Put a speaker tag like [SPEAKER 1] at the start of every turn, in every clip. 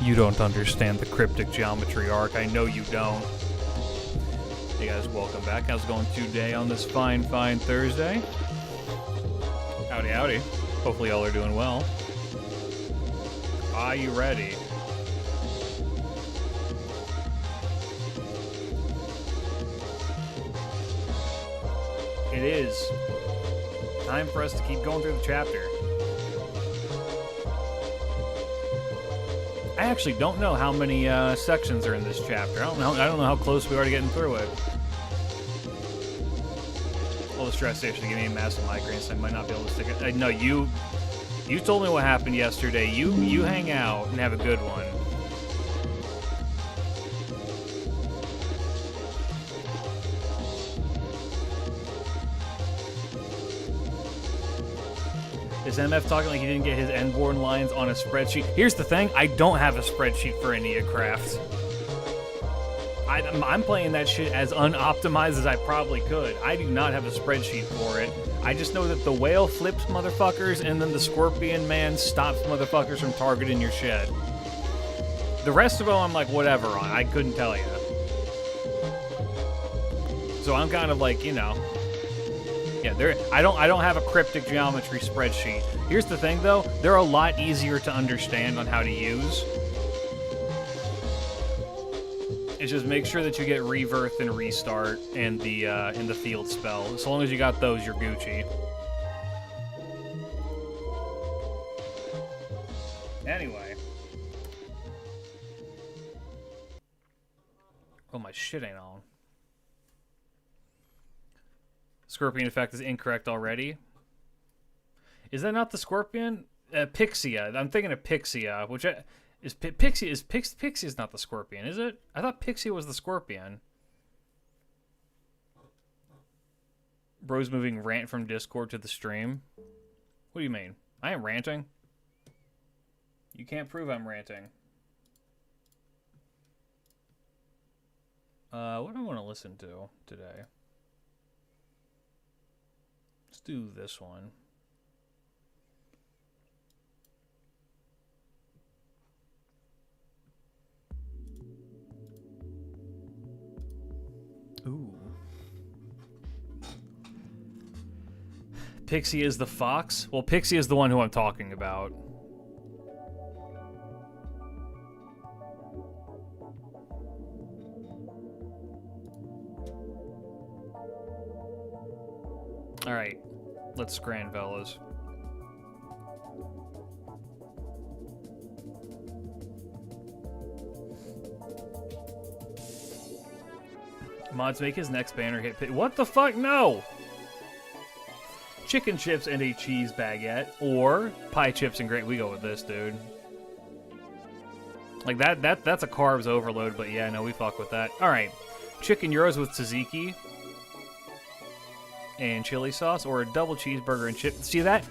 [SPEAKER 1] You don't understand the cryptic geometry arc. I know you don't. Hey guys, welcome back. How's it going today on this fine Thursday? Howdy, howdy. Hopefully y'all are doing well. Are you ready? It is time for us to keep going through the chapter. I actually don't know how many sections are in this chapter. I don't know how close we are to getting through it. All the stress station gave me a massive migraine, so I might not be able to stick it. No, you told me what happened yesterday. You hang out and have a good one. Is MF talking like he didn't get his N-born lines on a spreadsheet? Here's the thing, I don't have a spreadsheet for Neocraft. I'm playing that shit as unoptimized as I probably could. I do not have a spreadsheet for it. I just know that the whale flips motherfuckers and then the scorpion man stops motherfuckers from targeting your shed. The rest of them I'm like whatever on, I couldn't tell you. So I'm kind of like, you know... Yeah, I don't have a cryptic geometry spreadsheet. Here's the thing, though. They're a lot easier to understand on how to use. It's just make sure that you get rebirth and restart and the field spell. As long as you got those, you're Gucci. Anyway. Oh, my shit ain't on. Scorpion effect is incorrect already. Is that not the Scorpion? Pixia. I'm thinking of Pixia, which is Pixia is not the Scorpion, is it? I thought Pixia was the Scorpion. Bro's moving rant from Discord to the stream. What do you mean? I am ranting. You can't prove I'm ranting. What do I want to listen to today? Let's do this one. Ooh. Pixie is the fox? Well, Pixie is the one who I'm talking about. Alright, let's scran, fellas. Mods make his next banner hit pit. What the fuck? No! Chicken chips and a cheese baguette, or pie chips and gravy. We go with this, dude. Like that's a carbs overload, but yeah, no, we fuck with that. Alright, chicken gyros with tzatziki and chili sauce, or a double cheeseburger and chip. See that?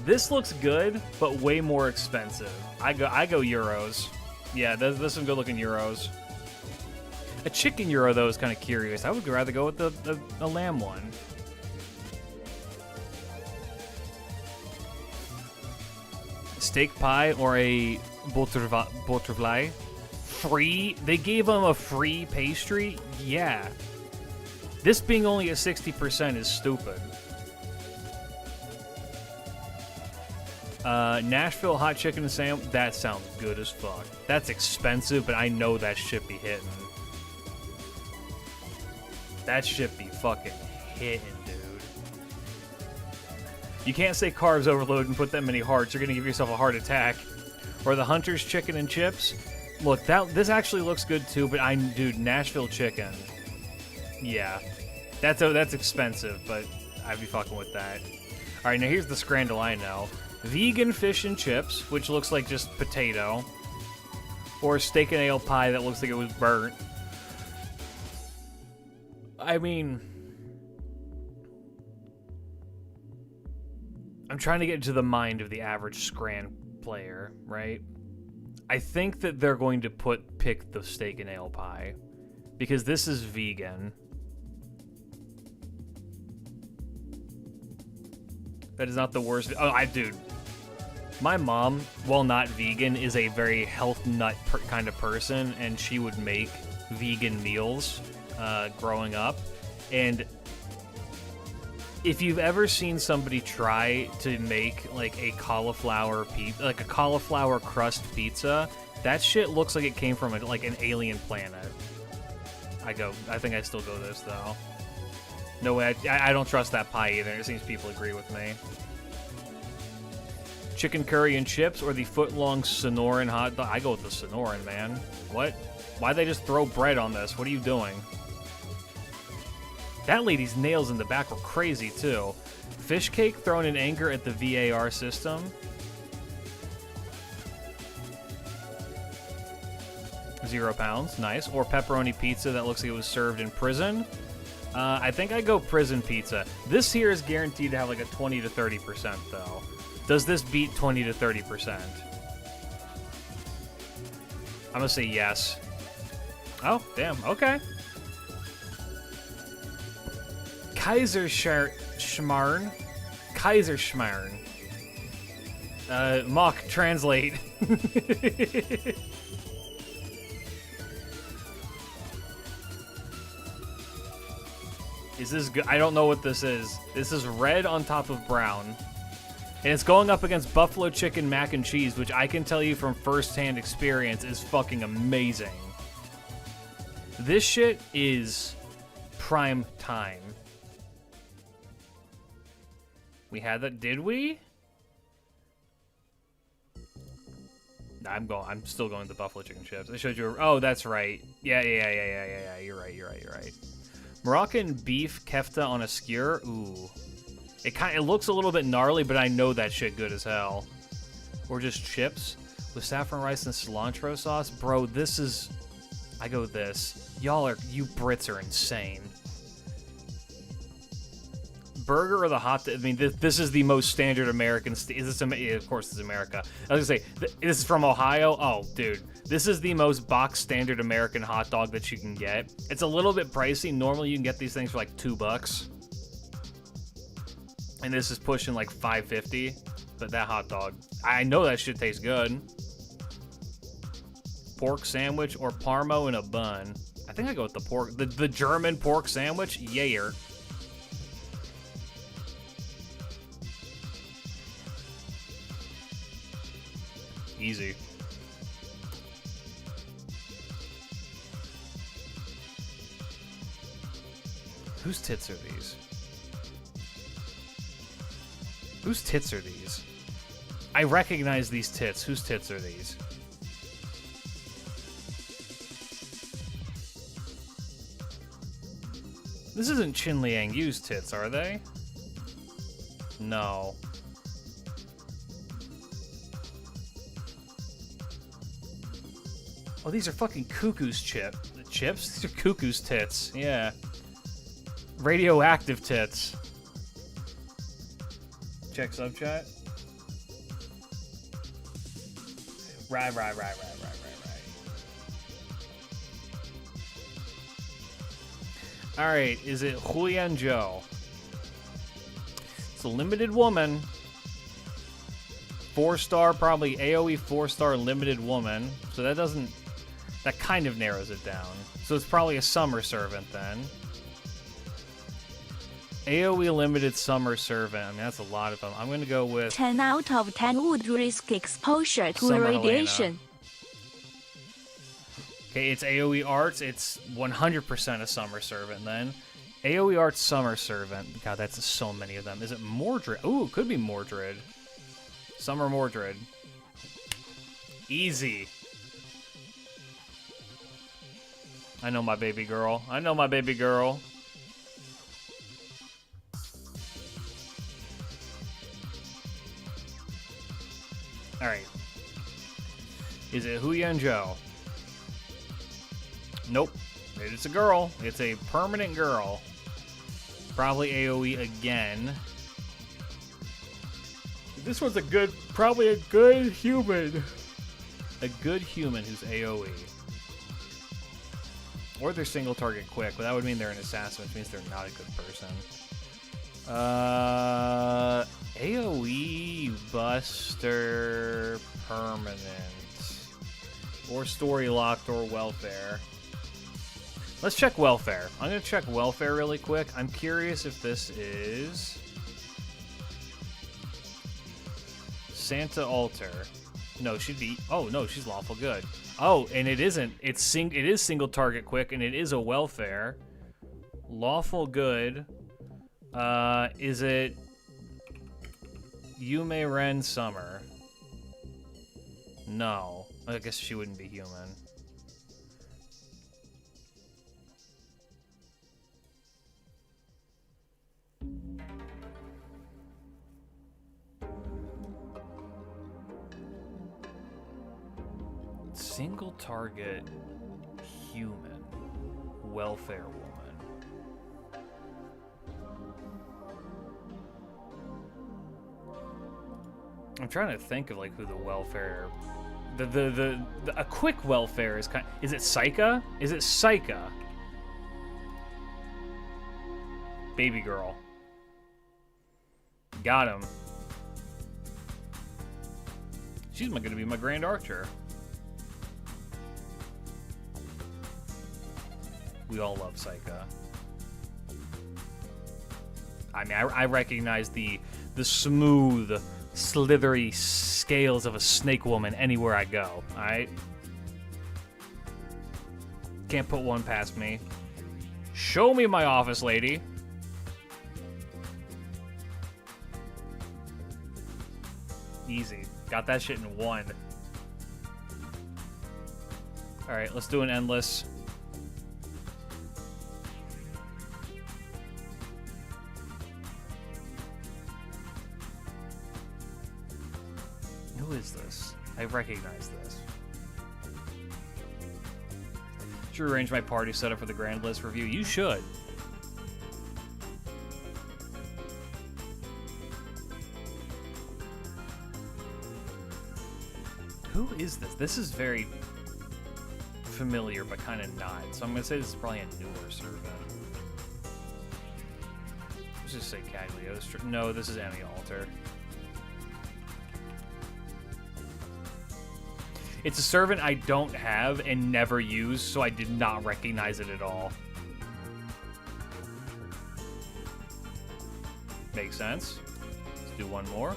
[SPEAKER 1] This looks good, but way more expensive. I go euros. Yeah, there's some good looking euros. A chicken gyro though is kind of curious. I would rather go with the lamb one. Steak pie or a butterfly. Free? They gave them a free pastry? Yeah. This being only at 60% is stupid. Nashville hot chicken and sandwich. That sounds good as fuck. That's expensive, but I know that shit be hitting. That shit be fucking hitting, dude. You can't say carbs overload and put that many hearts. You're gonna give yourself a heart attack. Or the Hunter's chicken and chips. Look, this actually looks good too, but dude, Nashville chicken. Yeah, that's expensive, but I'd be fucking with that. All right, now here's the scrandle I know. Vegan fish and chips, which looks like just potato. Or steak and ale pie that looks like it was burnt. I mean, I'm trying to get into the mind of the average Scran player, right? I think that they're going to pick the steak and ale pie because this is vegan. That is not the worst. Oh, dude. My mom, while not vegan, is a very health nut kind of person, and she would make vegan meals growing up. And if you've ever seen somebody try to make like a cauliflower crust pizza, that shit looks like it came from like an alien planet. I think I still go this though. No way, I don't trust that pie either. It seems people agree with me. Chicken curry and chips or the foot-long Sonoran hot dog? I go with the Sonoran, man. What? Why'd they just throw bread on this? What are you doing? That lady's nails in the back were crazy, too. Fish cake thrown in anger at the VAR system. £0. Nice. Or pepperoni pizza that looks like it was served in prison. I think I go prison pizza. This here is guaranteed to have like a 20 to 30%, though. Does this beat 20 to 30%? I'm gonna say yes. Oh, damn. Okay. Kaiserschmarrn. Kaiserschmarrn. Mock, translate. Is this good? I don't know what this is. This is red on top of brown. And it's going up against buffalo chicken mac and cheese, which I can tell you from first-hand experience is fucking amazing. This shit is prime time. We had that, did we? Nah, I'm still going to the buffalo chicken chips. I showed you, oh, that's right. Yeah, you're right. Moroccan beef kefta on a skewer, ooh. It looks a little bit gnarly, but I know that shit good as hell. Or just chips with saffron rice and cilantro sauce. Bro, this is... I go with this. You Brits are insane. Burger or the hot... I mean, this is the most standard American... Is this... Yeah, of course it's America. I was gonna say, this is from Ohio? Oh, dude. This is the most box standard American hot dog that you can get. It's a little bit pricey. Normally you can get these things for like $2. And this is pushing like $5.50, but that hot dog, I know that shit tastes good. Pork sandwich or parmo in a bun. I think I go with the pork, the German pork sandwich. Yayer. Easy. Whose tits are these? Whose tits are these? I recognize these tits. Whose tits are these? This isn't Chin Liang Yu's tits, are they? No. Oh, these are fucking Cuckoo's chips? These are Cuckoo's tits. Yeah. Radioactive tits. Check sub chat. Right. Alright, is it Huiyan Zhou? It's a limited woman. 4-star, probably AoE 4-star limited woman. So that kind of narrows it down. So it's probably a summer servant then. AoE limited summer servant. I mean, that's a lot of them. I'm going to go with
[SPEAKER 2] 10 out of 10 would risk exposure to
[SPEAKER 1] Summer
[SPEAKER 2] radiation.
[SPEAKER 1] Okay, it's AoE arts. It's 100% a summer servant then. AoE arts summer servant. God, that's so many of them. Is it Mordred? Ooh, it could be Mordred. Summer Mordred. Easy. I know my baby girl. Alright. Is it Huiyan Zhou? Nope. It's a girl. It's a permanent girl. Probably AoE again. This one's probably a good human. A good human who's AoE. Or they're single target quick, but that would mean they're an assassin, which means they're not a good person. AoE, but Muster permanent. Or story locked or welfare. Let's check welfare. I'm going to check welfare really quick. I'm curious if this is Santa Altar. No, she'd be... Oh, no, she's lawful good. Oh, and it isn't. It is single target quick, and it is a welfare. Lawful good. Is it Yume Ren Summer? No. I guess she wouldn't be human. Single target human welfare woman. I'm trying to think of like who the welfare, a quick welfare is kind. Is it Saika? Is it Saika? Baby girl. Got him. She's going to be my Grand Archer. We all love Saika. I mean, I recognize the smooth, slithery scales of a snake woman anywhere I go, alright? Can't put one past me. Show me my office, lady. Easy. Got that shit in one. Alright, let's do an endless. Who is this? I recognize this. Should arrange my party setup for the grand list review. You should. Who is this? This is very familiar, but kind of not. So I'm going to say this is probably a newer servant. Let's just say Cagliostro. No, this is Emmy Alter. It's a servant I don't have and never use, so I did not recognize it at all. Makes sense. Let's do one more.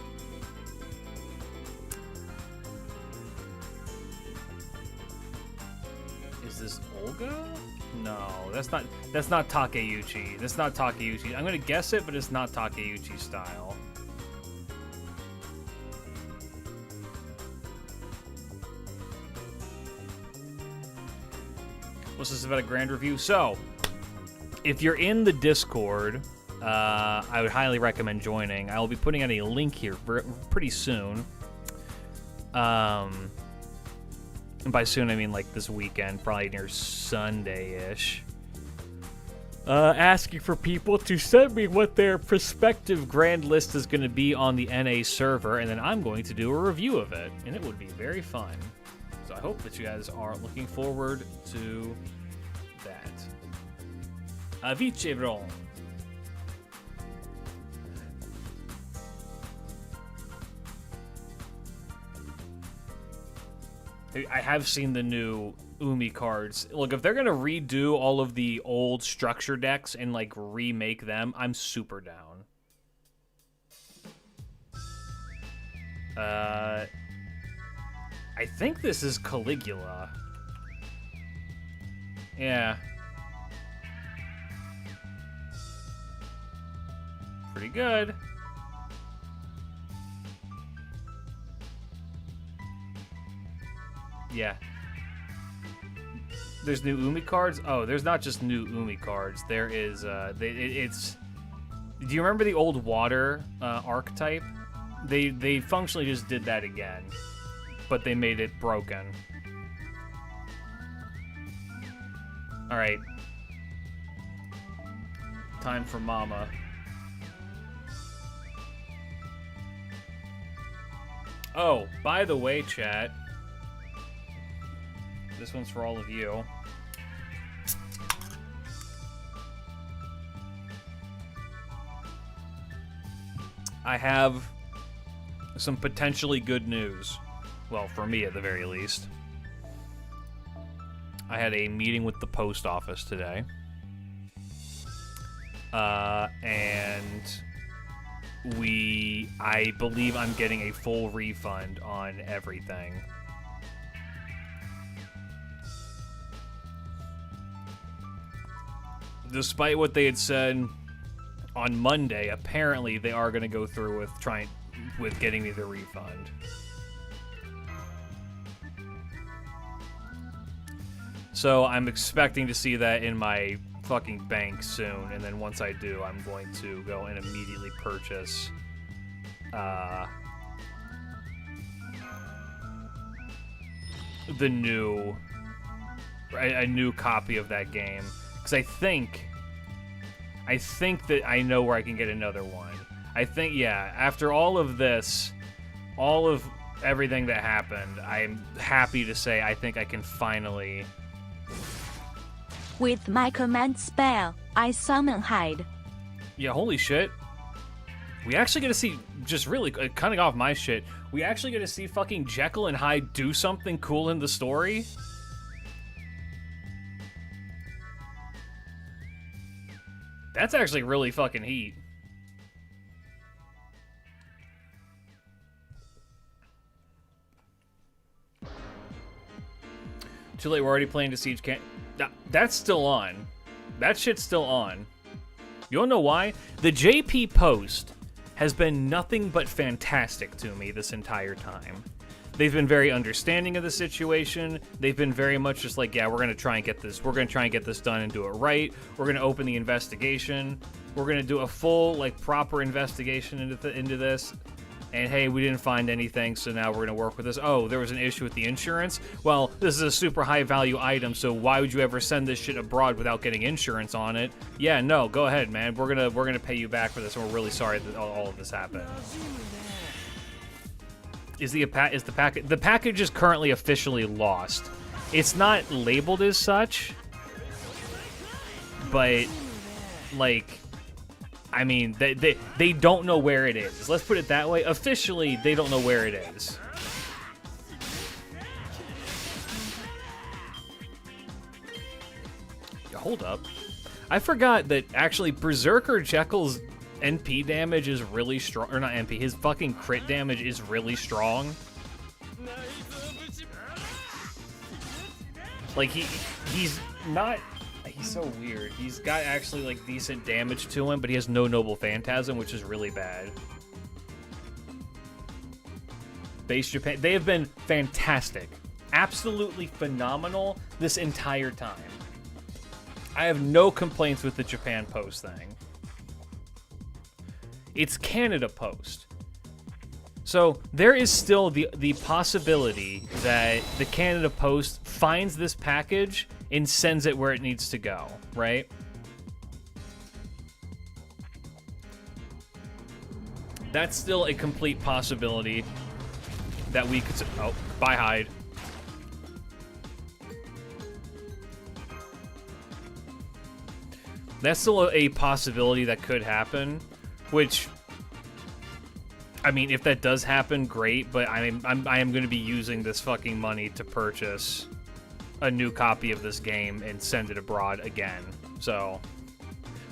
[SPEAKER 1] Is this Olga? No, that's not Takeuchi. That's not Takeuchi. I'm gonna guess it, but it's not Takeuchi style. What's this about a grand review? So, if you're in the Discord, I would highly recommend joining. I will be putting out a link here pretty soon. And by soon, I mean like this weekend, probably near Sunday-ish. Asking for people to send me what their prospective grand list is going to be on the NA server, and then I'm going to do a review of it, and it would be very fun. So I hope that you guys are looking forward to that. Avicevron. I have seen the new Umi cards. Look, if they're going to redo all of the old structure decks and, like, remake them, I'm super down. I think this is Caligula. Yeah. Pretty good. Yeah. There's new Umi cards? Oh, there's not just new Umi cards. There is, it's... Do you remember the old water archetype? They functionally just did that again, but they made it broken. Alright. Time for Mama. Oh, by the way, chat. This one's for all of you. I have some potentially good news. Well, for me at the very least. I had a meeting with the post office today. And I believe I'm getting a full refund on everything. Despite what they had said on Monday, apparently they are going to go through with getting me the refund. So I'm expecting to see that in my fucking bank soon, and then once I do, I'm going to go and immediately purchase a new copy of that game, because I think that I know where I can get another one. I think, yeah, after all of this, all of everything that happened, I'm happy to say I think I can finally...
[SPEAKER 2] With my command spell, I summon Hyde.
[SPEAKER 1] Yeah, holy shit. We actually get to see, just really cutting off my shit, we actually get to see fucking Jekyll and Hyde do something cool in the story? That's actually really fucking heat. Too late, we're already playing the Siege Camp. That's still on. That shit's still on. You don't know why? The JP post has been nothing but fantastic to me this entire time. They've been very understanding of the situation. They've been very much just like, yeah, we're going to try and get this. We're going to try and get this done and do it right. We're going to open the investigation. We're going to do a full, like, proper investigation into this. And hey, we didn't find anything, so now we're going to work with this. Oh, there was an issue with the insurance? Well, this is a super high value item, so why would you ever send this shit abroad without getting insurance on it? Yeah, no, go ahead, man. We're gonna pay you back for this, and we're really sorry that all of this happened. The package is currently officially lost. It's not labeled as such, but like, I mean, they don't know where it is. Let's put it that way. Officially, they don't know where it is. Hold up. I forgot that actually Berserker Jekyll's NP damage is really strong. Or not NP, his fucking crit damage is really strong. Like, he's not... He's so weird. He's got actually, like, decent damage to him, but he has no Noble Phantasm, which is really bad. Base Japan, they have been fantastic. Absolutely phenomenal this entire time. I have no complaints with the Japan Post thing. It's Canada Post. So there is still the possibility that the Canada Post finds this package and sends it where it needs to go, right? That's still a complete possibility that we could... Oh, bye, Hyde. That's still a possibility that could happen, which... I mean, if that does happen, great, but I am going to be using this fucking money to purchase a new copy of this game and send it abroad again. So,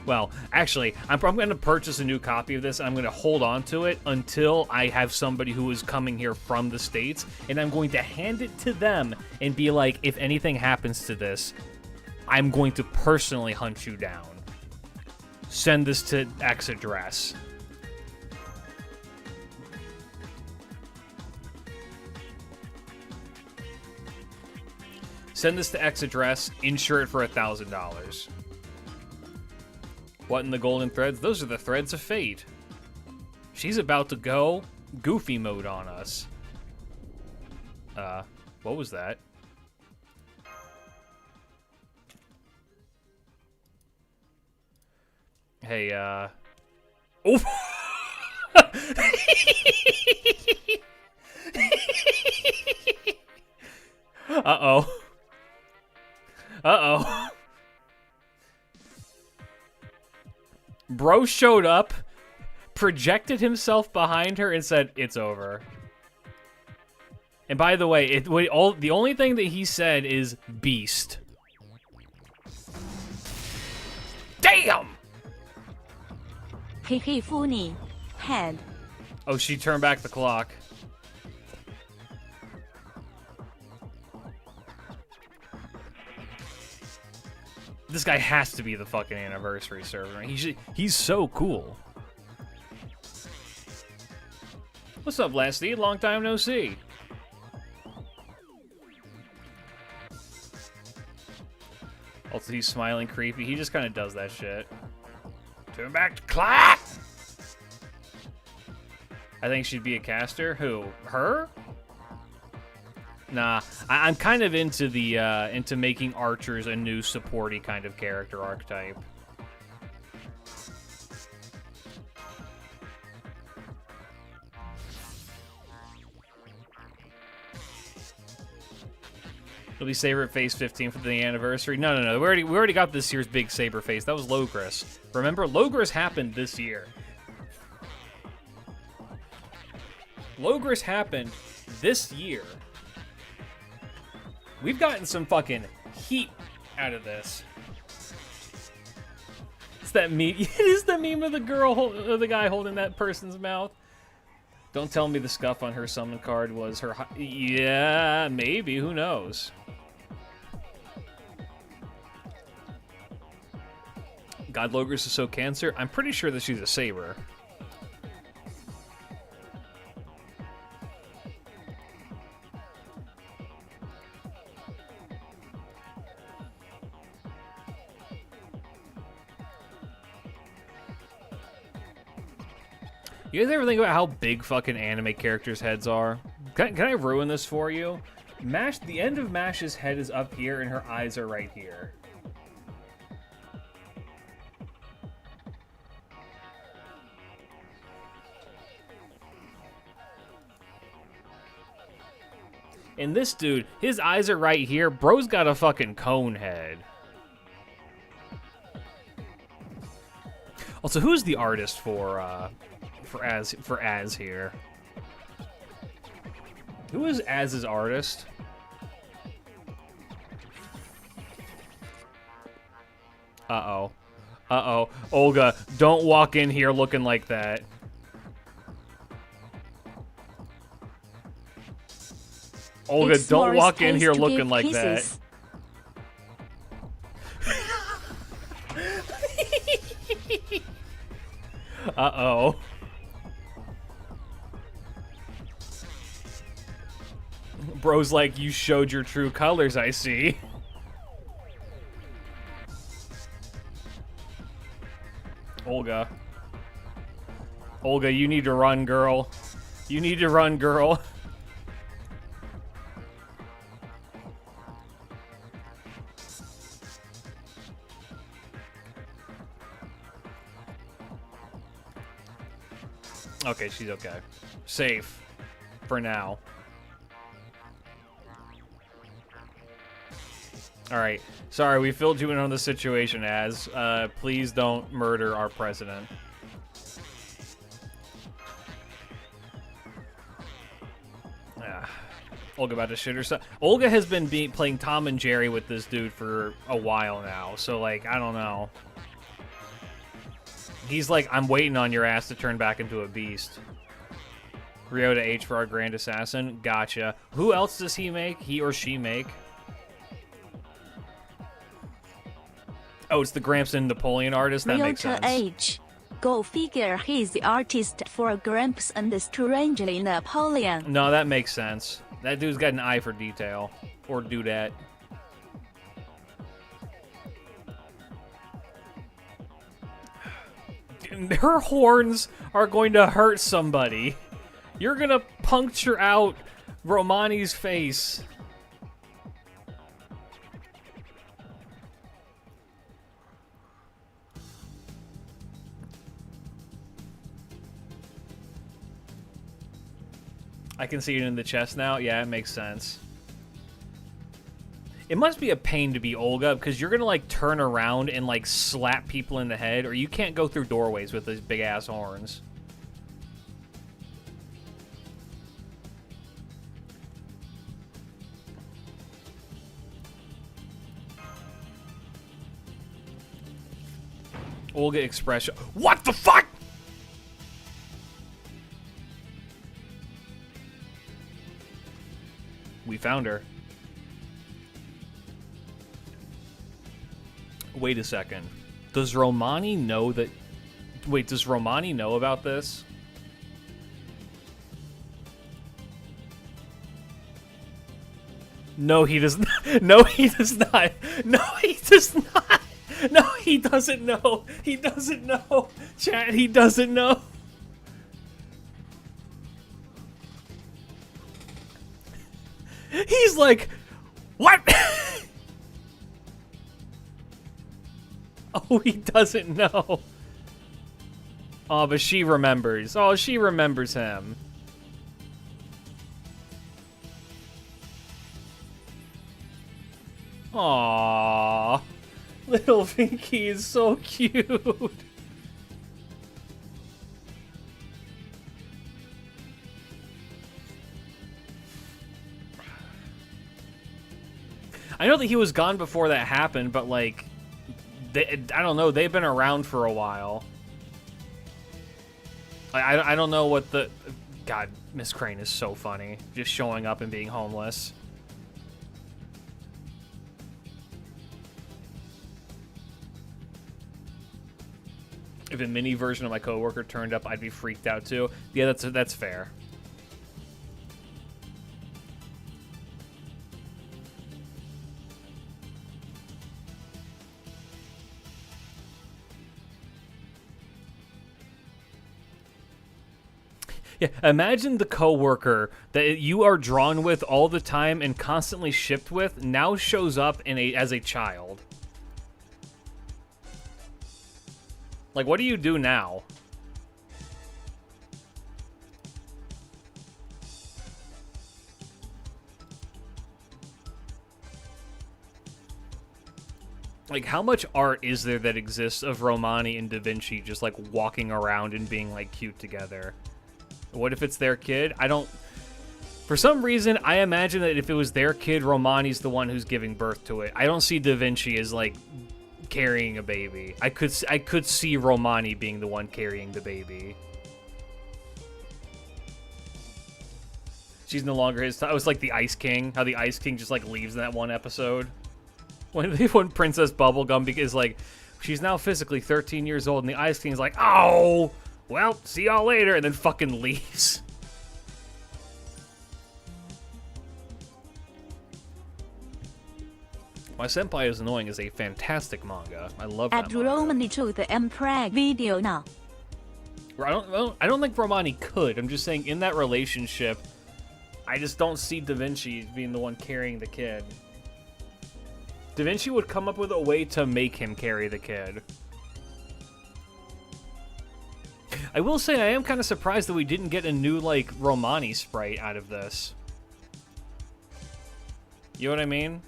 [SPEAKER 1] well, actually, I'm going to purchase a new copy of this, and I'm going to hold on to it until I have somebody who is coming here from the States, and I'm going to hand it to them and be like, if anything happens to this, I'm going to personally hunt you down. Send this to X address. Send this to X address, insure it for $1,000. What in the golden threads? Those are the threads of fate. She's about to go goofy mode on us. What was that? Hey, Oh! Uh-oh. Uh-oh. Bro showed up, projected himself behind her and said, "It's over." And by the way, the only thing that he said is "beast." Damn!
[SPEAKER 2] Hehe funny. Head.
[SPEAKER 1] Oh, she turned back the clock. This guy has to be the fucking anniversary server. He's so cool. What's up, Lasty? Long time no see. Also, he's smiling creepy. He just kind of does that shit. Turn back to clock! I think she'd be a caster. Who? Her? Nah, I'm kind of into the into making archers a new supporty kind of character archetype. It'll be Saber at Phase 15 for the anniversary. No. We already got this year's big Saber Phase. That was Logris. Remember, Logris happened this year. Logris happened this year. We've gotten some fucking heat out of this. It's that meme. It is the meme of the girl, the guy holding that person's mouth. Don't tell me the scuff on her summon card was her. Yeah, maybe. Who knows? God, Logris is so cancer. I'm pretty sure that she's a saber. You guys ever think about how big fucking anime characters' heads are? Can I ruin this for you? Mash, the end of Mash's head is up here and her eyes are right here. And this dude, his eyes are right here. Bro's got a fucking cone head. Also, who's the artist for Az here? Who is Az's artist? Uh-oh. Uh-oh. Olga, don't walk in here looking like that. Olga,
[SPEAKER 2] It's
[SPEAKER 1] don't
[SPEAKER 2] more
[SPEAKER 1] walk in
[SPEAKER 2] space
[SPEAKER 1] here
[SPEAKER 2] to
[SPEAKER 1] looking
[SPEAKER 2] give
[SPEAKER 1] like
[SPEAKER 2] kisses.
[SPEAKER 1] that. Uh-oh. Bro's like, you showed your true colors, I see. Olga. Olga, you need to run, girl. You need to run, girl. Okay, she's okay. Safe. For now. Alright. Sorry, we filled you in on the situation, Az. Please don't murder our president. Olga about to shit herself. Olga has been playing Tom and Jerry with this dude for a while now, so, like, I don't know. He's like, I'm waiting on your ass to turn back into a beast. Rio to H for our Grand Assassin. Gotcha. Who else does he make? He or she make? Oh, it's the Gramps Napoleon artist? That
[SPEAKER 2] Rio
[SPEAKER 1] makes
[SPEAKER 2] to
[SPEAKER 1] sense.
[SPEAKER 2] H. Go figure, he's the artist for Gramps and the Strangely Napoleon.
[SPEAKER 1] No, that makes sense. That dude's got an eye for detail. Or do that. Her horns are going to hurt somebody. You're gonna puncture out Romani's face. I can see it in the chest now. Yeah, it makes sense. It must be a pain to be Olga, because you're gonna, like, turn around and, like, slap people in the head, or you can't go through doorways with those big-ass horns. Olga Express. What the fuck? We found her. Wait a second. Does Romani know that... Wait, does Romani know about this? No, he does not. No, he does not. No, he does not. No, he doesn't know. He doesn't know. Chat, he doesn't know. He's like, what? Oh, he doesn't know. Oh, but she remembers. Oh, she remembers him. Aww. Little Vinky is so cute. I know that he was gone before that happened, but like, I don't know, they've been around for a while. I don't know what the... God, Miss Crane is so funny. Just showing up and being homeless. If a mini version of my coworker turned up, I'd be freaked out too. Yeah, that's fair. Yeah, imagine the coworker that you are drawn with all the time and constantly shipped with now shows up as a child. Like, what do you do now? Like, how much art is there that exists of Romani and Da Vinci just, like, walking around and being, like, cute together? What if it's their kid? I don't... For some reason, I imagine that if it was their kid, Romani's the one who's giving birth to it. I don't see Da Vinci as, like, carrying a baby. I could see Romani being the one carrying the baby. She's no longer his... It was like the Ice King. How the Ice King just, like, leaves in that one episode. When Princess Bubblegum is like, she's now physically 13 years old, and the Ice King's like, oh, well, see y'all later, and then fucking leaves. My Senpai is Annoying is a fantastic manga. I love that
[SPEAKER 2] Add
[SPEAKER 1] manga.
[SPEAKER 2] Romani to the Emperor video now.
[SPEAKER 1] I don't think Romani could. I'm just saying, in that relationship, I just don't see Da Vinci being the one carrying the kid. Da Vinci would come up with a way to make him carry the kid. I will say I am kind of surprised that we didn't get a new, like, Romani sprite out of this. You know what I mean?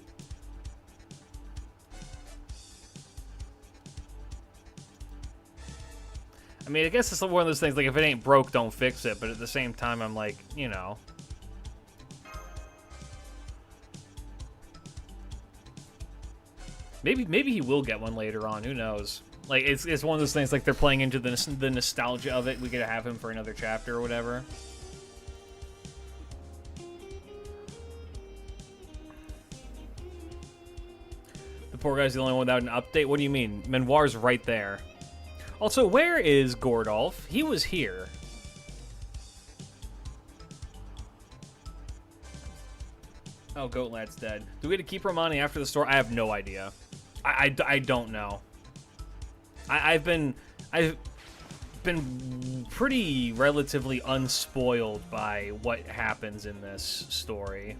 [SPEAKER 1] I mean, I guess it's one of those things, like, if it ain't broke, don't fix it. But at the same time, I'm like, you know... Maybe he will get one later on. Who knows? Like, it's one of those things, like, they're playing into the nostalgia of it. We could have him for another chapter or whatever. The poor guy's the only one without an update? What do you mean? Manoir's right there. Also, where is Gordolf? He was here. Oh, Goat Lad's dead. Do we get to keep Romani after the store? I have no idea. I don't know. I've been pretty relatively unspoiled by what happens in this story.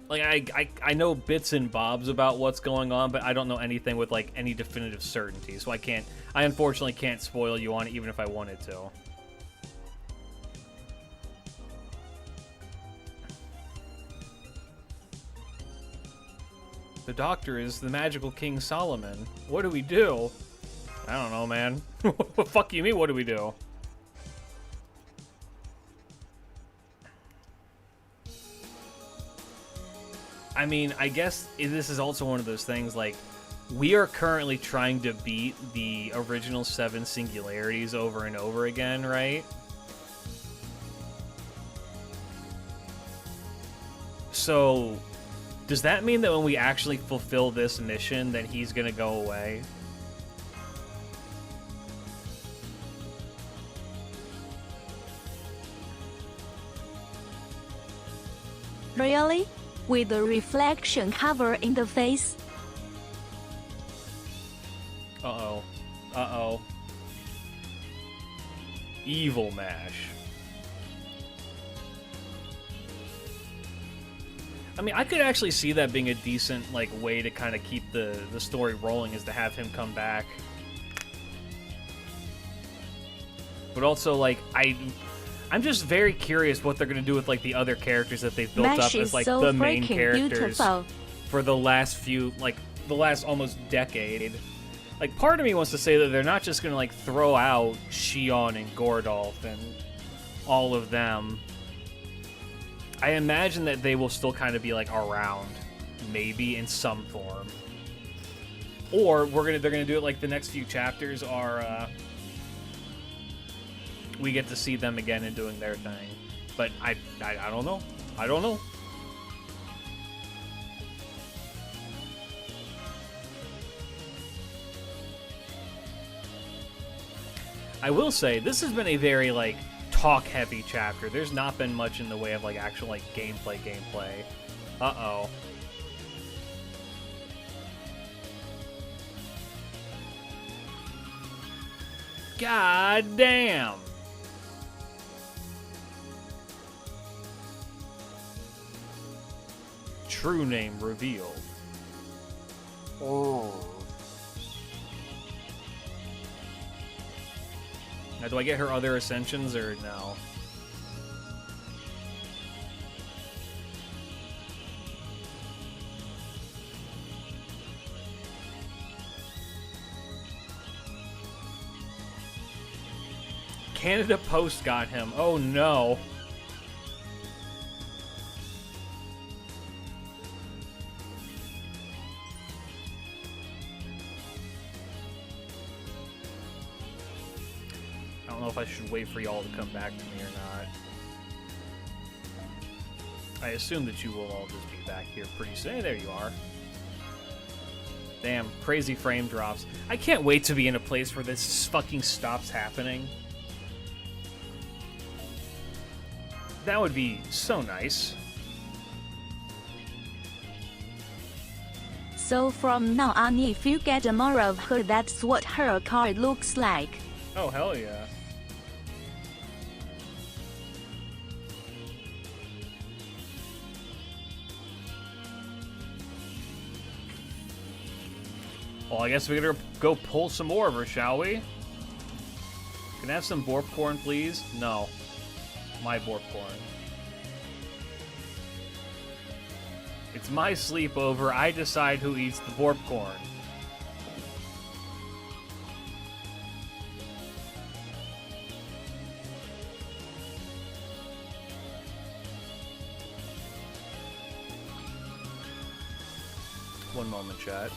[SPEAKER 1] Like, I know bits and bobs about what's going on, but I don't know anything with, like, any definitive certainty. So I unfortunately can't spoil you on it, even if I wanted to. The doctor is the magical King Solomon. What do we do? I don't know, man. What the fuck you mean, what do we do? I mean, I guess this is also one of those things, like, we are currently trying to beat the original 7 singularities over and over again, right? So, does that mean that when we actually fulfill this mission, that he's gonna go away?
[SPEAKER 2] Really? With the reflection cover in the face?
[SPEAKER 1] Uh-oh. Uh-oh. Evil Mash. I mean, I could actually see that being a decent, like, way to kind of keep the story rolling, is to have him come back. But also, like, I'm just very curious what they're going to do with, like, the other characters that they've built up as, like,
[SPEAKER 2] so
[SPEAKER 1] the main characters
[SPEAKER 2] beautiful.
[SPEAKER 1] For the last few, like, the last almost decade. Like, part of me wants to say that they're not just going to, like, throw out Shion and Gordolf and all of them. I imagine that they will still kind of be, like, around, maybe in some form. Or they're gonna do it like the next few chapters are, we get to see them again and doing their thing. But I don't know. I don't know. I will say, this has been a very, like, talk-heavy chapter. There's not been much in the way of, like, actual, like, gameplay. Uh-oh. God damn! True name revealed. Oh. Now, do I get her other ascensions, or no? Canada Post got him. Oh, no. I don't know if I should wait for y'all to come back to me or not. I assume that you will all just be back here pretty soon. Hey, there you are. Damn, crazy frame drops. I can't wait to be in a place where this fucking stops happening. That would be so nice.
[SPEAKER 2] So from now on, if you get more of her, that's what her card looks like.
[SPEAKER 1] Oh, hell yeah. Well, I guess we gotta go pull some more of her, shall we? Can I have some Borp corn, please? No. My Borp corn. It's my sleepover. I decide who eats the Borp corn. One moment, chat.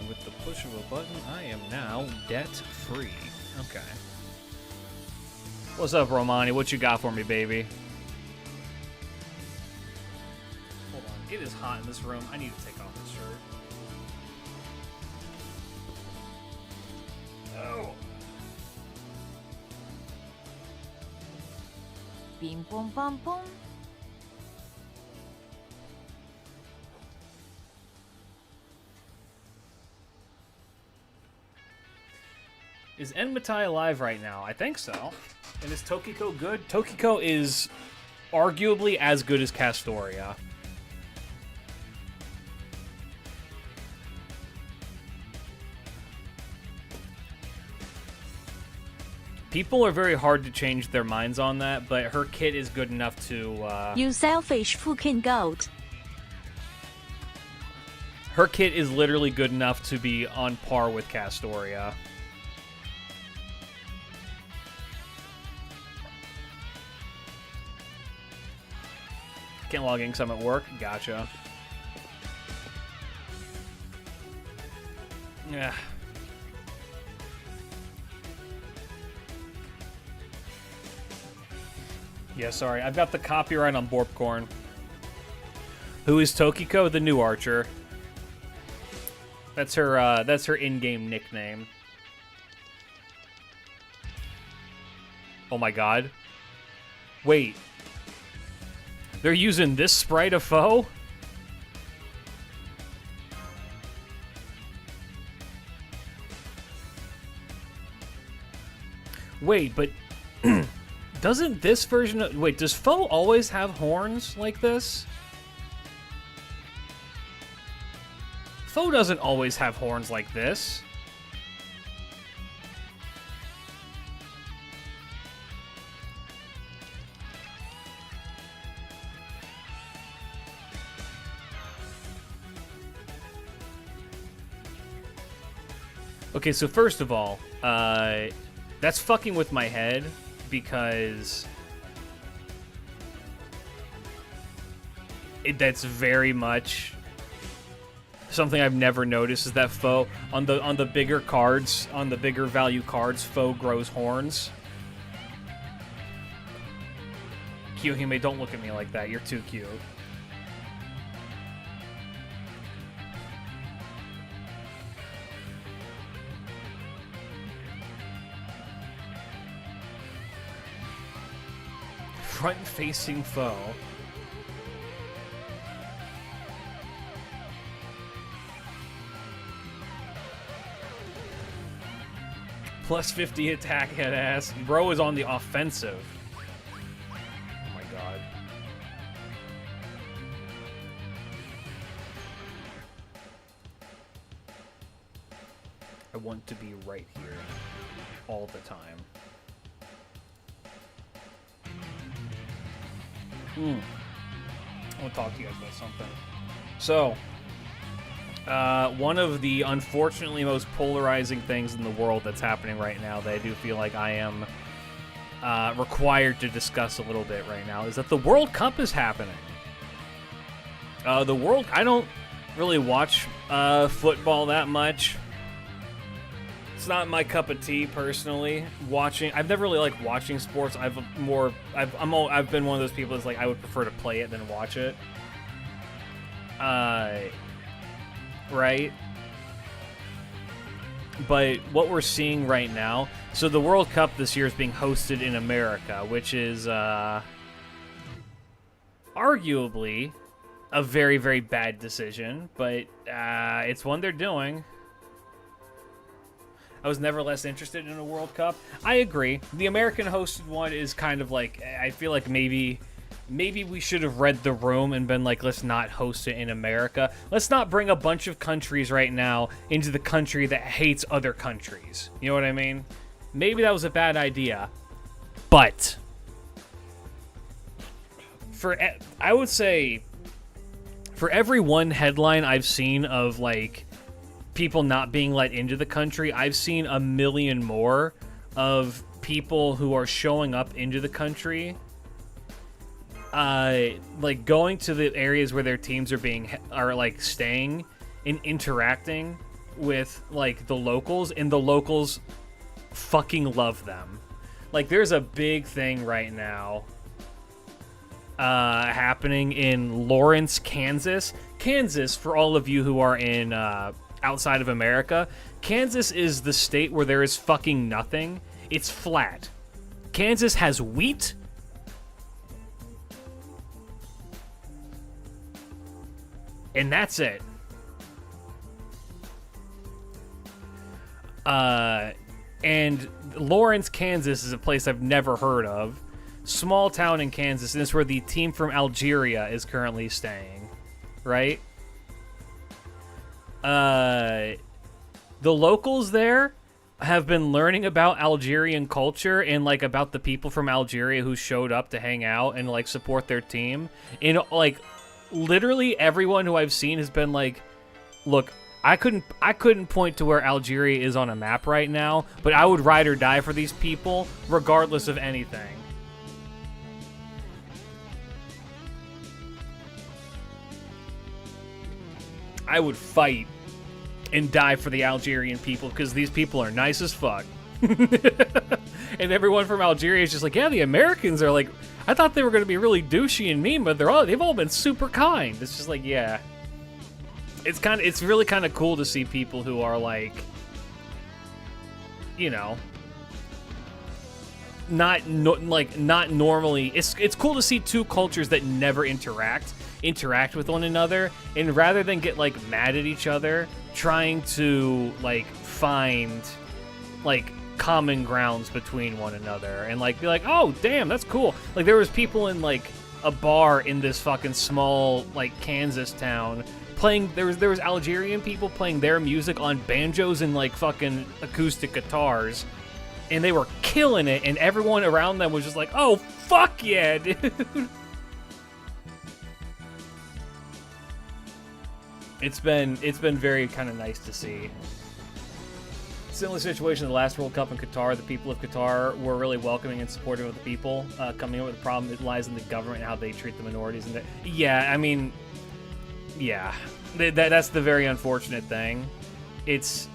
[SPEAKER 1] With the push of a button, I am now debt-free. Okay. What's up, Romani? What you got for me, baby? Hold on. It is hot in this room. I need to take off this shirt. Oh.
[SPEAKER 3] Bim bom bom bom.
[SPEAKER 1] Is Enmatai alive right now? I think so. And is Tokiko good? Tokiko is arguably as good as Castoria. People are very hard to change their minds on that, but her kit is good enough to...
[SPEAKER 2] You selfish fucking goat.
[SPEAKER 1] Her kit is literally good enough to be on par with Castoria. Can't log in because I'm at work. Gotcha. Yeah. Yeah, sorry. I've got the copyright on Borpcorn. Who is Tokiko? The new archer. That's her in-game nickname. Oh my god. Wait. They're using this sprite of foe? Wait, but doesn't this version of... Wait, does foe always have horns like this? Foe doesn't always have horns like this. Okay, so first of all, that's fucking with my head because that's very much something I've never noticed is that foe on the bigger cards, on the bigger value cards, foe grows horns. Kiyohime, don't look at me like that. You're too cute. Front-facing foe. Plus 50 attack, head ass. Bro is on the offensive. Oh my god. I want to be right here all the time. I want to talk to you guys about something. So, one of the unfortunately most polarizing things in the world that's happening right now that I do feel like I am required to discuss a little bit right now is that the World Cup is happening. I don't really watch football that much. It's not my cup of tea personally. I've never really liked watching sports. I've been one of those people that's like I would prefer to play it than watch it. Right? But what we're seeing right now, so the World Cup this year is being hosted in America, which is arguably a very, very bad decision, but it's one they're doing. I was never less interested in a World Cup. I agree. The American hosted one is kind of like, I feel like maybe we should have read the room and been like, let's not host it in America. Let's not bring a bunch of countries right now into the country that hates other countries. You know what I mean? Maybe that was a bad idea. But I would say for every one headline I've seen of like people not being let into the country, I've seen a million more of people who are showing up into the country, like going to the areas where their teams are like staying and interacting with like the locals, and the locals fucking love them. Like there's a big thing right now happening in Lawrence, Kansas. Kansas, for all of you who are in outside of America, Kansas is the state where there is fucking nothing. It's flat. Kansas has wheat, and that's it. And Lawrence, Kansas is a place I've never heard of. Small town in Kansas, and it's where the team from Algeria is currently staying, right? The locals there have been learning about Algerian culture and like about the people from Algeria who showed up to hang out and like support their team. And like literally everyone who I've seen has been like, look, I couldn't point to where Algeria is on a map right now, but I would ride or die for these people regardless of anything. I would fight and die for the Algerian people because these people are nice as fuck. And everyone from Algeria is just like, yeah, the Americans are like, I thought they were going to be really douchey and mean, but they've all been super kind. It's just like, yeah. It's really kind of cool to see people who are like, you know, not normally. It's cool to see two cultures that never interact with one another, and rather than get like mad at each other, trying to like find like common grounds between one another and like be like, oh damn, that's cool. Like there was people in like a bar in this fucking small like Kansas town playing. There was Algerian people playing their music on banjos and like fucking acoustic guitars, and they were killing it, and everyone around them was just like, oh fuck yeah, dude. It's been very kind of nice to see. Similar situation in the last World Cup in Qatar. The people of Qatar were really welcoming and supportive of the people coming over. The problem that lies in the government and how they treat the minorities. And yeah, I mean, yeah, that's the very unfortunate thing. It's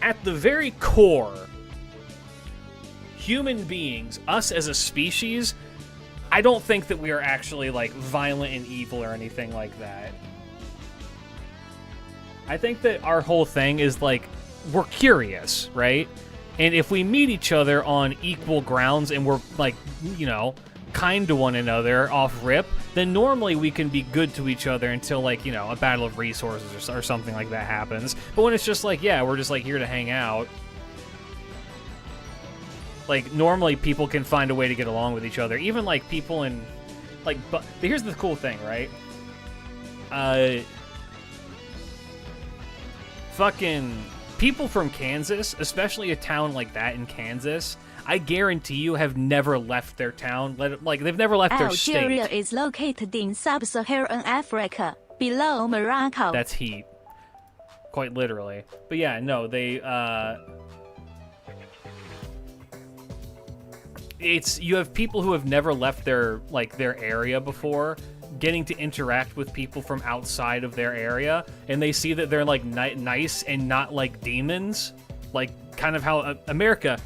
[SPEAKER 1] at the very core, human beings, us as a species. I don't think that we are actually like violent and evil or anything like that. I think that our whole thing is like, we're curious, right? And if we meet each other on equal grounds and we're like, you know, kind to one another off rip, then normally we can be good to each other until like, you know, a battle of resources or something like that happens. But when it's just like, yeah, we're just like here to hang out, like normally people can find a way to get along with each other. Even like people in like, but here's the cool thing, right? Fucking people from Kansas, especially a town like that in Kansas, I guarantee you have never left their town. Like they've never left their state.
[SPEAKER 2] Algeria is located in sub-Saharan Africa, below Morocco.
[SPEAKER 1] That's heat, quite literally. But yeah, no, they. You have people who have never left their area before, getting to interact with people from outside of their area, and they see that they're like nice and not like demons, like kind of how America.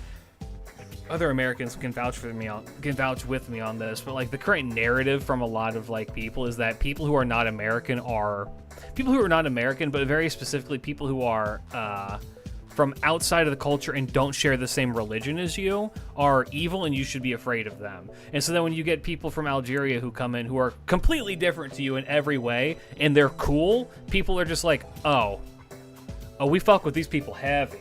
[SPEAKER 1] Other Americans can vouch with me on this, but like the current narrative from a lot of like people is that people who are not American, but very specifically people who are from outside of the culture and don't share the same religion as you are evil and you should be afraid of them. And so then when you get people from Algeria who come in who are completely different to you in every way and they're cool, people are just like, oh, we fuck with these people heavy.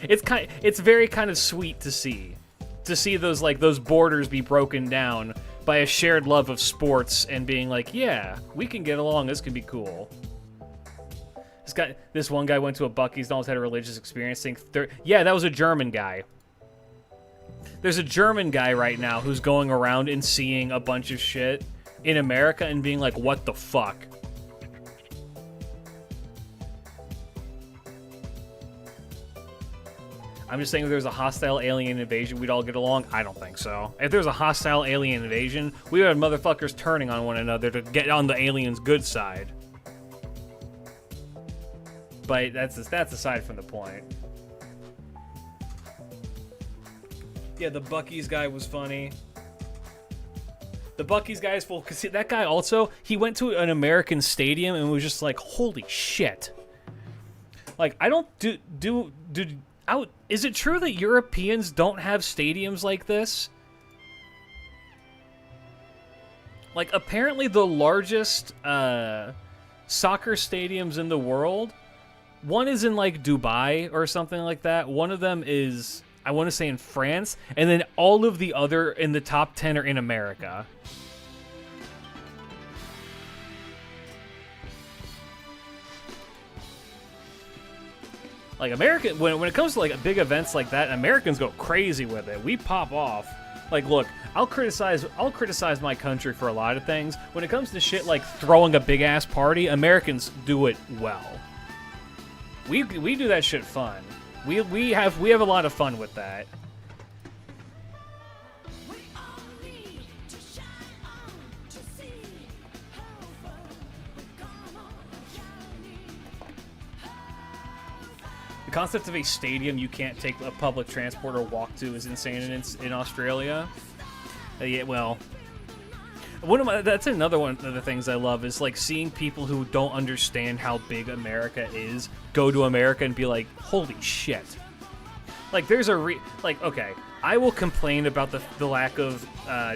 [SPEAKER 1] It's very kind of sweet to see those borders be broken down by a shared love of sports and being like, yeah, we can get along, this can be cool. This one guy went to a Buc-ee's and almost had a religious experience. Yeah, that was a German guy. There's a German guy right now who's going around and seeing a bunch of shit in America and being like, what the fuck? I'm just saying if there's a hostile alien invasion, we'd all get along. I don't think so. If there's a hostile alien invasion, we would have motherfuckers turning on one another to get on the alien's good side. But that's aside from the point. Yeah, the Buc-ee's guy was funny. The Buc-ee's guy is full. Cause that guy also, he went to an American stadium and was just like, holy shit. Like, I don't is it true that Europeans don't have stadiums like this? Like, apparently the largest soccer stadiums in the world, one is in, like, Dubai or something like that. One of them is, I want to say, in France. And then all of the other in the top 10 are in America. Like American, when it comes to like big events like that, Americans go crazy with it. We pop off. Like, look, I'll criticize my country for a lot of things. When it comes to shit like throwing a big ass party, Americans do it well. We do that shit fun. We have a lot of fun with that. The concept of a stadium you can't take a public transport or walk to is insane in Australia. Yeah, well, that's another one of the things I love is like seeing people who don't understand how big America is go to America and be like, holy shit. Like there's okay, I will complain about the lack of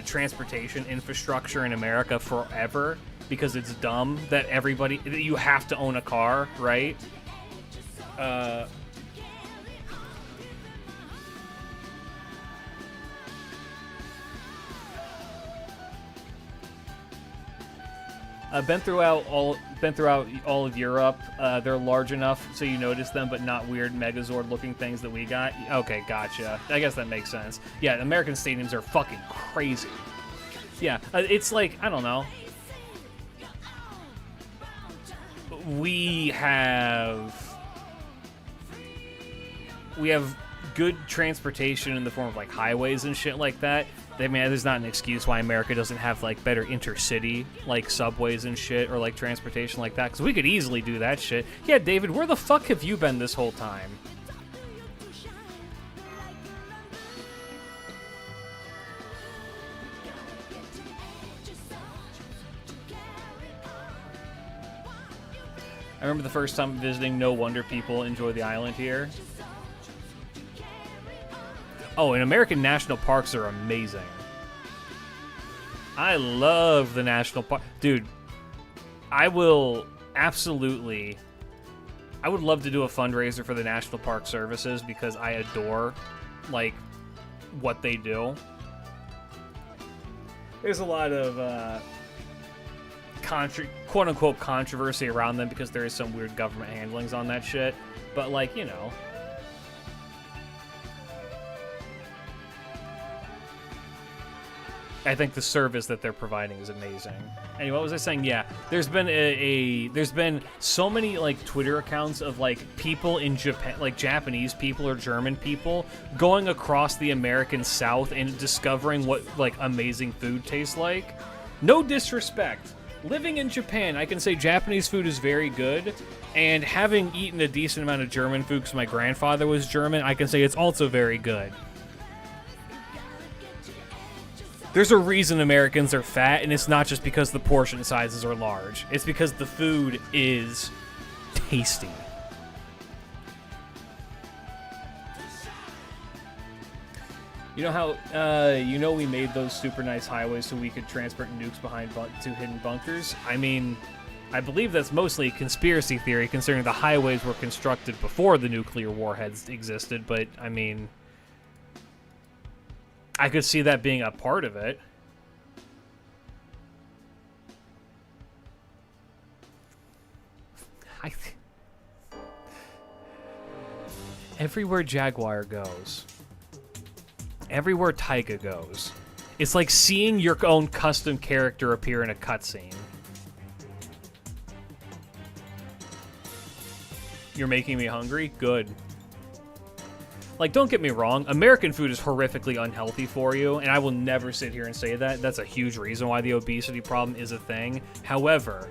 [SPEAKER 1] transportation infrastructure in America forever because it's dumb that you have to own a car, right? I've been throughout all of Europe. They're large enough so you notice them, but not weird Megazord-looking things that we got. Okay, gotcha. I guess that makes sense. Yeah, American stadiums are fucking crazy. Yeah, it's like, I don't know. We have good transportation in the form of like highways and shit like that. I mean, there's not an excuse why America doesn't have like better intercity like subways and shit or like transportation like that, because we could easily do that shit. Yeah, David, where the fuck have you been this whole time? I remember the first time visiting, no wonder people enjoy the island here. Oh, and American national parks are amazing. I love the national park. Dude, I would love to do a fundraiser for the National Park Services because I adore, like, what they do. There's a lot of, quote-unquote controversy around them because there is some weird government handlings on that shit. But, like, you know... I think the service that they're providing is amazing. Anyway, what was I saying? Yeah, there's been so many like Twitter accounts of like people in Japan, like Japanese people or German people, going across the American South and discovering what like amazing food tastes like. No disrespect. Living in Japan, I can say Japanese food is very good, and having eaten a decent amount of German food because my grandfather was German, I can say it's also very good. There's a reason Americans are fat, and it's not just because the portion sizes are large. It's because the food is tasty. You know how, we made those super nice highways so we could transport nukes behind to hidden bunkers? I mean, I believe that's mostly a conspiracy theory, considering the highways were constructed before the nuclear warheads existed, but, I mean... I could see that being a part of it. Everywhere Jaguar goes, everywhere Taiga goes, it's like seeing your own custom character appear in a cutscene. You're making me hungry? Good. Like, don't get me wrong, American food is horrifically unhealthy for you, and I will never sit here and say that. That's a huge reason why the obesity problem is a thing. However,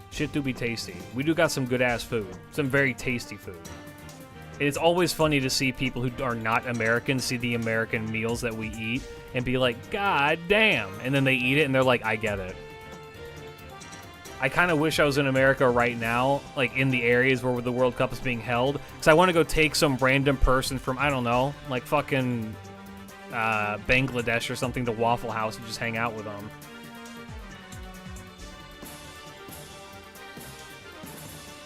[SPEAKER 1] shit do be tasty. We do got some good-ass food. Some very tasty food. It's always funny to see people who are not American see the American meals that we eat and be like, God damn. And then they eat it and they're like, I get it. I kind of wish I was in America right now, like in the areas where the World Cup is being held, because I want to go take some random person from, I don't know, like fucking Bangladesh or something to Waffle House and just hang out with them.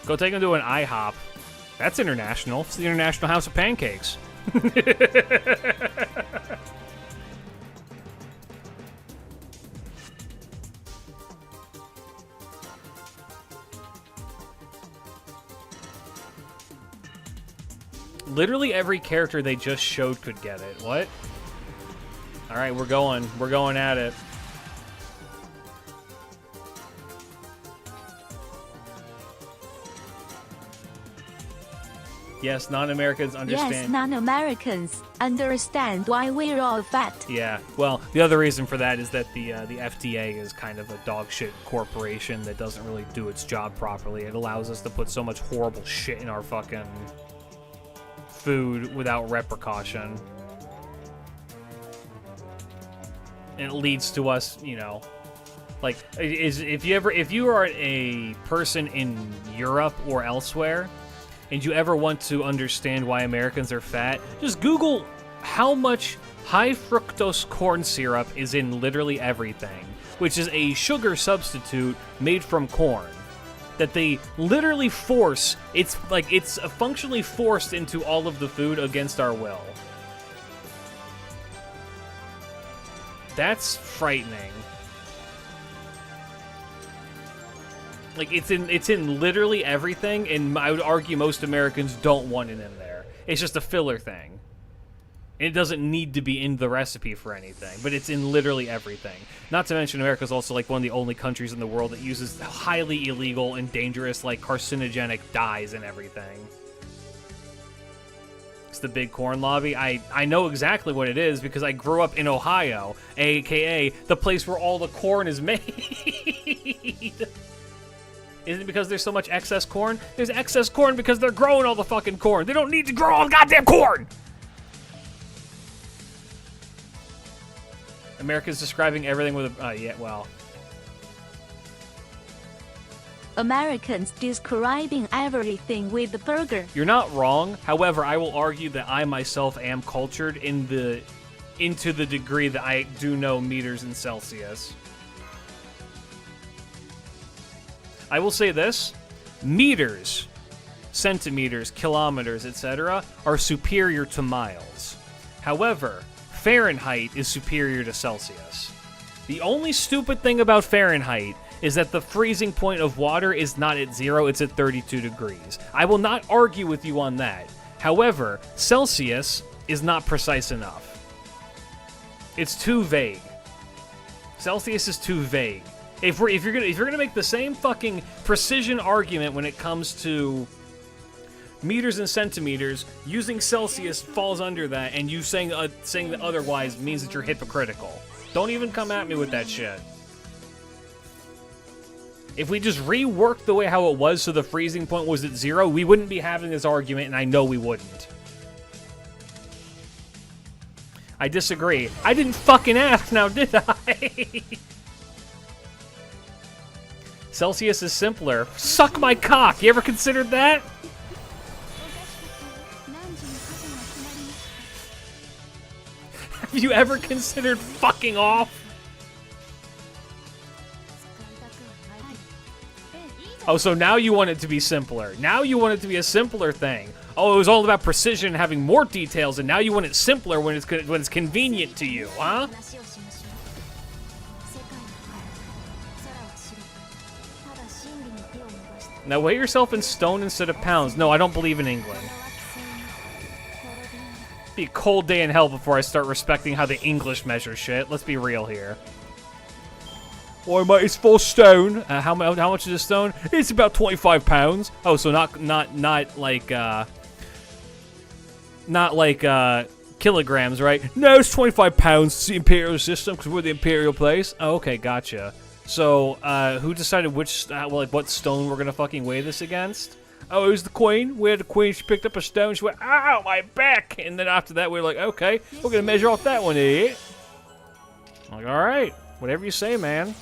[SPEAKER 1] Go take them to an IHOP. That's international. It's the International House of Pancakes. Literally every character they just showed could get it. What? All right, we're going at it. Yes, non-Americans understand.
[SPEAKER 2] Yes, non-Americans understand why we're all fat.
[SPEAKER 1] Yeah, well, the other reason for that is that the FDA is kind of a dog shit corporation that doesn't really do its job properly. It allows us to put so much horrible shit in our fucking food without repercussion. And it leads to us, you know, like, if you are a person in Europe or elsewhere, and you ever want to understand why Americans are fat, just Google how much high fructose corn syrup is in literally everything, which is a sugar substitute made from corn that they literally force. It's functionally forced into all of the food against our will. That's frightening. Like, it's in literally everything, and I would argue most Americans don't want it in there. It's just a filler thing. And it doesn't need to be in the recipe for anything, but it's in literally everything. Not to mention, America's also, like, one of the only countries in the world that uses highly illegal and dangerous, like, carcinogenic dyes and everything. It's the big corn lobby. I know exactly what it is because I grew up in Ohio, a.k.a. the place where all the corn is made. Isn't it because there's so much excess corn? There's excess corn because they're growing all the fucking corn. They don't need to grow all the goddamn corn! America's describing everything with a... yeah, well...
[SPEAKER 2] Americans describing everything with the burger.
[SPEAKER 1] You're not wrong. However, I will argue that I myself am cultured into the degree that I do know meters in Celsius. I will say this, meters, centimeters, kilometers, etc. are superior to miles. However, Fahrenheit is superior to Celsius. The only stupid thing about Fahrenheit is that the freezing point of water is not at 0, it's at 32 degrees. I will not argue with you on that. However, Celsius is not precise enough. It's too vague. Celsius is too vague. If you're gonna make the same fucking precision argument when it comes to meters and centimeters, using Celsius falls under that, and you saying that otherwise means that you're hypocritical. Don't even come at me with that shit. If we just reworked the way how it was so the freezing point was at 0, we wouldn't be having this argument, and I know we wouldn't. I disagree. I didn't fucking ask now, did I? Celsius is simpler. Suck my cock! You ever considered that? Have you ever considered fucking off? Oh, so now you want it to be simpler. Now you want it to be a simpler thing. Oh, it was all about precision and having more details, and now you want it simpler when it's convenient to you, huh? Now weigh yourself in stone instead of pounds. No, I don't believe in England. Be a cold day in hell before I start respecting how the English measure shit. Let's be real here. Oi, mate, it's 4 stone. How much is a stone? It's about 25 pounds. Oh, so not like kilograms, right? No, it's 25 pounds. It's the imperial system because we're the imperial place. Oh, okay, gotcha. So, who decided what stone we're gonna fucking weigh this against? Oh, it was the queen. We had the queen. She picked up a stone. She went, ow, my back. And then after that, we were like, okay, we're gonna measure off that one, idiot. I'm like, all right, whatever you say, man.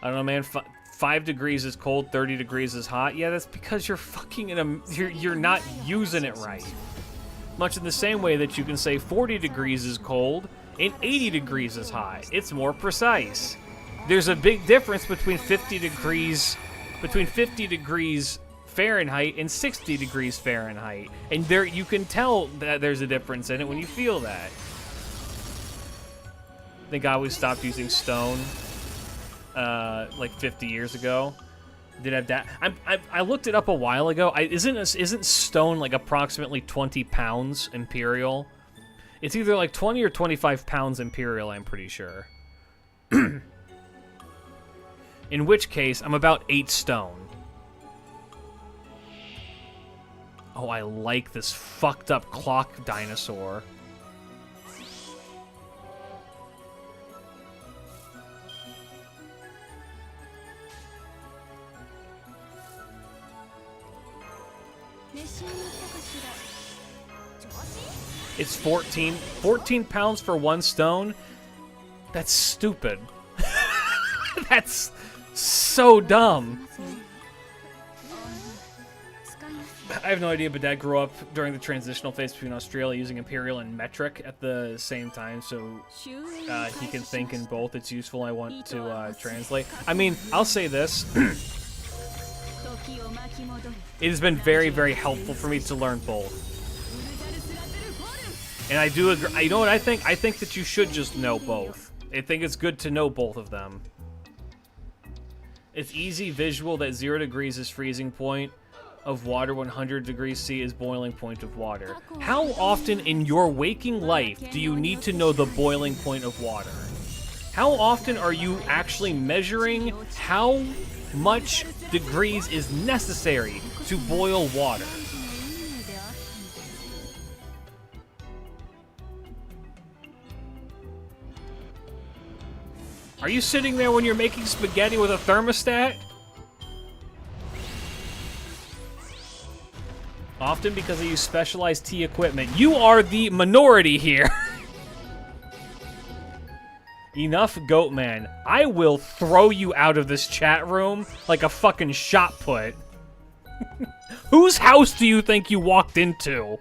[SPEAKER 1] I don't know, man. 5 degrees is cold, 30 degrees is hot. Yeah, that's because you're fucking you're not using it right. Much in the same way that you can say 40 degrees is cold and 80 degrees is hot. It's more precise. There's a big difference between 50 degrees Fahrenheit and 60 degrees Fahrenheit. And there you can tell that there's a difference in it when you feel that. Thank God we stopped using stone, like 50 years ago. Did have that? I looked it up a while ago. Isn't stone like approximately 20 pounds imperial? It's either like 20 or 25 pounds imperial. I'm pretty sure. In which case, I'm about 8 stone. Oh, I like this fucked up clock dinosaur. It's 14 pounds for 1 stone? That's stupid. That's so dumb. I have no idea, but Dad grew up during the transitional phase between Australia using Imperial and Metric at the same time, so he can think in both. It's useful. I want to translate. I mean, I'll say this. It has been very, very helpful for me to learn both. And I do agree. You know what I think? I think that you should just know both. I think it's good to know both of them. It's easy visual that 0 degrees is freezing point of water, 100 degrees C is boiling point of water. How often in your waking life do you need to know the boiling point of water? How often are you actually measuring how much degrees is necessary to boil water? Are you sitting there when you're making spaghetti with a thermostat? Often because I use specialized tea equipment. You are the minority here. Enough, Goatman. I will throw you out of this chat room like a fucking shot put. Whose house do you think you walked into?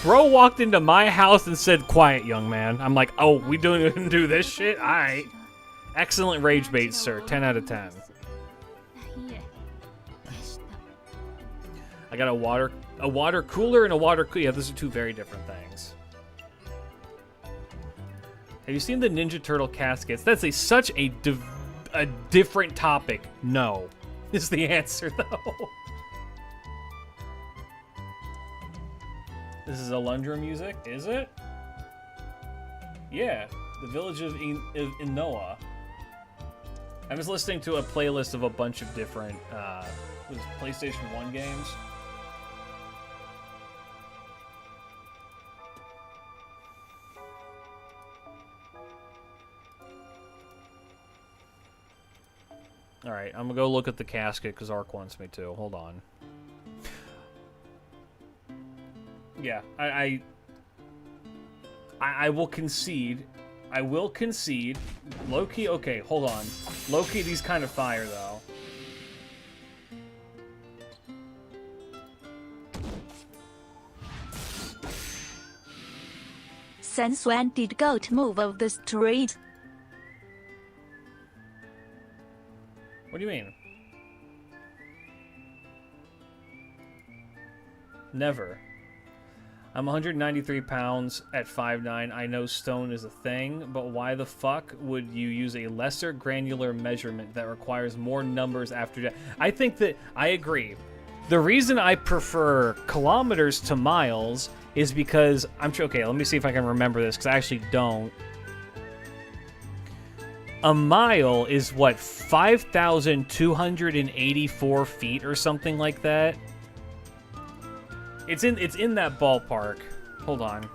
[SPEAKER 1] Bro walked into my house and said, "Quiet, young man." I'm like, "Oh, we don't do this shit? Alright." Excellent rage bait, sir. 10 out of 10. I got a water cooler and a water cooler. Yeah, those are two very different things. Have you seen the Ninja Turtle caskets? That's such a different topic. No, is the answer, though. This is Alundra music, is it? Yeah, the village of Inoa. I was listening to a playlist of a bunch of different PlayStation 1 games. Alright, I'm gonna go look at the casket because Ark wants me to. Hold on. Yeah, I will concede. I will concede. Low-key, okay, hold on. Low-key, these kind of fire, though.
[SPEAKER 2] Since when did goat move off the street?
[SPEAKER 1] What do you mean? Never. I'm 193 pounds at 5'9". I know stone is a thing, but why the fuck would you use a lesser granular measurement that requires more numbers after that? I think that I agree. The reason I prefer kilometers to miles is because okay, let me see if I can remember this because I actually don't. A mile is what, 5,284 feet or something like that? It's in that ballpark. Hold on.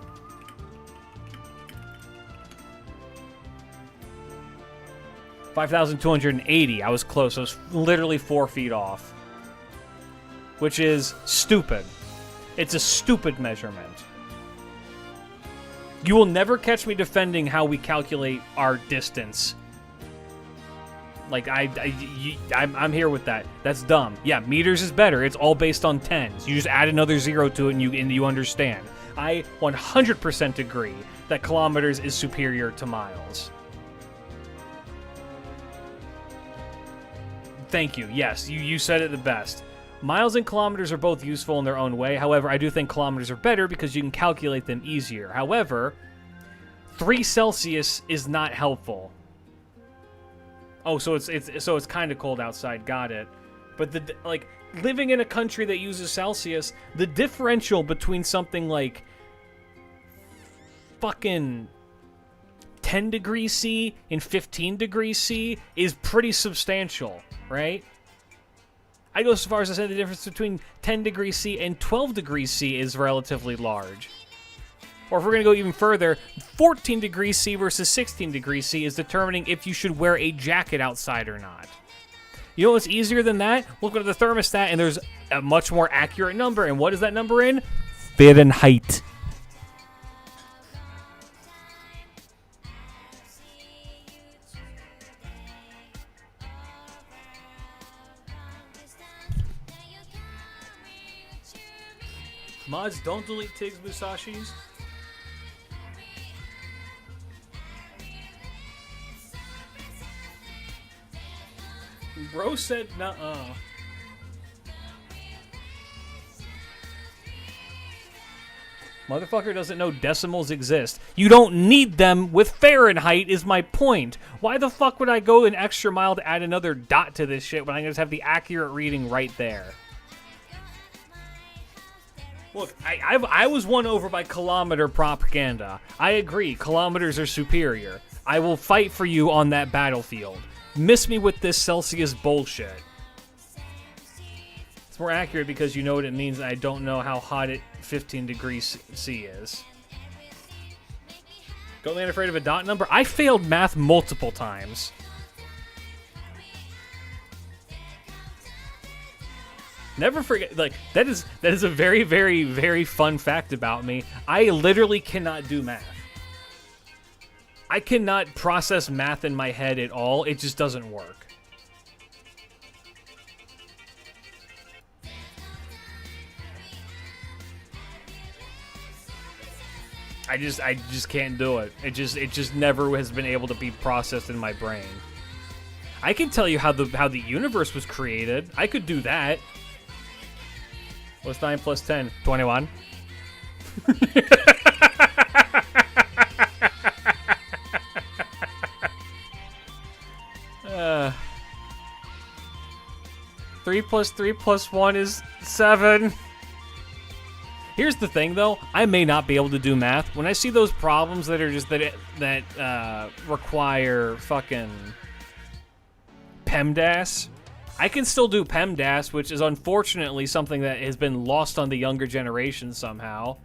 [SPEAKER 1] $5,280. I was close. I was literally 4 feet off. Which is stupid. It's a stupid measurement. You will never catch me defending how we calculate our distance. Like, I'm here with that. That's dumb. Yeah, meters is better. It's all based on tens. You just add another 0 to it and you understand. I 100% agree that kilometers is superior to miles. Thank you. Yes, you said it the best. Miles and kilometers are both useful in their own way. However, I do think kilometers are better because you can calculate them easier. However, 3 Celsius is not helpful. Oh, so it's kind of cold outside. Got it. But living in a country that uses Celsius, the differential between something like fucking 10 degrees C and 15 degrees C is pretty substantial, right? I go so far as to say the difference between 10 degrees C and 12 degrees C is relatively large. Or if we're going to go even further, 14 degrees C versus 16 degrees C is determining if you should wear a jacket outside or not. You know what's easier than that? Look at the thermostat, and there's a much more accurate number. And what is that number in? Fahrenheit. Mods, don't delete Tig's Musashi's. Bro said nuh-uh. Motherfucker doesn't know decimals exist. You don't need them with Fahrenheit is my point. Why the fuck would I go an extra mile to add another dot to this shit when I can just have the accurate reading right there? Look, I was won over by kilometer propaganda. I agree, kilometers are superior. I will fight for you on that battlefield. Miss me with this Celsius bullshit. It's more accurate because you know what it means, and I don't know how hot 15 degrees C is. Goatman afraid of a dot number? I failed math multiple times. Never forget, like, that is a very, very, very fun fact about me. I literally cannot do math. I cannot process math in my head at all. It just doesn't work. I just can't do it. It just never has been able to be processed in my brain. I can tell you how the universe was created. I could do that. What's 9 plus 10? 21. 3 plus 3 plus 1 is 7. Here's the thing, though. I may not be able to do math. When I see those problems that are just that require fucking PEMDAS, I can still do PEMDAS, which is unfortunately something that has been lost on the younger generation somehow.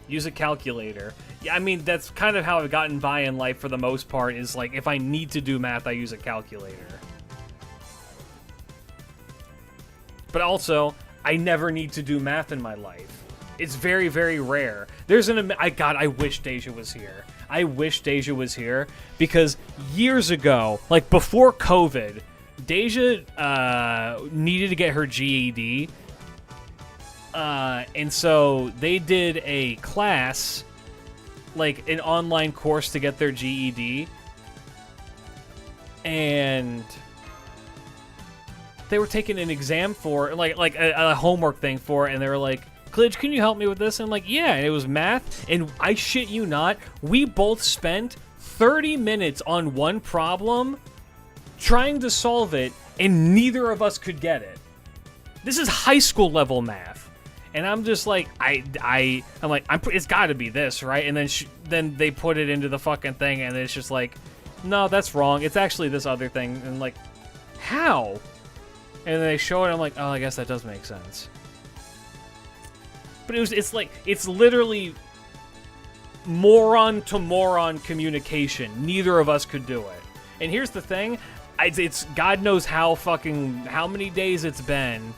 [SPEAKER 1] Use a calculator. Yeah, I mean, that's kind of how I've gotten by in life for the most part, is like, if I need to do math, I use a calculator. But also, I never need to do math in my life. It's very, very rare. There's God, I wish Deja was here. I wish Deja was here, because years ago, like before COVID, Deja needed to get her GED. And so they did a class, like an online course to get their GED. And they were taking an exam for, like a homework thing for it, and they were like, Klidge, can you help me with this? And I'm like, yeah, and it was math, and I shit you not, we both spent 30 minutes on one problem trying to solve it, and neither of us could get it. This is high school level math. And I'm just like, I'm like, it's got to be this, right? And then they put it into the fucking thing, and it's just like, no, that's wrong. It's actually this other thing. And like, how? And then they show it, I'm like, oh, I guess that does make sense. But it's literally moron to moron communication. Neither of us could do it. And here's the thing, it's God knows how many days it's been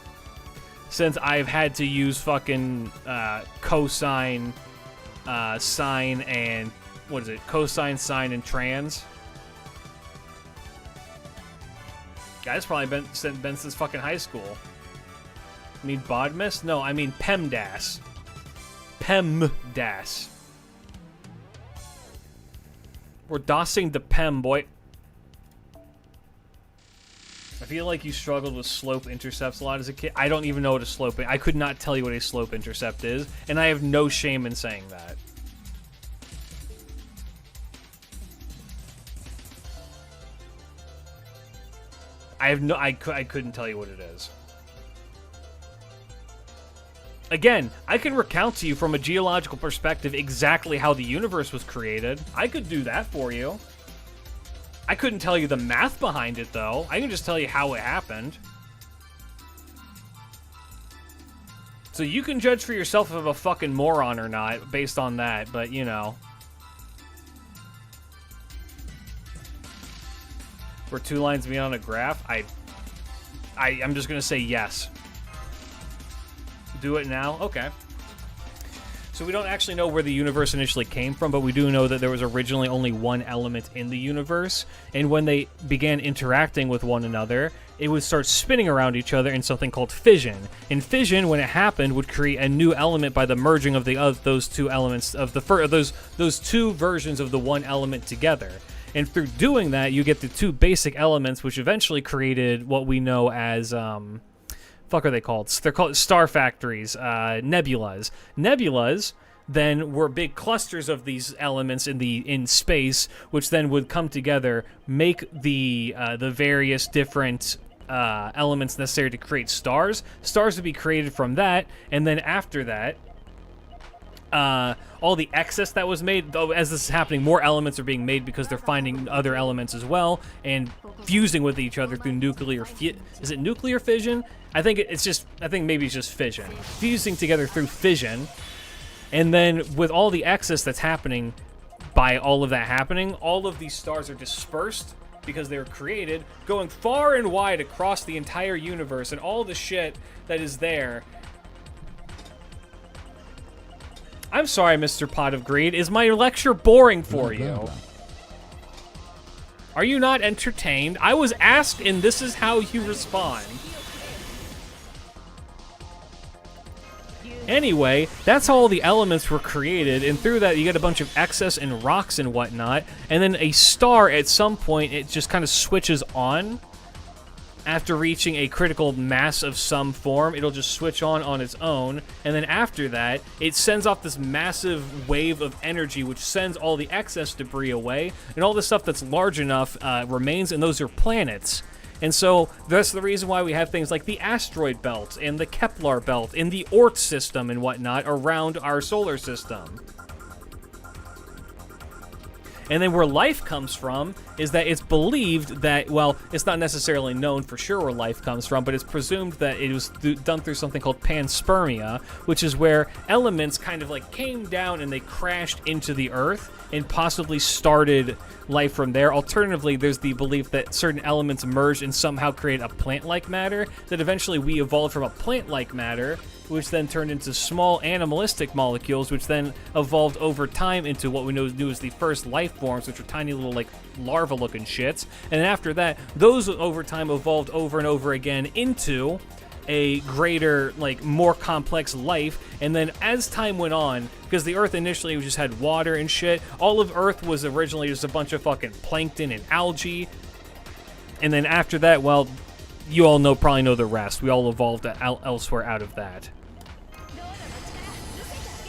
[SPEAKER 1] since I've had to use fucking cosine, sine, and what is it? Cosine, sine, and trans. Guys, probably been since fucking high school. I mean BODMAS? No, I mean PEMDAS. PEMDAS. We're DOSing the PEM, boy. I feel like you struggled with slope intercepts a lot as a kid. I don't even know what a slope is. I could not tell you what a slope intercept is, and I have no shame in saying that. I couldn't tell you what it is. Again, I can recount to you from a geological perspective exactly how the universe was created. I could do that for you. I couldn't tell you the math behind it, though. I can just tell you how it happened. So you can judge for yourself if I'm a fucking moron or not based on that, but, you know. We're 2 lines beyond a graph? I'm just gonna say yes. Do it now? Okay. So we don't actually know where the universe initially came from, but we do know that there was originally only one element in the universe, and when they began interacting with one another, it would start spinning around each other in something called fission. And fission, when it happened, would create a new element by the merging of those two elements of those two versions of the one element together. And through doing that, you get the 2 basic elements, which eventually created what we know as fuck are they called? They're called star factories, nebulas. Nebulas then were big clusters of these elements in space, which then would come together, make the various different elements necessary to create stars. Stars would be created from that, and then after that, all the excess that was made, though, as this is happening, more elements are being made because they're finding other elements as well and fusing with each other through nuclear is it nuclear fission? I think maybe it's just fission. Fusing together through fission, and then with all the excess that's happening, by all of that happening, all of these stars are dispersed because they were created, going far and wide across the entire universe, and all the shit that is there. I'm sorry, Mr. Pot of Greed. Is my lecture boring for you? Are you not entertained? I was asked, and this is how you respond. Anyway, that's how all the elements were created, and through that you get a bunch of excess and rocks and whatnot, and then a star at some point, it just kind of switches on. After reaching a critical mass of some form, it'll just switch on its own, and then after that, it sends off this massive wave of energy, which sends all the excess debris away, and all the stuff that's large enough remains, and those are planets. And so that's the reason why we have things like the asteroid belt, and the Kepler belt, and the Oort system and whatnot around our solar system. And then where life comes from is that it's believed that, well, it's not necessarily known for sure where life comes from, but it's presumed that it was done through something called panspermia, which is where elements kind of like came down and they crashed into the earth and possibly started life from there. Alternatively, there's the belief that certain elements merged and somehow created a plant-like matter, that eventually we evolved from a plant-like matter, which then turned into small animalistic molecules, which then evolved over time into what we knew as the first life forms, which were tiny little, like, larva-looking shits. And then after that, those over time evolved over and over again into a greater, like, more complex life. And then as time went on, because the Earth initially just had water and shit, all of Earth was originally just a bunch of fucking plankton and algae. And then after that, well, you all probably know the rest. We all evolved elsewhere out of that.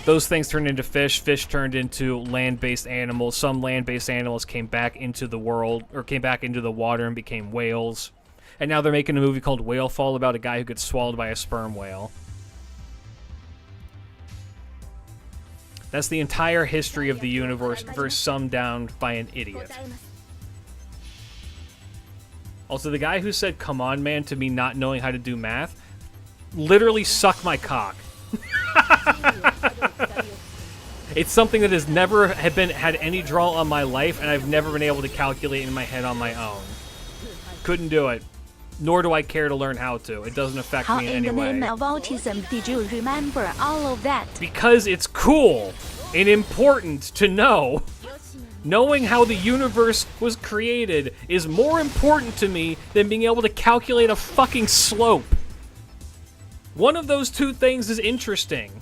[SPEAKER 1] Those things turned into fish. Fish turned into land-based animals. Some land-based animals came back into the world, or came back into the water and became whales. And now they're making a movie called Whale Fall about a guy who gets swallowed by a sperm whale. That's the entire history of the universe summed down by an idiot. Also, the guy who said, "Come on, man," to me not knowing how to do math, literally suck my cock. It's something that has never had any draw on my life, and I've never been able to calculate in my head on my own. Couldn't do it. Nor do I care to learn how to. It doesn't affect
[SPEAKER 2] How
[SPEAKER 1] me in any way.
[SPEAKER 2] in the name of autism did you remember all of that?
[SPEAKER 1] Because it's cool and important to know. Knowing how the universe was created is more important to me than being able to calculate a fucking slope. One of those two things is interesting.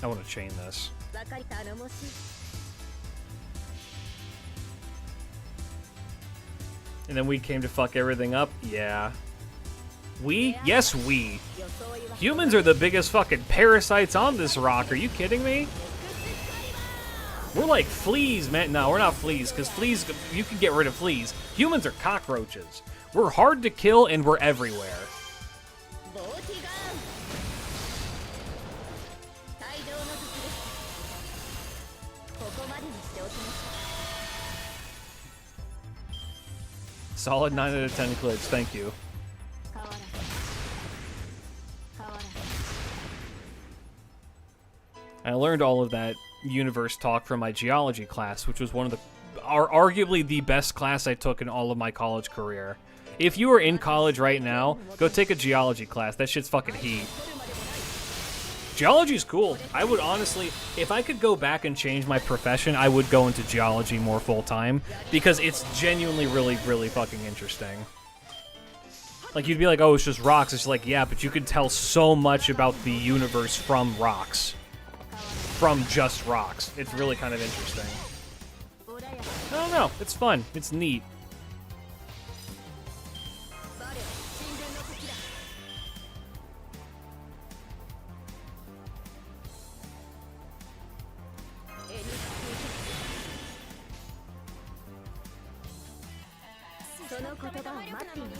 [SPEAKER 1] I want to chain this. And then we came to fuck everything up? Yeah. We? Yes, we. Humans are the biggest fucking parasites on this rock. Are you kidding me? We're like fleas, man. No, we're not fleas, because fleas, you can get rid of fleas. Humans are cockroaches. We're hard to kill, and we're everywhere. Solid 9 out of 10 klidge, thank you. I learned all of that universe talk from my geology class, which was one of the, arguably the best class I took in all of my college career. If you are in college right now, go take a geology class. That shit's fucking heat. Geology's cool. I would honestly, if I could go back and change my profession, I would go into geology more full-time, because it's genuinely really, really fucking interesting. Like, you'd be like, oh, it's just rocks. It's like, yeah, but you can tell so much about the universe from rocks. From just rocks. It's really kind of interesting. I don't know. It's fun. It's neat.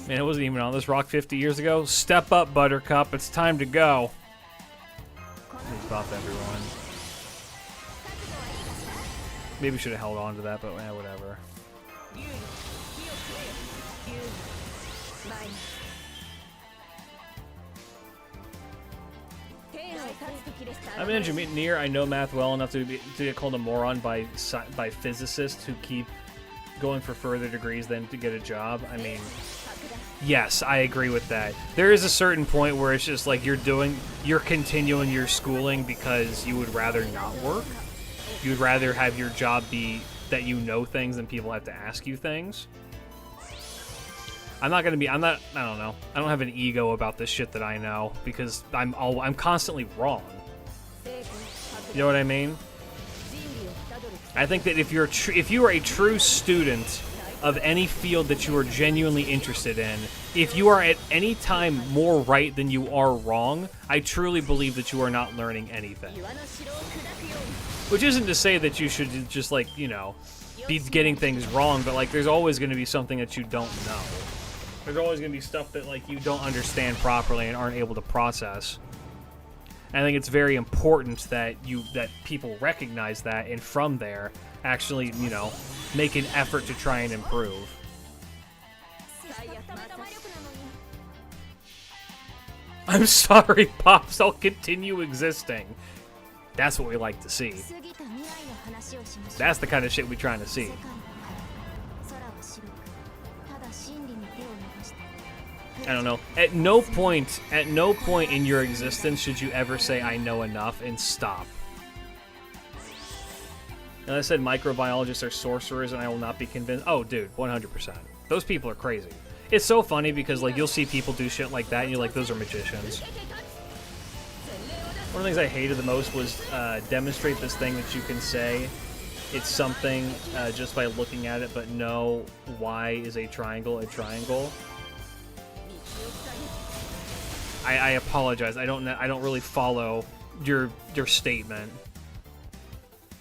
[SPEAKER 1] Man, it wasn't even on this rock 50 years ago. Step up, Buttercup. It's time to go. Please buff everyone. Maybe should have held on to that, but whatever. I'm an engineer. I know math well enough to get called a moron by physicists who keep going for further degrees than to get a job. I mean, yes, I agree with that. There is a certain point where it's just like you're continuing your schooling because you would rather not work. You would rather have your job be that you know things than people have to ask you things. I don't know. I don't have an ego about this shit that I know, because I'm constantly wrong. You know what I mean? I think that if you are a true student of any field that you are genuinely interested in, if you are at any time more right than you are wrong, I truly believe that you are not learning anything. Which isn't to say that you should just, like, you know, be getting things wrong, but, like, there's always going to be something that you don't know. There's always going to be stuff that, like, you don't understand properly and aren't able to process. And I think it's very important that people recognize that, and from there, actually, you know, make an effort to try and improve. I'm sorry, Pops, I'll continue existing. That's what we like to see. That's the kind of shit we're trying to see. I don't know. At no point in your existence should you ever say, I know enough, and stop. And I said microbiologists are sorcerers and I will not be convinced. Oh, dude, 100%. Those people are crazy. It's so funny because, like, you'll see people do shit like that and you're like, those are magicians. One of the things I hated the most was demonstrate this thing that you can say it's something just by looking at it, but no, why is a triangle a triangle? I apologize. I don't really follow your statement.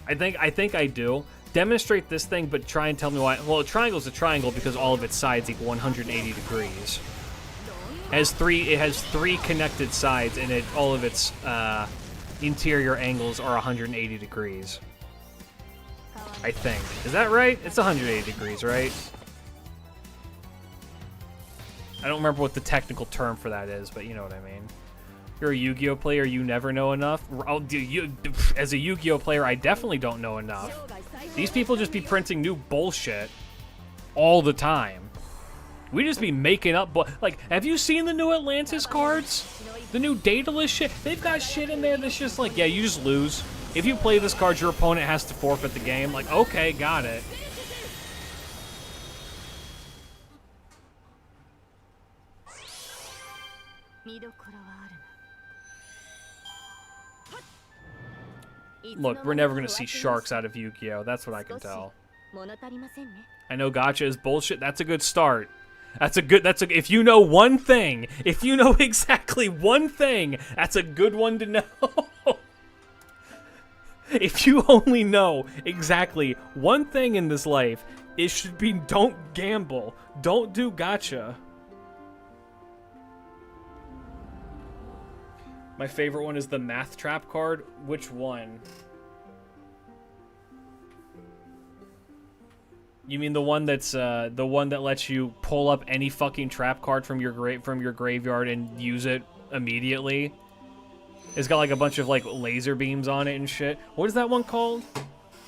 [SPEAKER 1] I think I do. Demonstrate this thing, but try and tell me why. Well, a triangle's a triangle because all of its sides equal 180 degrees. It has three connected sides, and all of its interior angles are 180 degrees. I think. Is that right? It's 180 degrees, right? I don't remember what the technical term for that is, but you know what I mean. You're a Yu-Gi-Oh player, you never know enough? As a Yu-Gi-Oh player, I definitely don't know enough. These people just be printing new bullshit all the time. We just be making up, like, have you seen the new Atlantis cards? The new Daedalus shit? They've got shit in there that's just like, yeah, you just lose. If you play this card, your opponent has to forfeit the game. Like, okay, got it. Look, we're never gonna see sharks out of Yu-Gi-Oh! That's what I can tell. I know gacha is bullshit. That's a good start. If you know one thing, if you know exactly one thing, that's a good one to know. If you only know exactly one thing in this life, it should be don't gamble. Don't do gacha. My favorite one is the math trap card. Which one? You mean the one that's the one that lets you pull up any fucking trap card from your graveyard and use it immediately? It's got like a bunch of like laser beams on it and shit. What is that one called?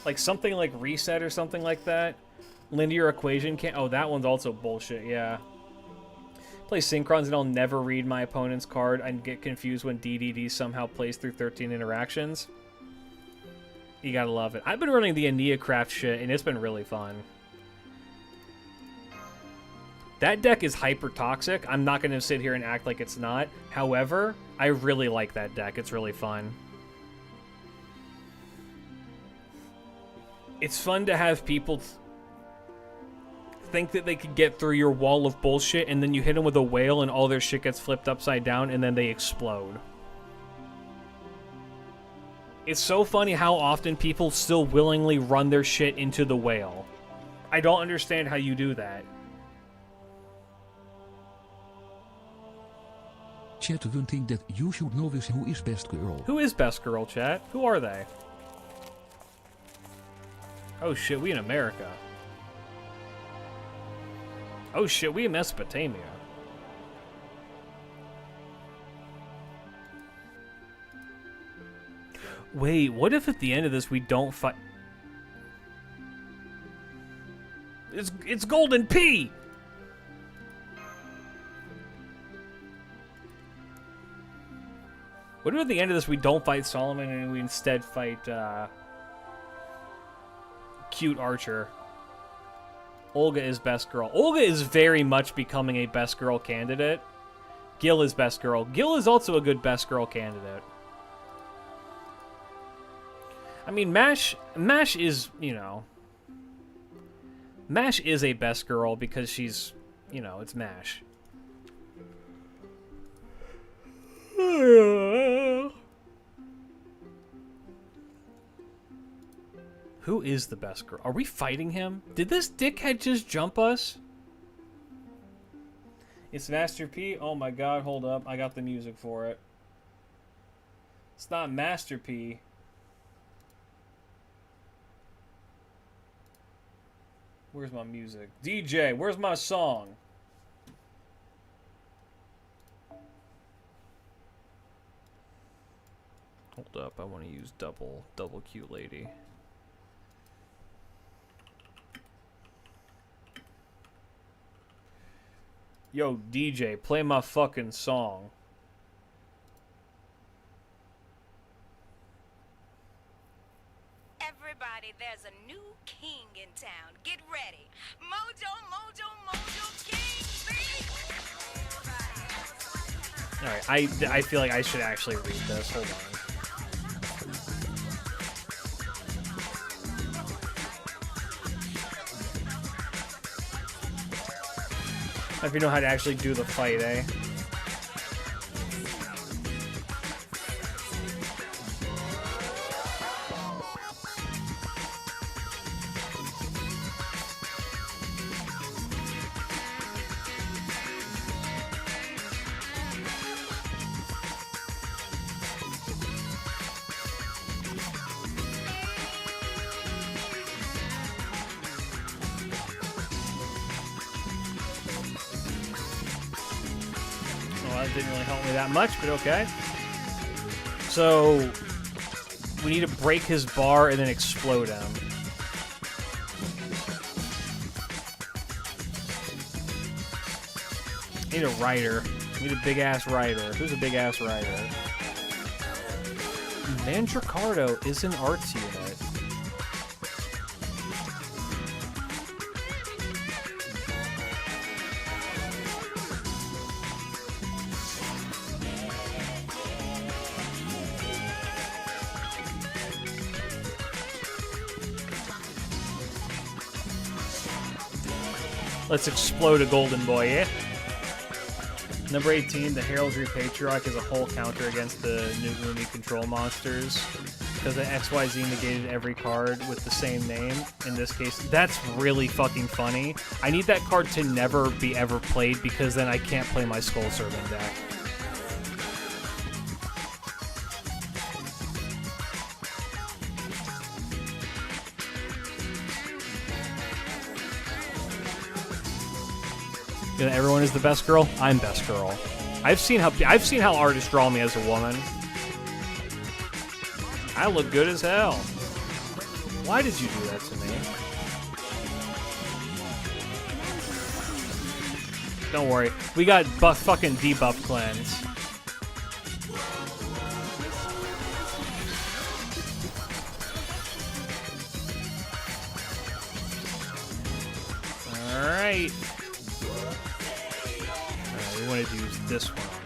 [SPEAKER 1] Like something like reset or something like that? Linear equation can't. Oh, that one's also bullshit. Yeah. Play Synchrons and I'll never read my opponent's card and get confused when DDD somehow plays through 13 interactions. You gotta love it. I've been running the Ania Craft shit and it's been really fun. That deck is hyper toxic. I'm not gonna sit here and act like it's not. However, I really like that deck. It's really fun. It's fun to have people think that they could get through your wall of bullshit, and then you hit them with a whale and all their shit gets flipped upside down, and then they explode. It's so funny how often people still willingly run their shit into the whale. I don't understand how you do that.
[SPEAKER 4] Chat one thing that you should know is who is best girl.
[SPEAKER 1] Who is best girl, chat? Who are they? Oh shit, we in America. Oh shit, we in Mesopotamia. Wait, what if at the end of this we don't fight? It's Golden P! What if at the end of this we don't fight Solomon and we instead fight Cute Archer? Olga is best girl. Olga is very much becoming a best girl candidate. Gil is best girl. Gil is also a good best girl candidate. I mean, Mash is, you know... Mash is a best girl because she's, you know, it's Mash. Who is the best girl? Are we fighting him? Did this dickhead just jump us? It's Master P? Oh my god, hold up. I got the music for it. It's not Master P. Where's my music? DJ, where's my song? Hold up, I want to use double cute lady. Yo, DJ, play my fucking song.
[SPEAKER 5] Everybody, there's a new king in town. Get ready. Mojo, Mojo, Mojo King, baby!
[SPEAKER 1] Alright, I feel like I should actually read this. Hold on. If you know how to actually do the fight, eh? Didn't really help me that much, but okay. So, we need to break his bar and then explode him. Need a rider. Need a big-ass rider. Who's a big-ass rider? Mandracardo is an arts unit. Let's explode a golden boy, yeah? Number 18, the Heraldry Patriarch is a whole counter against the new Umi control monsters. Because the XYZ negated every card with the same name. In this case, that's really fucking funny. I need that card to never be ever played because then I can't play my Skull Servant deck. You know, everyone is the best girl. I'm best girl. I've seen how artists draw me as a woman. I look good as hell. Why did you do that to me? Don't worry, we got fucking debuff cleanse. All right. We wanted to use this one on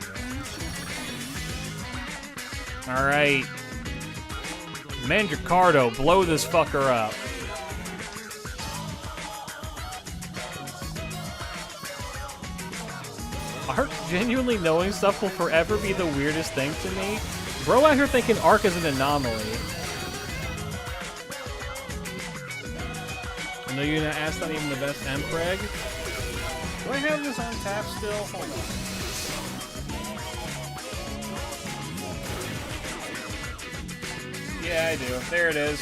[SPEAKER 1] there. All right. Mandricardo, blow this fucker up. Arc genuinely knowing stuff will forever be the weirdest thing to me. Bro out here thinking Arc is an anomaly. I know you're gonna ask not even the best Mpreg. Do I have this on tap still? Hold on. Yeah, I do. There it is.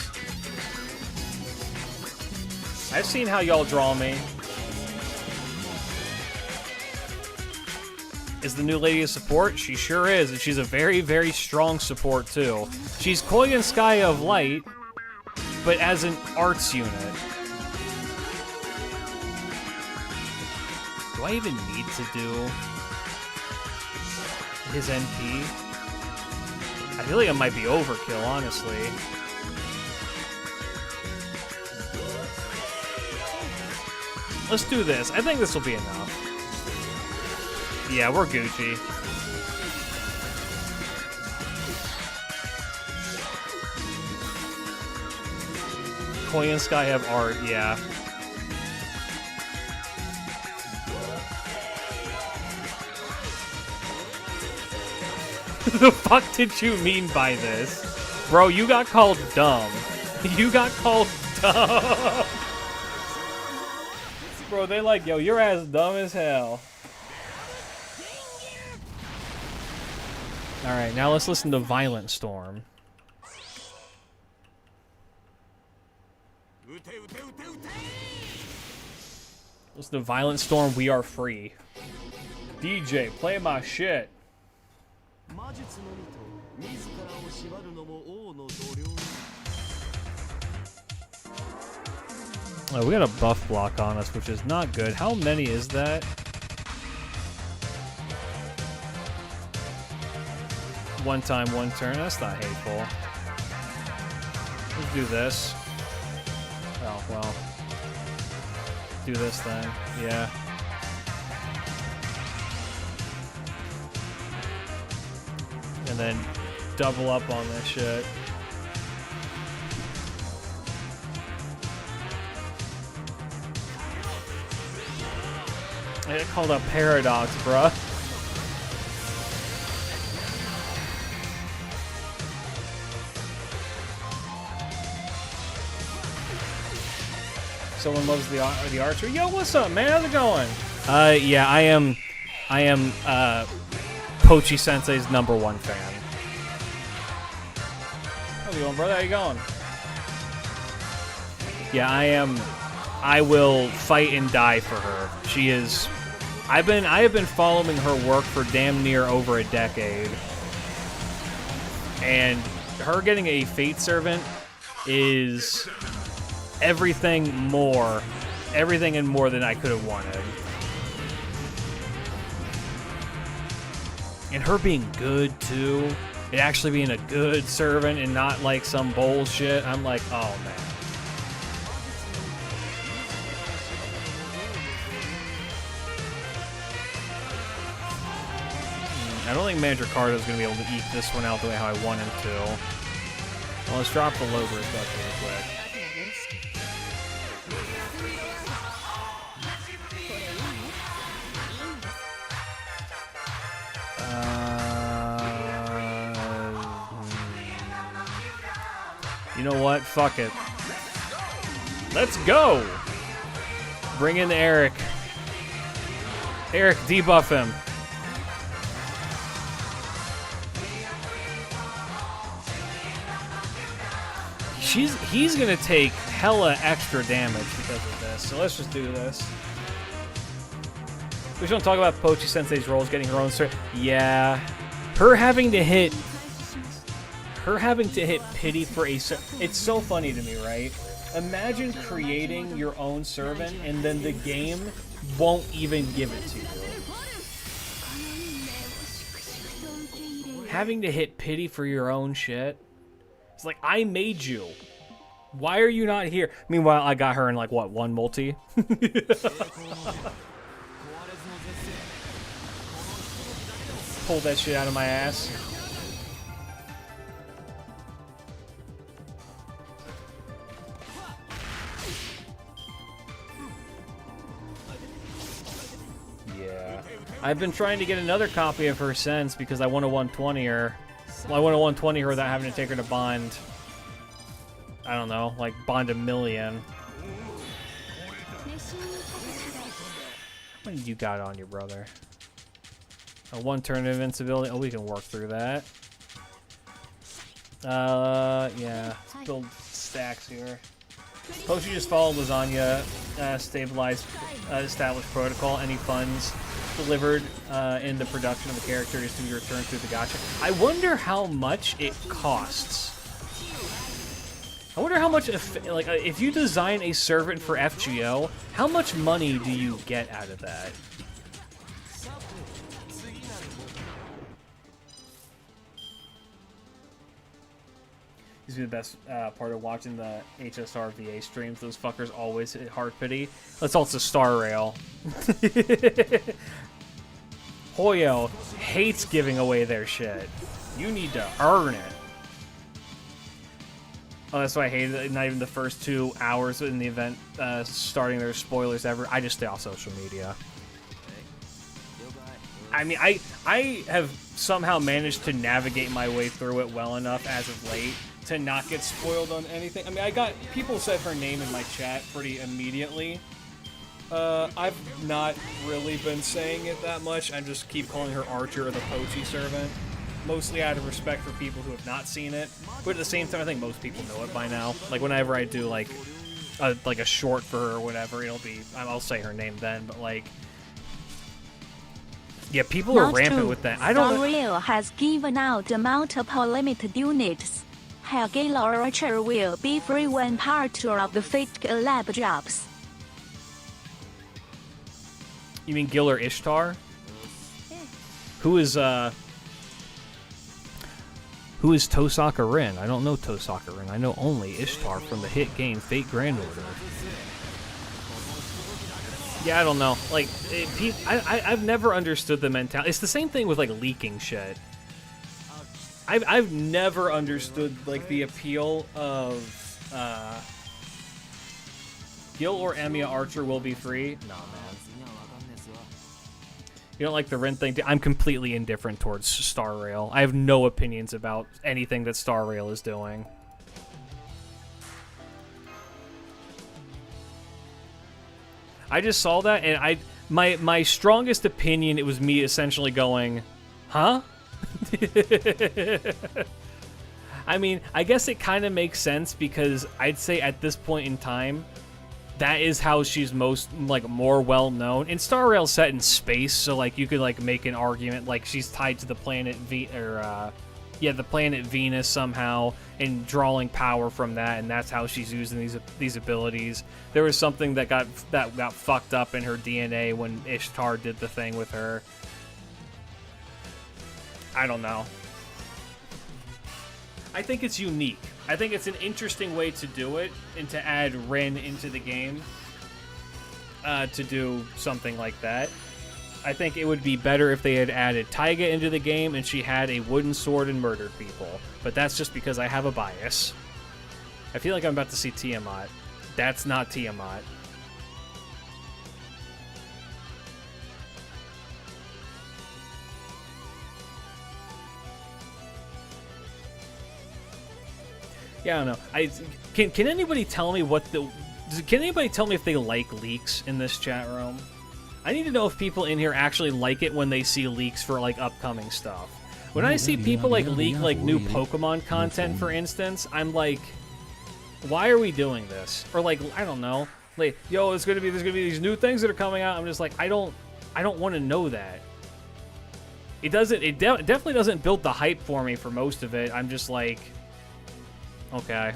[SPEAKER 1] I've seen how y'all draw me. Is the new lady a support? She sure is, and she's a very, very strong support, too. She's Koyan Sky of Light, but as an arts unit. Do I even need to do his NP? I feel like it might be overkill, honestly. Let's do this. I think this will be enough. Yeah, we're Gucci. Koyan Sky have art, yeah. The fuck did you mean by this? Bro, you got called dumb. You got called dumb. Bro, they like, yo, your ass dumb as hell. Alright, now let's listen to Violent Storm. Listen to Violent Storm, We Are Free. DJ, play my shit. Oh, we got a buff block on us, which is not good. How many is that? One time, one turn. That's not hateful. Let's do this. Oh, well. Do this then. Yeah. And then double up on this shit. I got called a paradox, bruh. Someone loves the archer. Yo, what's up, man? How's it going? Yeah, I am Pochi Sensei's #1 fan. How's it going, brother? How you going? Yeah, I will fight and die for her. She is. I have been following her work for damn near over a decade, and her getting a Fate Servant is everything and more than I could have wanted. And her being good too, it actually being a good servant and not like some bullshit. I'm like, oh man. I don't think Mandricardo is going to be able to eke this one out the way how I want him to. Well, let's drop the Logre stuff real quick. You know what? Fuck it. Let's go! Bring in Eric. Eric, debuff him. He's gonna take hella extra damage because of this, so let's just do this. We just don't talk about Pochi Sensei's roles getting her own servant. Yeah. Her having to hit pity for a servant. It's so funny to me, right? Imagine creating your own servant and then the game won't even give it to you. Having to hit pity for your own shit. It's like, I made you. Why are you not here? Meanwhile, I got her in like, what, one multi? Pull that shit out of my ass. Yeah. I've been trying to get another copy of her since because I want to 120 her. Well, I want to 120 her without having to take her to Bond. I don't know, like Bond a million. What did you got on your brother? A 1 turn of invincibility. Oh, we can work through that. Yeah. Let's build stacks here. Suppose you just follow lasagna, established protocol. Any funds delivered in the production of a character is to be returned through the gacha. I wonder how much it costs. I wonder how much, if you design a servant for FGO, how much money do you get out of that? This is the best part of watching the HSR VA streams. Those fuckers always hit hard pity. Let's also Star Rail. Hoyo hates giving away their shit. You need to earn it. Oh, that's why I hated it. Not even the first 2 hours in the event starting. There's spoilers ever. I just stay off social media. I mean, I have somehow managed to navigate my way through it well enough as of late to not get spoiled on anything. I mean, I got people said her name in my chat pretty immediately. I've not really been saying it that much. I just keep calling her Archer or the Pochi servant. Mostly out of respect for people who have not seen it, but at the same time, I think most people know it by now. Like whenever I do like a short for her or whatever, I'll say her name then. But like, yeah, people are rampant with that. I don't.
[SPEAKER 2] Real has given out multiple limited units. Hagila Archer will be free when part 2 of the FGO lab drops.
[SPEAKER 1] You mean Gil or Ishtar? Who is Tosaka Rin? I don't know Tosaka Rin. I know only Ishtar from the hit game Fate Grand Order. Yeah, I don't know. Like, I've never understood the mentality. It's the same thing with like leaking shit. I've never understood like the appeal of Gil or Emiya Archer will be free. Nah, man. You don't like the Rin thing? I'm completely indifferent towards Star Rail. I have no opinions about anything that Star Rail is doing. I just saw that, and my strongest opinion, it was me essentially going, huh? I mean, I guess it kind of makes sense because I'd say at this point in time, that is how she's more well known. And Star Rail's set in space, so like you could like make an argument like she's tied to the planet the planet Venus somehow and drawing power from that, and that's how she's using these abilities. There was something that got fucked up in her DNA when Ishtar did the thing with her. I don't know. I think it's unique. I think it's an interesting way to do it and to add Rin into the game to do something like that. I think it would be better if they had added Taiga into the game and she had a wooden sword and murdered people. But that's just because I have a bias. I feel like I'm about to see Tiamat. That's not Tiamat. Yeah, I don't know. Can anybody tell me what the... Can anybody tell me if they like leaks in this chat room? I need to know if people in here actually like it when they see leaks for, like, upcoming stuff. When I see people, like, leak, like, new Pokemon content, for instance, I'm like, why are we doing this? Or, like, I don't know. Like, yo, there's gonna be these new things that are coming out. I'm just like, I don't want to know that. It definitely doesn't build the hype for me for most of it. I'm just like, okay.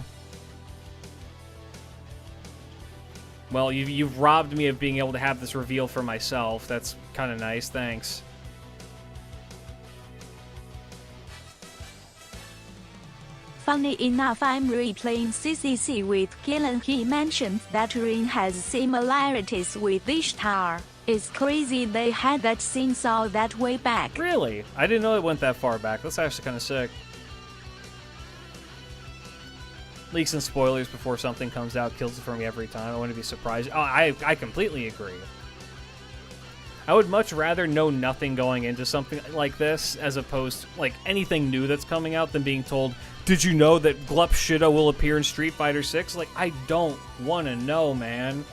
[SPEAKER 1] Well, you've robbed me of being able to have this reveal for myself. That's kind of nice. Thanks.
[SPEAKER 2] Funny enough, I'm replaying CCC with Gillen. He mentioned that Rin has similarities with Ishtar. It's crazy they had that scene all that way back.
[SPEAKER 1] Really? I didn't know it went that far back. That's actually kind of sick. Leaks and spoilers before something comes out kills it for me every time. I wouldn't be surprised. Oh, I completely agree. I would much rather know nothing going into something like this as opposed to, like, anything new that's coming out than being told, did you know that Glup Shido will appear in Street Fighter 6? Like, I don't want to know, man.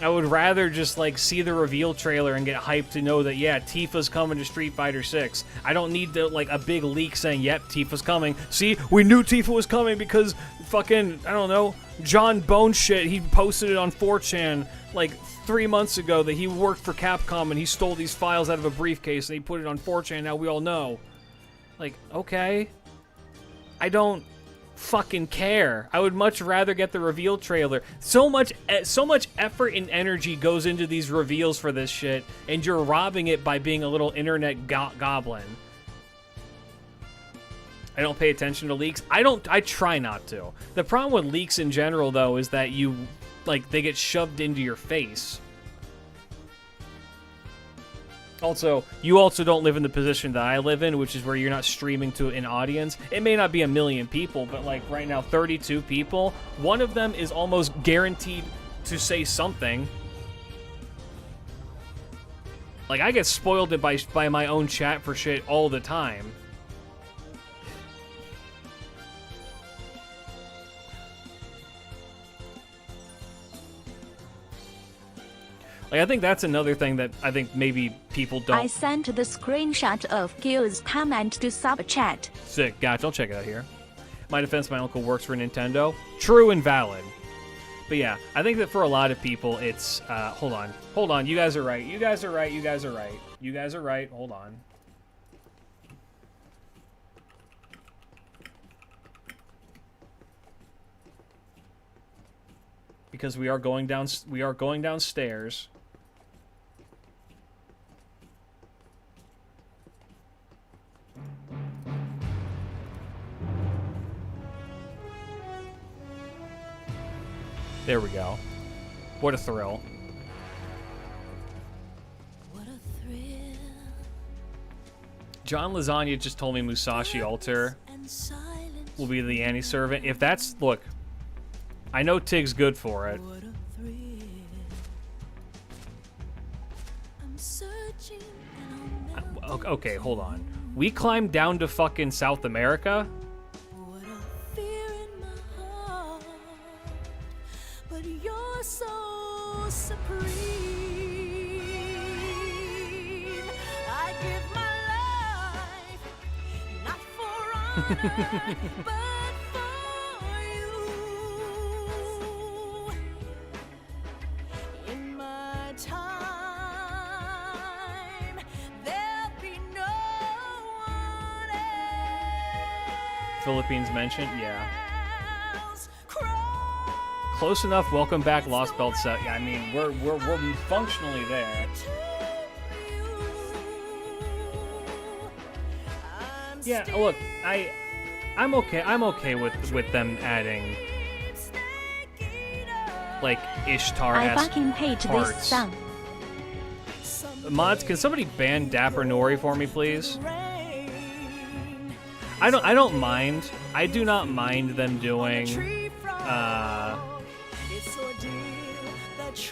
[SPEAKER 1] I would rather just, like, see the reveal trailer and get hyped to know that, yeah, Tifa's coming to Street Fighter 6. I don't need, like, a big leak saying, yep, Tifa's coming. See, we knew Tifa was coming because fucking, I don't know, John Bone shit, he posted it on 4chan, like, 3 months ago that he worked for Capcom and he stole these files out of a briefcase and he put it on 4chan, now we all know. Like, okay. I don't fucking care. I would much rather get the reveal trailer. So much effort and energy goes into these reveals for this shit, and you're robbing it by being a little internet goblin. I don't pay attention to leaks. I try not to. The problem with leaks in general, though, is that they get shoved into your face. Also, you also don't live in the position that I live in, which is where you're not streaming to an audience. It may not be 1 million people, but like right now, 32 people. One of them is almost guaranteed to say something. Like, I get spoiled by my own chat for shit all the time. Like, I think that's another thing that I think maybe people don't...
[SPEAKER 2] I sent the screenshot of Gil's comment to sub chat.
[SPEAKER 1] Sick. Gotcha. I'll check it out here. My defense, my uncle works for Nintendo. True and valid. But yeah, I think that for a lot of people, it's... hold on. You guys are right. You guys are right. Hold on. Because we are going downstairs. There we go. What a thrill.
[SPEAKER 3] What a thrill.
[SPEAKER 1] John Lasagna just told me Musashi Alter will be the anti-servant. If that's... Look, I know Tig's good for it.
[SPEAKER 3] What a thrill. I'm searching and I'll never
[SPEAKER 1] Okay, hold on. We climbed down to fucking South America?
[SPEAKER 3] What a fear in my heart. But you're so supreme. I give my life not for honor, but for you. In my time, there'll be no one else.
[SPEAKER 1] Philippines mentioned? Yeah. Close enough. Welcome back, Lost Belt set. Yeah, I mean, we're functionally there. Yeah, look, I'm okay with them adding like
[SPEAKER 2] I
[SPEAKER 1] Ishtar-esque
[SPEAKER 2] fucking hate this
[SPEAKER 1] parts.
[SPEAKER 2] song.
[SPEAKER 1] Mods, can somebody ban Dapper Nori for me, please? I don't mind. I do not mind them doing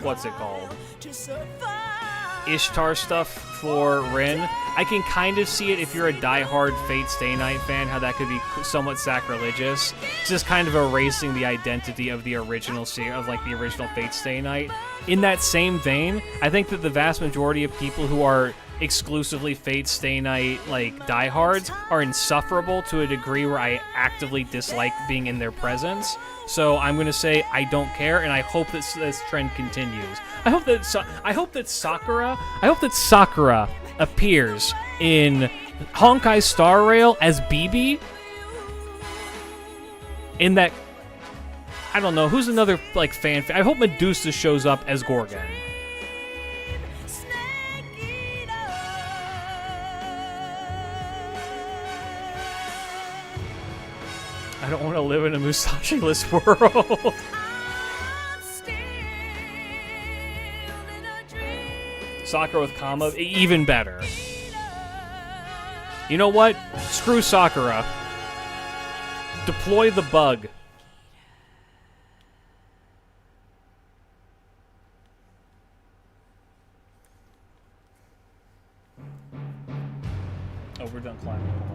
[SPEAKER 1] what's it called? Ishtar stuff for Rin. I can kind of see it if you're a diehard Fate Stay Night fan, how that could be somewhat sacrilegious. It's just kind of erasing the identity of the original the original Fate Stay Night. In that same vein, I think that the vast majority of people who are exclusively Fate Stay Night like diehards are insufferable to a degree where I actively dislike being in their presence. So I'm gonna say I don't care, and I hope that this trend continues. I hope that Sakura appears in Honkai Star Rail as BB. In that, I don't know who's another like fan. I hope Medusa shows up as Gorgon. I don't want to live in a Musashi-less world. Sakura with Kama, even better. You know what? Screw Sakura. Deploy the bug. Oh, we're done climbing. Hold on.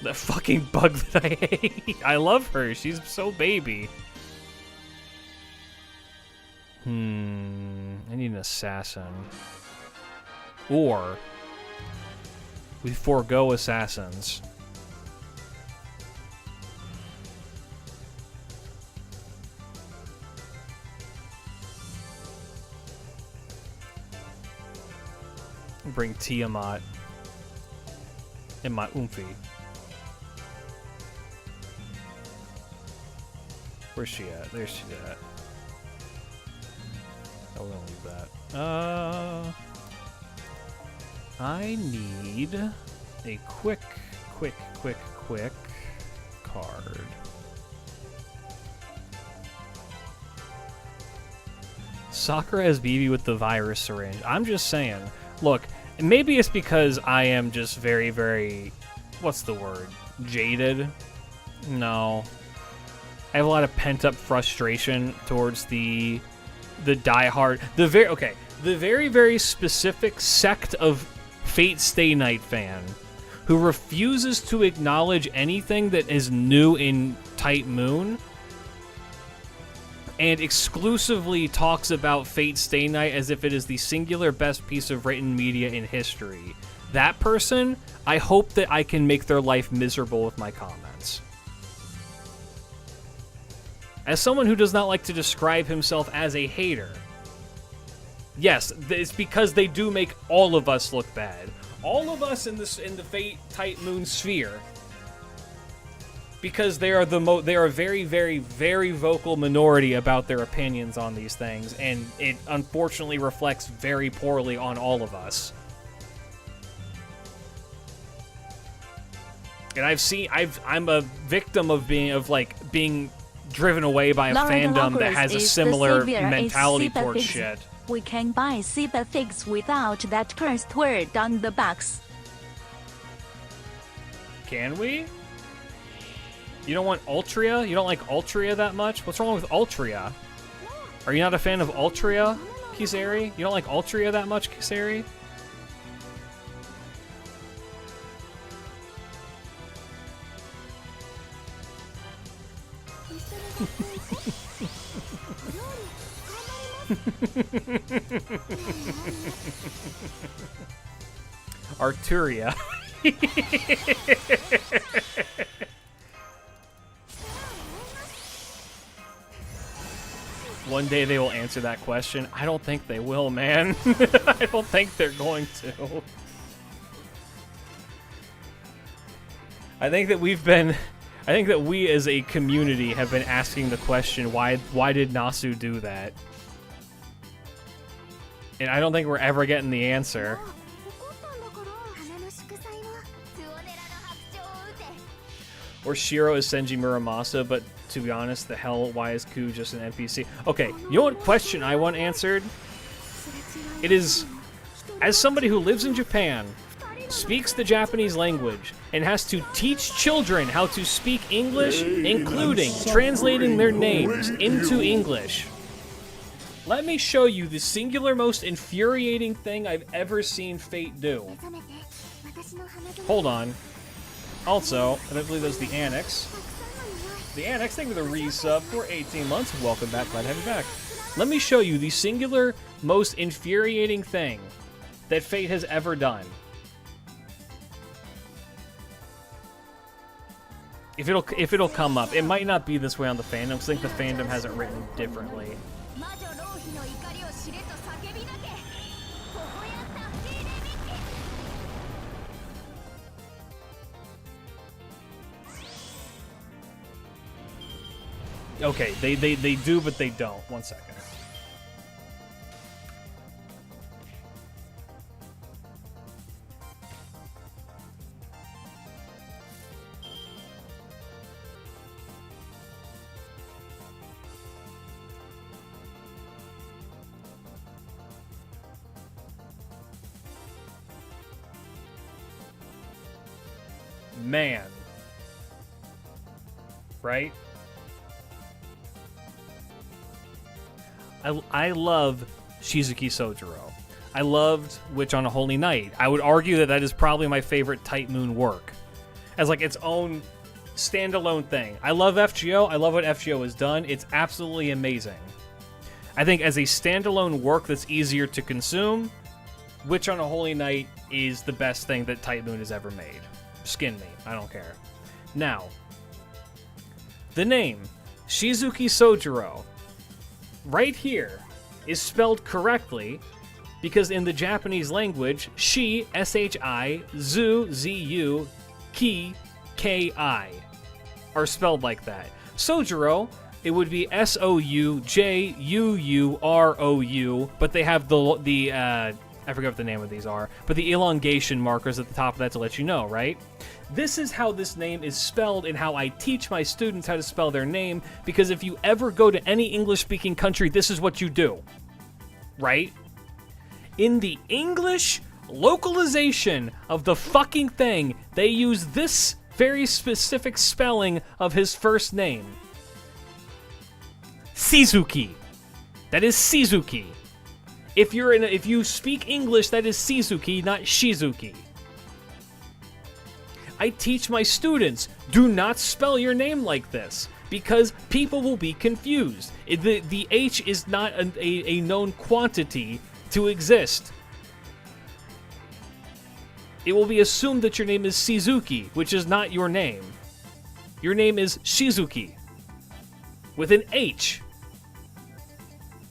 [SPEAKER 1] That fucking bug that I hate. I love her. She's so baby. I need an assassin. Or we forego assassins. Bring Tiamat and my Oomphy. Where's she at? There's she at. Oh, we're gonna leave that. I need a quick card. Sakura as BB with the virus syringe. I'm just saying. Look, maybe it's because I am just very, very, what's the word? Jaded? No. I have a lot of pent-up frustration towards the diehard, the very, very specific sect of Fate Stay Night fan who refuses to acknowledge anything that is new in Type Moon and exclusively talks about Fate Stay Night as if it is the singular best piece of written media in history. That person, I hope that I can make their life miserable with my comments. As someone who does not like to describe himself as a hater, yes, it's because they do make all of us look bad. All of us in the Fate Type Moon sphere. Because they are they are a very, very, very vocal minority about their opinions on these things, and it unfortunately reflects very poorly on all of us. And I'm a victim of being driven away by a fandom that has a similar mentality towards shit.
[SPEAKER 2] We can buy Cyberfix without that cursed word on the box.
[SPEAKER 1] Can we? You don't want Ultria? You don't like Ultria that much? What's wrong with Ultria? Are you not a fan of Ultria, Kisari? You don't like Ultria that much, Kisari? Arturia. One day they will answer that question. I don't think they will, man. I don't think they're going to. I think that we as a community have been asking the question, why did Nasu do that? And I don't think we're ever getting the answer. Or Shiro is Senji Muramasa, but to be honest, the hell, why is Ku just an NPC? Okay, you know what question I want answered? It is, as somebody who lives in Japan, speaks the Japanese language and has to teach children how to speak English, including translating their names into English. Let me show you the singular most infuriating thing I've ever seen Fate do. Hold on. Also, I don't believe that's the Annex. The Annex, thank you for the resub for 18 months. Welcome back, glad to have you back. Let me show you the singular most infuriating thing that Fate has ever done. If it'll come up. It might not be this way on the fandom, because I think the fandom has it written differently. Okay, they do, but they don't. 1 second. Man. Right? I love Shizuki Sojiro. I loved Witch on a Holy Night. I would argue that that is probably my favorite Type Moon work. As like its own standalone thing. I love FGO. I love what FGO has done. It's absolutely amazing. I think as a standalone work that's easier to consume, Witch on a Holy Night is the best thing that Type Moon has ever made. Skin me. I don't care. Now, the name, Shizuki Sojiro, right here, is spelled correctly because in the Japanese language, shi, S-H-I, zu, Z-U, ki, K-I, are spelled like that. Sojiro, it would be S-O-U-J-U-U-R-O-U, but they have the I forget what the name of these are, but the elongation markers at the top of that to let you know, right? This is how this name is spelled and how I teach my students how to spell their name, because if you ever go to any English-speaking country, this is what you do, right? In the English localization of the fucking thing, they use this very specific spelling of his first name. Shizuki. That is Shizuki. If you speak English, that is Shizuki, not Shizuki. I teach my students, do not spell your name like this, because people will be confused. The H is not a known quantity to exist. It will be assumed that your name is Shizuki, which is not your name. Your name is Shizuki, with an H.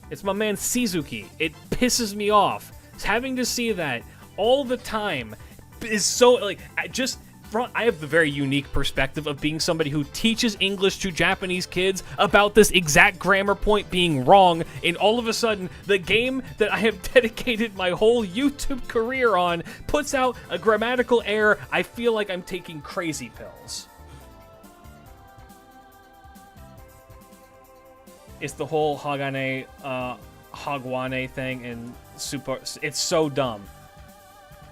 [SPEAKER 1] It's my man Shizuki. It pisses me off. Having to see that all the time is so, like, I have the very unique perspective of being somebody who teaches English to Japanese kids about this exact grammar point being wrong, and all of a sudden, the game that I have dedicated my whole YouTube career on puts out a grammatical error. I feel like I'm taking crazy pills. It's the whole Hagane, Hagwane thing, and it's so dumb.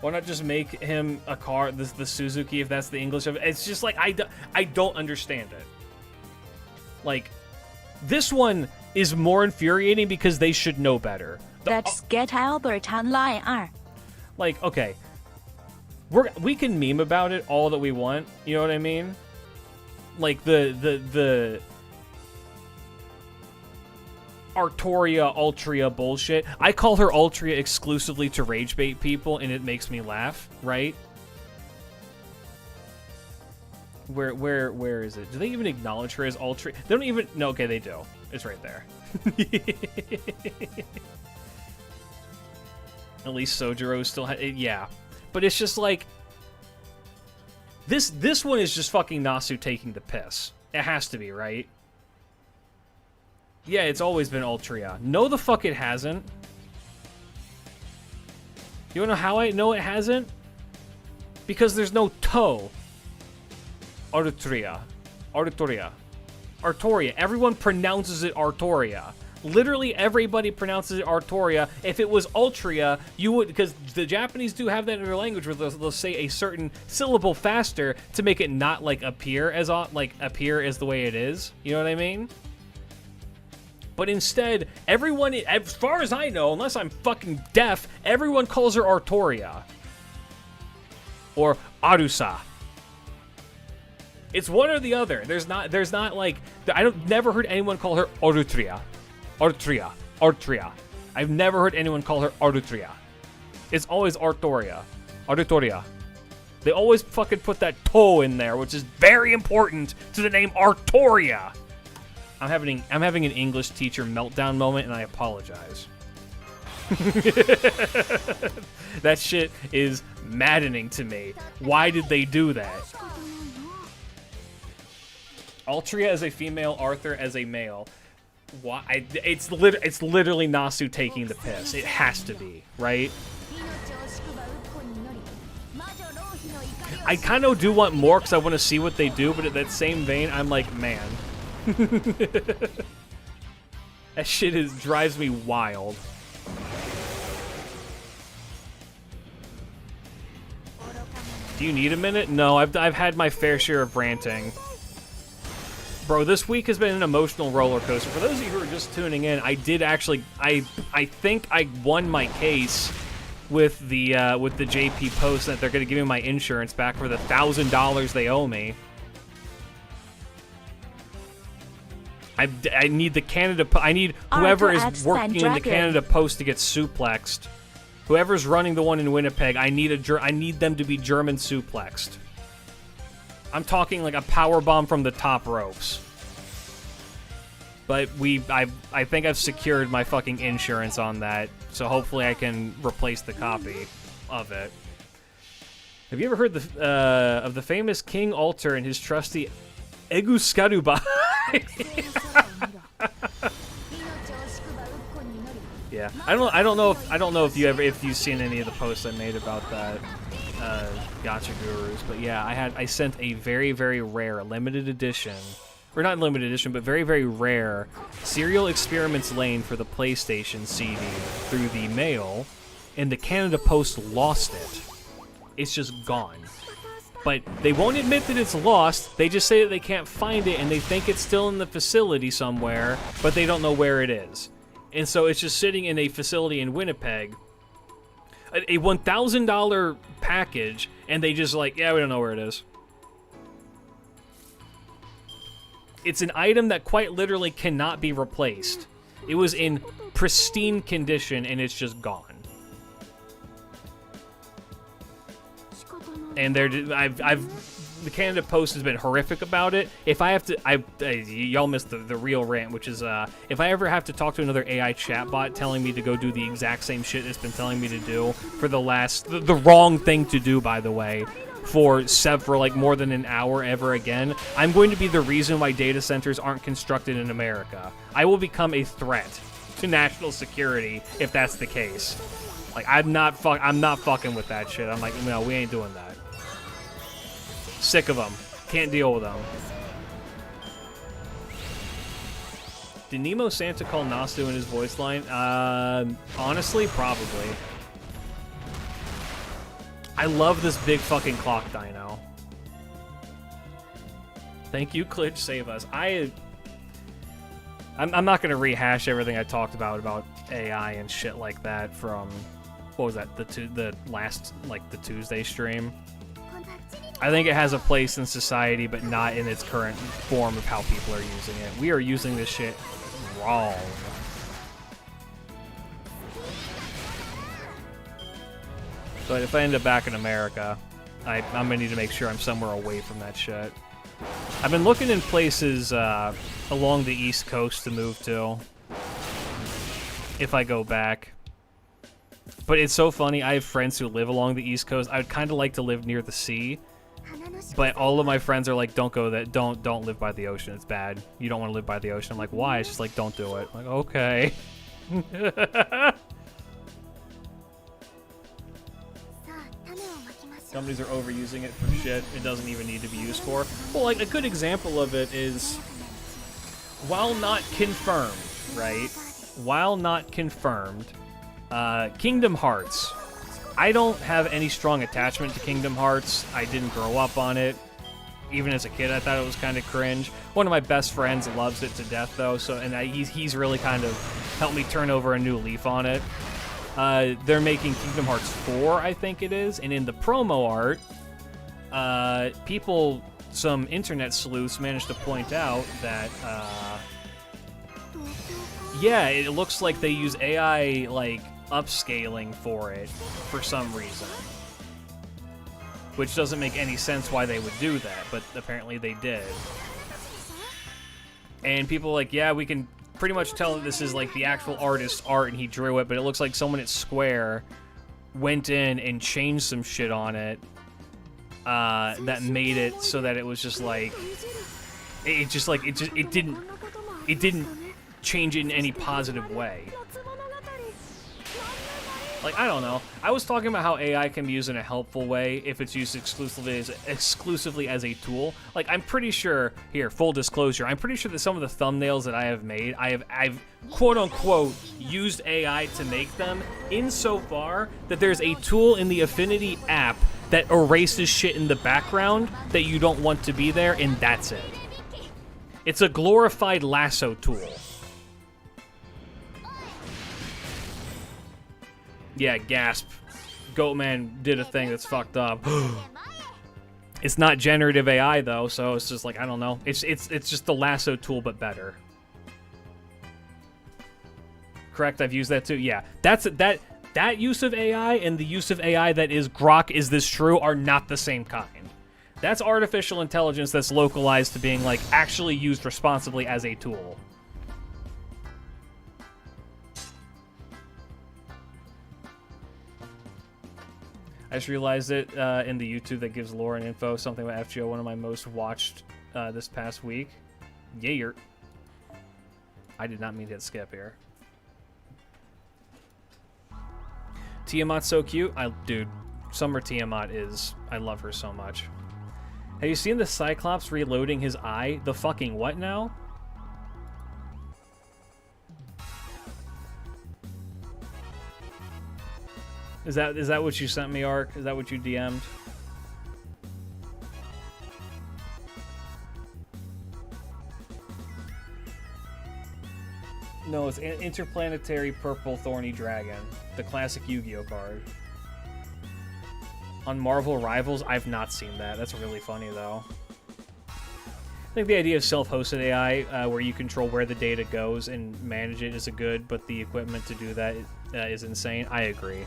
[SPEAKER 1] Why not just make him a car, the Suzuki, if that's the English of it? It's just like, I don't understand it. Like, this one is more infuriating because they should know better.
[SPEAKER 2] Let's get Albert on line R.
[SPEAKER 1] Like, okay. We can meme about it all that we want, you know what I mean? Like, the Artoria, Altria bullshit. I call her Altria exclusively to rage bait people, and it makes me laugh, right? Where is it? Do they even acknowledge her as Altria? They don't even... No, okay, they do. It's right there. At least Sojiro still yeah. But it's just like... This one is just fucking Nasu taking the piss. It has to be, right? Yeah, it's always been Altria. No, the fuck it hasn't. You wanna know how I know it hasn't? Because there's no toe. Artoria. Artoria. Artoria. Everyone pronounces it Artoria. Literally everybody pronounces it Artoria. If it was Ultria, you would, because the Japanese do have that in their language where they'll say a certain syllable faster to make it not like appear as the way it is. You know what I mean? But instead, everyone, as far as I know, unless I'm fucking deaf, everyone calls her Artoria. Or Arusa. It's one or the other. There's not like, never heard anyone call her Arutria. Artria. I've never heard anyone call her Arutria. It's always Artoria. They always fucking put that toe in there, which is very important to the name Artoria. I'm having an English teacher meltdown moment, and I apologize. That shit is maddening to me. Why did they do that? Altria as a female, Arthur as a male. Why? It's literally Nasu taking the piss. It has to be, right? I kind of do want more because I want to see what they do, but in that same vein, I'm like, man. That shit drives me wild. Do you need a minute? No, I've had my fair share of ranting. Bro, this week has been an emotional roller coaster. For those of you who are just tuning in, I did actually, I think I won my case with the JP Post that they're going to give me my insurance back for the $1,000 they owe me. I need the Canada. I need whoever is working in the Canada Post to get suplexed. Whoever's running the one in Winnipeg, I need them to be German suplexed. I'm talking like a power bomb from the top ropes. But I think I've secured my fucking insurance on that, so hopefully I can replace the copy of it. Have you ever heard of the famous King Alter and his trusty Eguskaruba? Yeah, I don't know if you've seen any of the posts I made about that Gacha Gurus, but yeah, I sent a very, very rare limited edition, or not limited edition, but very, very rare Serial Experiments Lane for the PlayStation CD through the mail, and the Canada Post lost it. It's just gone. But they won't admit that it's lost. They just say that they can't find it, and they think it's still in the facility somewhere, but they don't know where it is. And so it's just sitting in a facility in Winnipeg, a $1,000 package, and they just like, yeah, we don't know where it is. It's an item that quite literally cannot be replaced. It was in pristine condition, and it's just gone. And the Canada Post has been horrific about it. If I have to, y'all missed the real rant, which is, if I ever have to talk to another AI chatbot telling me to go do the exact same shit it's been telling me to do for the wrong thing to do, by the way, for like more than an hour ever again, I'm going to be the reason why data centers aren't constructed in America. I will become a threat to national security if that's the case. Like, I'm not fucking with that shit. I'm like, no, we ain't doing that. Sick of them. Can't deal with them. Did Nemo Santa call Nasu in his voice line? Honestly, probably. I love this big fucking clock dino. Thank you, Klidge, save us. I'm not gonna rehash everything I talked about AI and shit like that from, what was that, the last, like, the Tuesday stream. I think it has a place in society, but not in its current form of how people are using it. We are using this shit wrong. But if I end up back in America, I'm gonna need to make sure I'm somewhere away from that shit. I've been looking in places along the East Coast to move to, if I go back. But it's so funny, I have friends who live along the East Coast. I would kind of like to live near the sea, but all of my friends are like, don't go there, don't live by the ocean, it's bad. You don't want to live by the ocean. I'm like, why? It's just like, don't do it. I'm like, okay. Companies are overusing it for shit it doesn't even need to be used for. Well, like, a good example of it is, while not confirmed, right? while not confirmed, Kingdom Hearts. I don't have any strong attachment to Kingdom Hearts. I didn't grow up on it. Even as a kid, I thought it was kind of cringe. One of my best friends loves it to death, though, he's really kind of helped me turn over a new leaf on it. They're making Kingdom Hearts 4, I think it is, and in the promo art, some internet sleuths managed to point out that, yeah, it looks like they use AI, like, upscaling for it for some reason. Which doesn't make any sense why they would do that, but apparently they did. And people are like, yeah, we can pretty much tell that this is like the actual artist's art and he drew it, but it looks like someone at Square went in and changed some shit on it that made it so that it was just like it didn't change it in any positive way. Like, I don't know. I was talking about how AI can be used in a helpful way if it's used exclusively as a tool. Like, I'm pretty sure, here, full disclosure, I'm pretty sure that some of the thumbnails that I have made, I've quote-unquote used AI to make them insofar that there's a tool in the Affinity app that erases shit in the background that you don't want to be there, and that's it. It's a glorified lasso tool. Yeah, gasp. Goatman did a thing that's fucked up. It's not generative AI though, so it's just like, I don't know. It's just the lasso tool but better. Correct, I've used that too. Yeah. That use of AI and the use of AI that is Grok is this true are not the same kind. That's artificial intelligence that's localized to being like actually used responsibly as a tool. I just realized it in the YouTube that gives lore and info, something about FGO, one of my most watched this past week. Yeah, I did not mean to hit skip here. Tiamat's so cute. Dude, Summer Tiamat is... I love her so much. Have you seen the Cyclops reloading his eye? The fucking what now? Is that what you sent me, Ark? Is that what you DM'd? No, it's Interplanetary Purple Thorny Dragon, the classic Yu-Gi-Oh card. On Marvel Rivals, I've not seen that. That's really funny, though. I think the idea of self-hosted AI, where you control where the data goes and manage it, is a good, but the equipment to do that is insane. I agree.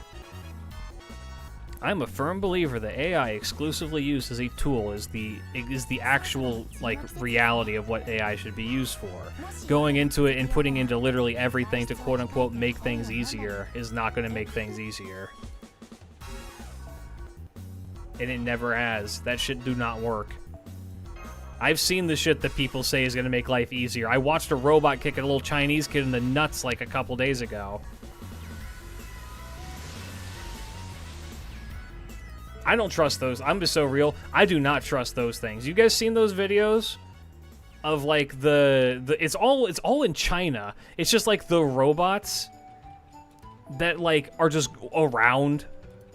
[SPEAKER 1] I'm a firm believer that AI exclusively used as a tool is the actual like reality of what AI should be used for. Going into it and putting into literally everything to quote unquote make things easier is not going to make things easier. And it never has. That shit do not work. I've seen the shit that people say is going to make life easier. I watched a robot kick a little Chinese kid in the nuts like a couple days ago. I don't trust those. I'm just so real. I do not trust those things. You guys seen those videos of like it's all in China. It's just like the robots that like are just around.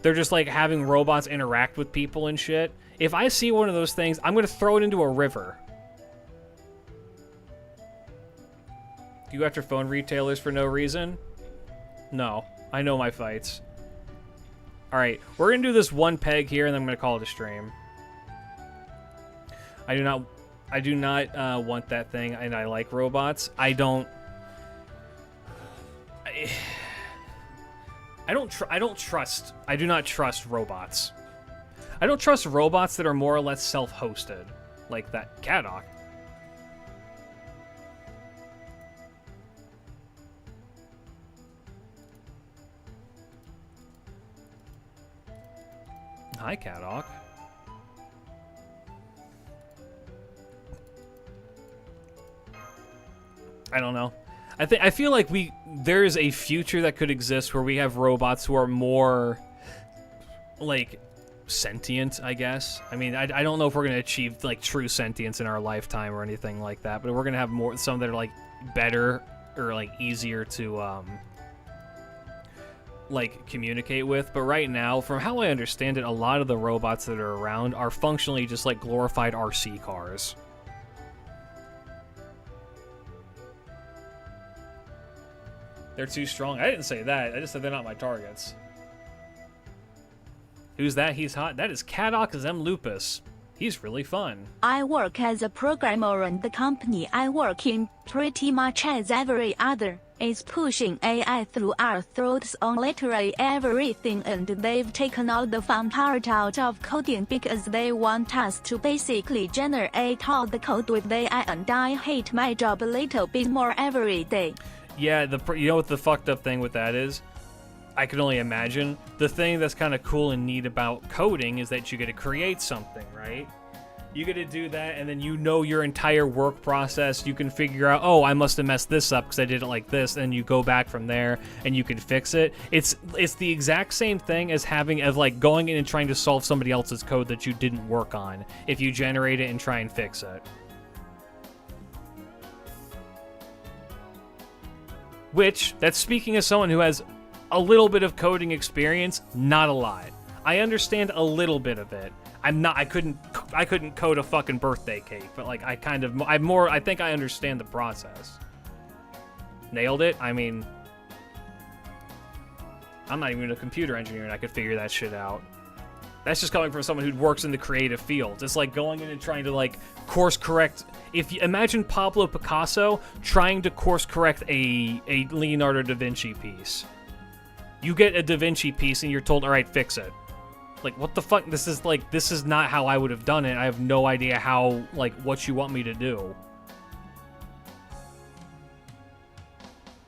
[SPEAKER 1] They're just like having robots interact with people and shit. If I see one of those things, I'm going to throw it into a river. Do you go after phone retailers for no reason? No. I know my fights. Alright, we're going to do this one peg here, and then I'm going to call it a stream. I do not want that thing, and I like robots. I don't do not trust robots. I don't trust robots that are more or less self-hosted, like that Kadok. Hi, Kadok. I don't know. I feel like there's a future that could exist where we have robots who are more like sentient, I guess. I mean, I don't know if we're gonna achieve like true sentience in our lifetime or anything like that, but we're gonna have some that are like better or like easier to like communicate with. But right now, from how I understand it, a lot of the robots that are around are functionally just like glorified RC cars. They're too strong. I didn't say that. I just said they're not my targets. Who's that? He's hot. That is Cadox M. Lupus. He's really fun.
[SPEAKER 2] I work as a programmer and the company I work in, pretty much as every other, is pushing AI through our throats on literally everything, and they've taken all the fun part out of coding because they want us to basically generate all the code with AI, and I hate my job a little bit more every day.
[SPEAKER 1] Yeah, you know what the fucked up thing with that is? I can only imagine. The thing that's kind of cool and neat about coding is that you get to create something, right? You get to do that, and then you know your entire work process. You can figure out, oh, I must have messed this up because I did it like this, and you go back from there, and you can fix it. It's the exact same thing as like going in and trying to solve somebody else's code that you didn't work on. If you generate it and try and fix it. Which, that's speaking as someone who has a little bit of coding experience, not a lot. I understand a little bit of it. I couldn't code a fucking birthday cake, but like I think I understand the process. Nailed it? I mean, I'm not even a computer engineer and I could figure that shit out. That's just coming from someone who works in the creative field. It's like going in and trying to like course correct. If you imagine Pablo Picasso trying to course correct a Leonardo da Vinci piece. You get a Da Vinci piece and you're told, all right, fix it. Like, what the fuck? This is not how I would have done it. I have no idea how, like, what you want me to do.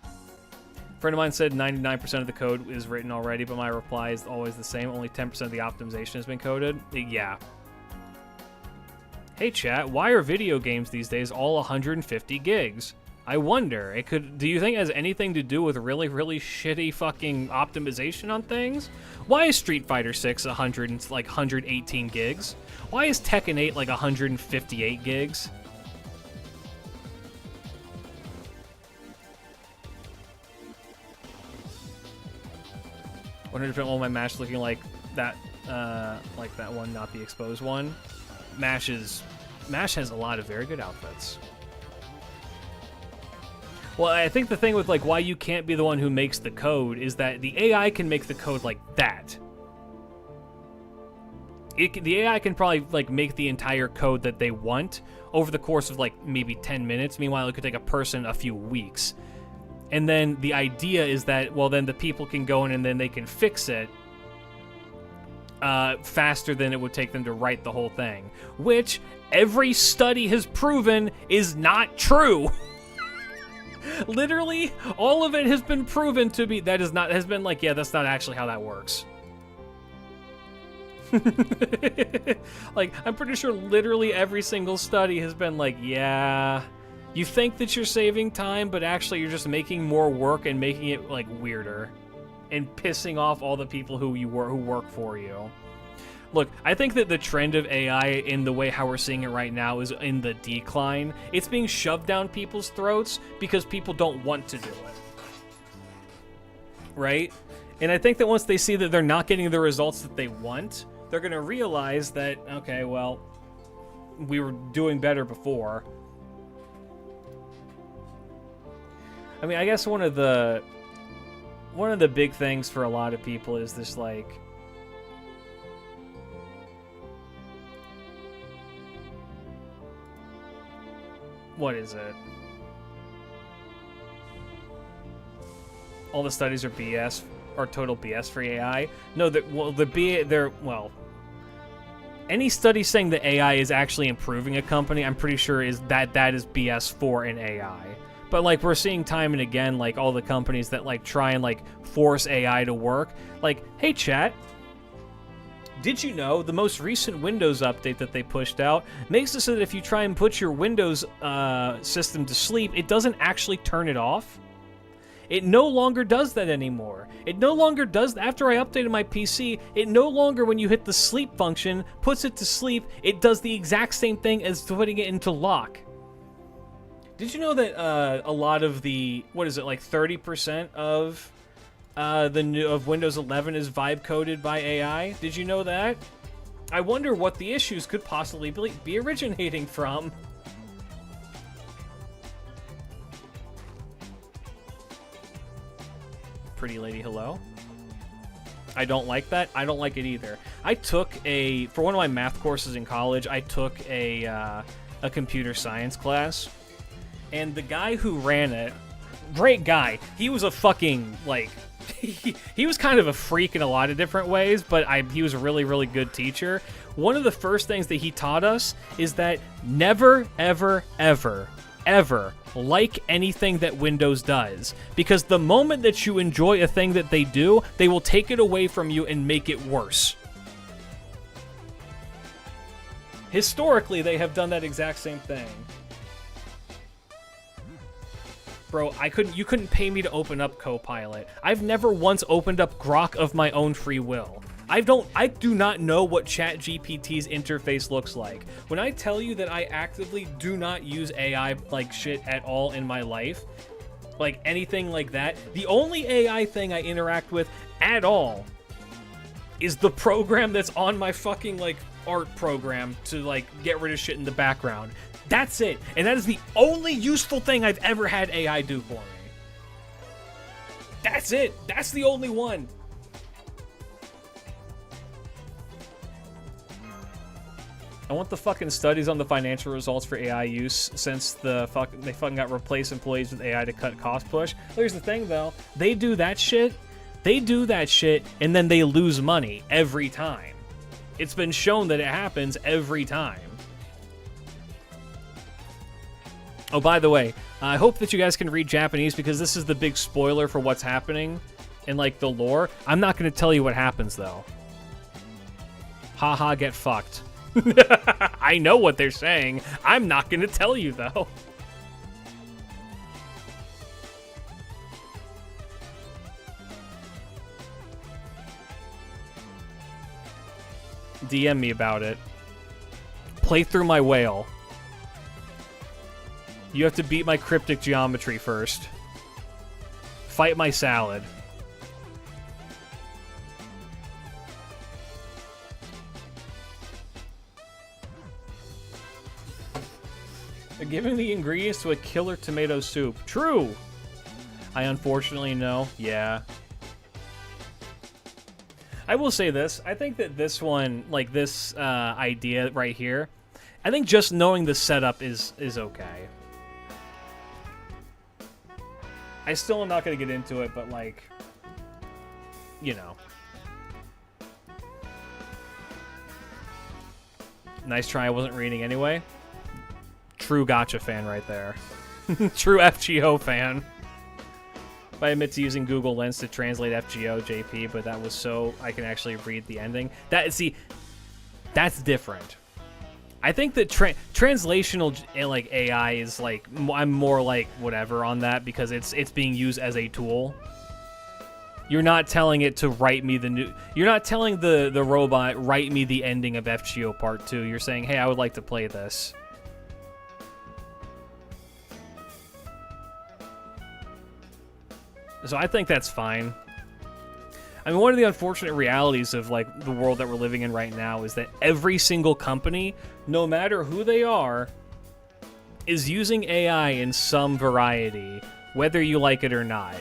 [SPEAKER 1] A friend of mine said 99% of the code is written already, but my reply is always the same. Only 10% of the optimization has been coded. Yeah. Hey, chat, why are video games these days all 150 gigs? I wonder. Do you think it has anything to do with really, really shitty fucking optimization on things? Why is Street Fighter 6 118 gigs? Why is Tekken 8 like 158 gigs? Will my match looking like that one, not the exposed one? MASH has a lot of very good outfits. Well, I think the thing with like why you can't be the one who makes the code is that the AI can make the code like that. The AI can probably like make the entire code that they want over the course of like maybe 10 minutes. Meanwhile, it could take a person a few weeks. And then the idea is that, well, then the people can go in and then they can fix it faster than it would take them to write the whole thing, which every study has proven is not true. Literally, all of it has been proven to be, that's not actually how that works. Like, I'm pretty sure literally every single study has been like, yeah, you think that you're saving time, but actually you're just making more work and making it, like, weirder. And pissing off all the people who work for you. Look, I think that the trend of AI in the way how we're seeing it right now is in the decline. It's being shoved down people's throats because people don't want to do it. Right? And I think that once they see that they're not getting the results that they want, they're going to realize that, okay, well, we were doing better before. I mean, I guess one of the big things for a lot of people is this, like, what is it? All the studies are BS, or total BS for AI. No, any study saying that AI is actually improving a company, I'm pretty sure is that is BS for an AI. But like we're seeing time and again, like all the companies that like try and like force AI to work. Like, hey chat, did you know the most recent Windows update that they pushed out makes it so that if you try and put your Windows system to sleep, it doesn't actually turn it off? It no longer does that anymore. It no longer does, after I updated my PC, it no longer, when you hit the sleep function, puts it to sleep. It does the exact same thing as putting it into lock. Did you know that a lot of the, what is it, like 30% of of Windows 11 is vibe coded by AI? Did you know that? I wonder what the issues could possibly be originating from. Pretty lady, hello. I don't like that. I don't like it either. I took for one of my math courses in college, I took a computer science class, and the guy who ran it, great guy. He was a fucking, like, he was kind of a freak in a lot of different ways, but he was a really, really good teacher. One of the first things that he taught us is that never, ever, ever, ever like anything that Windows does, because the moment that you enjoy a thing that they do, they will take it away from you and make it worse. Historically, they have done that exact same thing. Bro, you couldn't pay me to open up Copilot. I've never once opened up Grok of my own free will. I do not know what ChatGPT's interface looks like. When I tell you that I actively do not use AI like shit at all in my life, like anything like that, the only AI thing I interact with at all is the program that's on my fucking like art program to like get rid of shit in the background. That's it. And that is the only useful thing I've ever had AI do for me. That's it. That's the only one. I want the fucking studies on the financial results for AI use since they fucking got replaced employees with AI to cut cost push. Here's the thing though, they do that shit, and then they lose money every time. It's been shown that it happens every time. Oh, by the way, I hope that you guys can read Japanese because this is the big spoiler for what's happening in like the lore. I'm not going to tell you what happens though. Haha, get fucked. I know what they're saying. I'm not going to tell you, though. DM me about it. Play through my whale. You have to beat my cryptic geometry first. Fight my salad. They're giving the ingredients to a killer tomato soup. True! I unfortunately know. Yeah. I will say this. I think that this one, like this idea right here, I think just knowing the setup is okay. I still am not going to get into it, but like, you know. Nice try, I wasn't reading anyway. True gotcha fan right there. True FGO fan. I admit to using Google Lens to translate FGO JP, but that was so I can actually read the ending. That's different. I think that translational like AI is like, I'm more like whatever on that because it's being used as a tool. You're not telling it to write me you're not telling the robot write me the ending of FGO Part 2. You're saying, hey, I would like to play this. So I think that's fine. I mean, one of the unfortunate realities of like the world that we're living in right now is that every single company, no matter who they are, is using AI in some variety, whether you like it or not.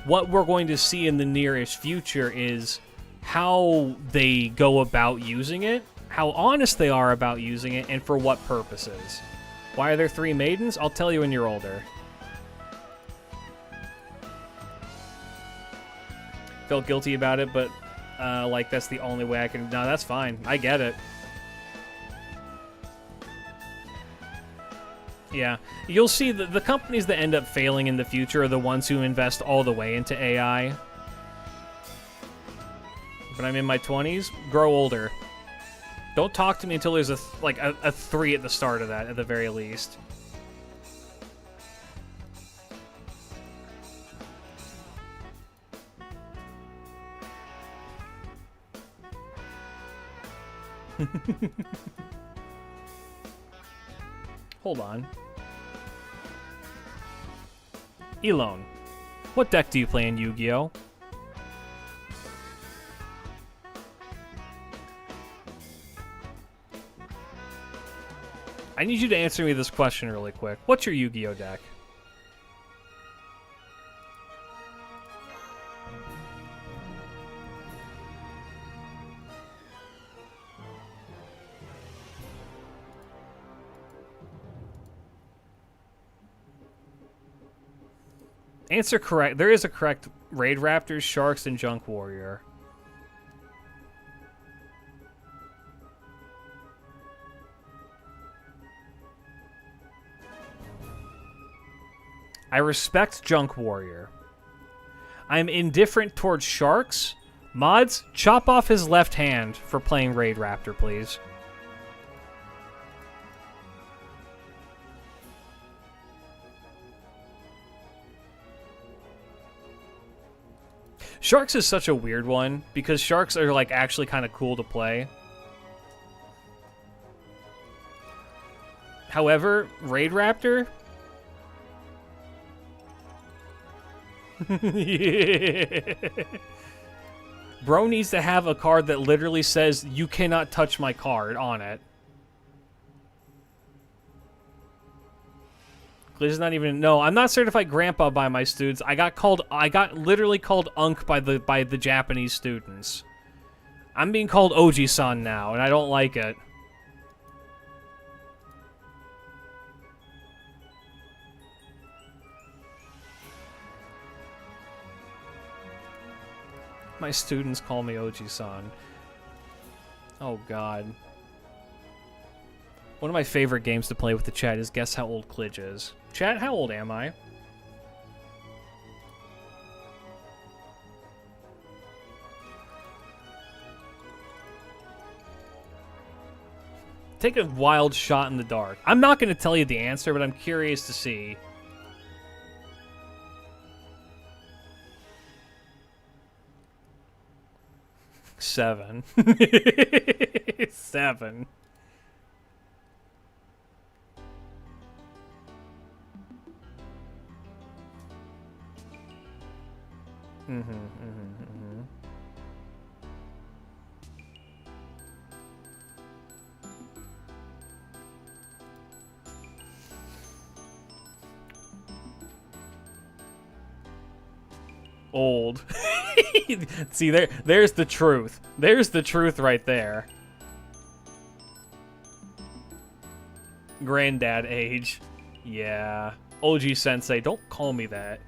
[SPEAKER 1] What we're going to see in the nearest future is how they go about using it, how honest they are about using it, and for what purposes. Why are there 3 maidens? I'll tell you when you're older. Felt guilty about it, but like that's the only way I can. No, that's fine. I get it. Yeah, you'll see the companies that end up failing in the future are the ones who invest all the way into AI. But I'm in my 20s. Grow older. Don't talk to me until there's a 3 at the start of that, at the very least. Hold on. Elone, what deck do you play in Yu-Gi-Oh? I need you to answer me this question really quick. What's your Yu-Gi-Oh deck? Answer correct. There is a correct Raid Raptors, Sharks, and Junk Warrior. I respect Junk Warrior. I'm indifferent towards Sharks. Mods, chop off his left hand for playing Raid Raptor, please. Sharks is such a weird one because Sharks are like actually kind of cool to play. However, Raid Raptor. Bro needs to have a card that literally says "You cannot touch my card" on it. This is not even. No, I'm not certified grandpa by my students. I got literally called Unk by the Japanese students. I'm being called Oji-san now, and I don't like it. My students call me Oji-san. Oh God. One of my favorite games to play with the chat is Guess How Old Klidge is. Chat, how old am I? Take a wild shot in the dark. I'm not going to tell you the answer, but I'm curious to see. Seven. 7. Old. See, there's the truth. There's the truth right there. Granddad age. Yeah. OG Sensei, don't call me that.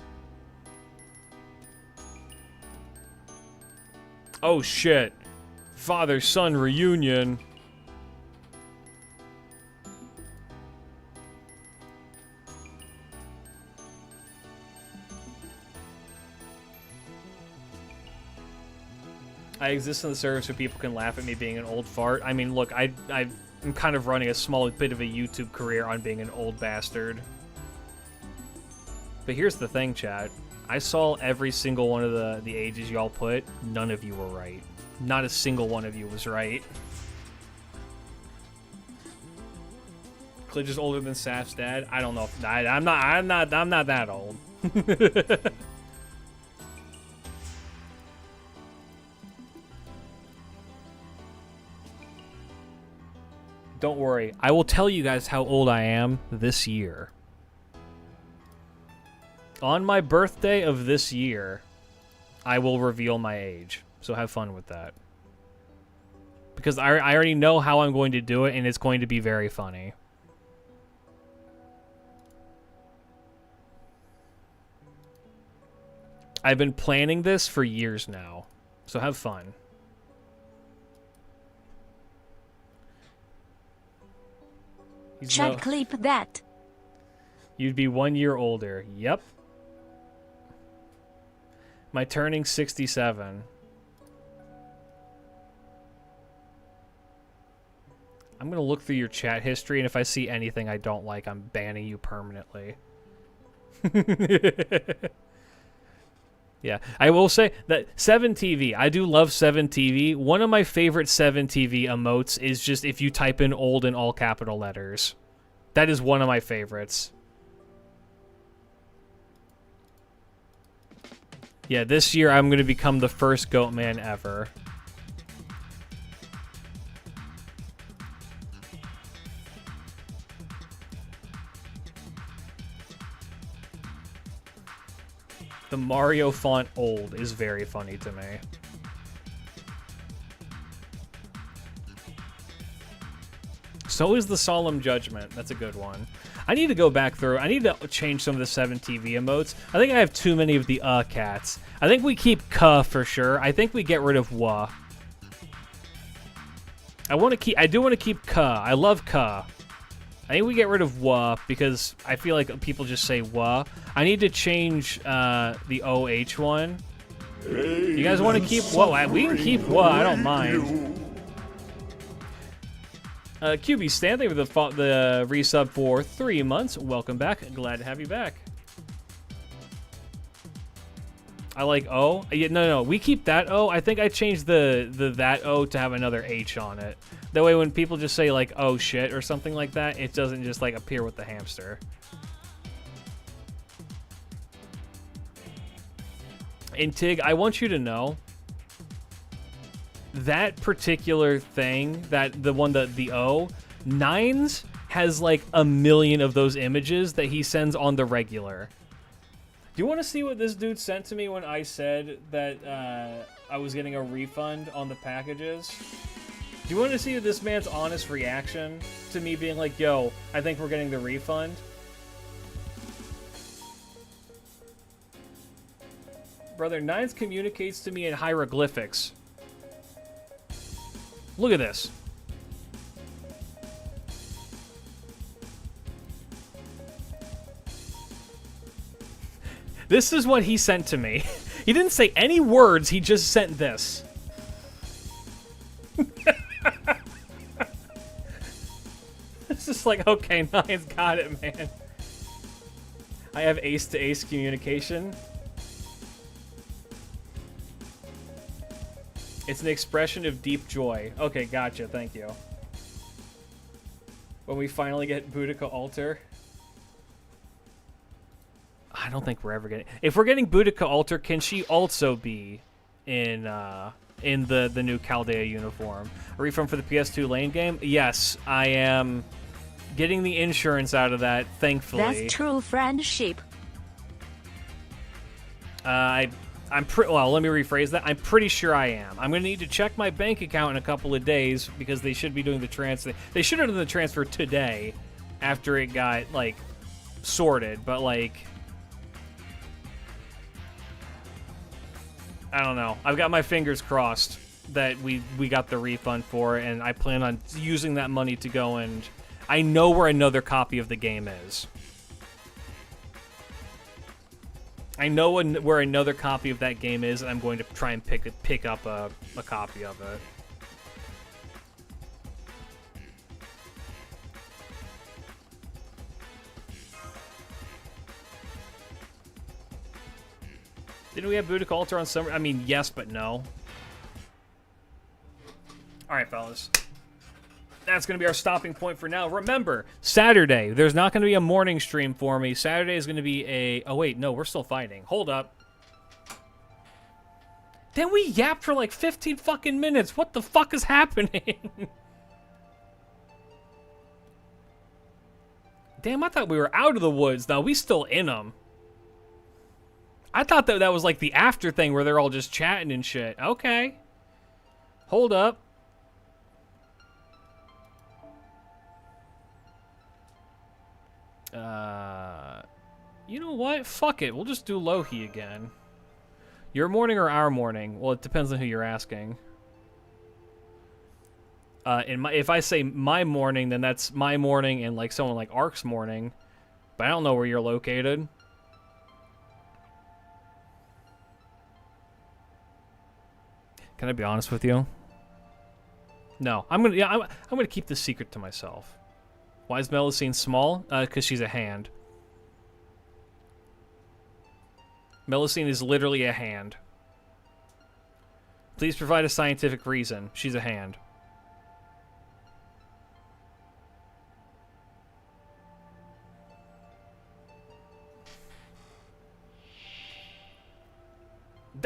[SPEAKER 1] Oh shit. Father-son reunion. I exist on the server so people can laugh at me being an old fart. I mean, look, I'm kind of running a small bit of a YouTube career on being an old bastard. But here's the thing, chat. I saw every single one of the ages y'all put. None of you were right. Not a single one of you was right. Klidge is older than Saf's dad. I don't know. I'm not that old. Don't worry. I will tell you guys how old I am this year. On my birthday of this year, I will reveal my age. So have fun with that. Because I already know how I'm going to do it, and it's going to be very funny. I've been planning this for years now. So have fun.
[SPEAKER 2] Chat clip that.
[SPEAKER 1] You'd be 1 year older. Yep. My turning 67. I'm going to look through your chat history, and if I see anything I don't like, I'm banning you permanently. Yeah, I will say that 7TV, I do love 7TV. One of my favorite 7TV emotes is just if you type in old in all capital letters. That is one of my favorites. Yeah, this year I'm going to become the first goat man ever. The Mario font old is very funny to me. So is the Solemn Judgment. That's a good one. I need to go back through. I need to change some of the 7TV emotes. I think I have too many of the cats. I think we keep K for sure. I think we get rid of wa. I do want to keep K. I love K. I think we get rid of wa because I feel like people just say wa. I need to change the OH one. You guys want to keep wa? We can keep wa. I don't mind. QB Stan, thank you for the resub for 3 months. Welcome back. Glad to have you back. I like O. Yeah, no. We keep that O. I think I changed the that O to have another H on it. That way when people just say like, oh shit, or something like that, it doesn't just like appear with the hamster. And Tig, I want you to know that particular thing, the O, Nines has like a million of those images that he sends on the regular. Do you want to see what this dude sent to me when I said that I was getting a refund on the packages? Do you want to see this man's honest reaction to me being like, yo, I think we're getting the refund? Brother, Nines communicates to me in hieroglyphics. Look at this. This is what he sent to me. He didn't say any words, he just sent this. It's just like, okay, Nines got it, man. I have ace-to-ace communication. It's an expression of deep joy. Okay, gotcha, thank you. When we finally get Boudica Altar. I don't think we're ever getting... If we're getting Boudica Altar, can she also be in the new Chaldea uniform? A refund for the PS2 lane game? Yes, I am getting the insurance out of that, thankfully.
[SPEAKER 2] That's true friendship.
[SPEAKER 1] Well, let me rephrase that. I'm pretty sure I am. I'm going to need to check my bank account in a couple of days because they should be doing the transfer. They should have done the transfer today after it got, like, sorted. But, like, I don't know. I've got my fingers crossed that we got the refund for it, and I plan on using that money to go and... I know where another copy of the game is. I know where another copy of that game is, and I'm going to try and pick up a copy of it. Didn't we have Boudica Altar on summer? I mean, yes, but no. Alright, fellas. That's going to be our stopping point for now. Remember, Saturday, there's not going to be a morning stream for me. Saturday is going to be a... Oh, wait, no, we're still fighting. Hold up. Then we yapped for like 15 fucking minutes. What the fuck is happening? Damn, I thought we were out of the woods. No, we still in them. I thought that was like the after thing where they're all just chatting and shit. Okay. Hold up. You know what? Fuck it. We'll just do Lohi again. Your morning or our morning? Well, it depends on who you're asking. If I say my morning, then that's my morning and like someone like Ark's morning. But I don't know where you're located. Can I be honest with you? No. I'm gonna keep this secret to myself. Why is Melusine small? Because she's a hand. Melusine is literally a hand. Please provide a scientific reason. She's a hand.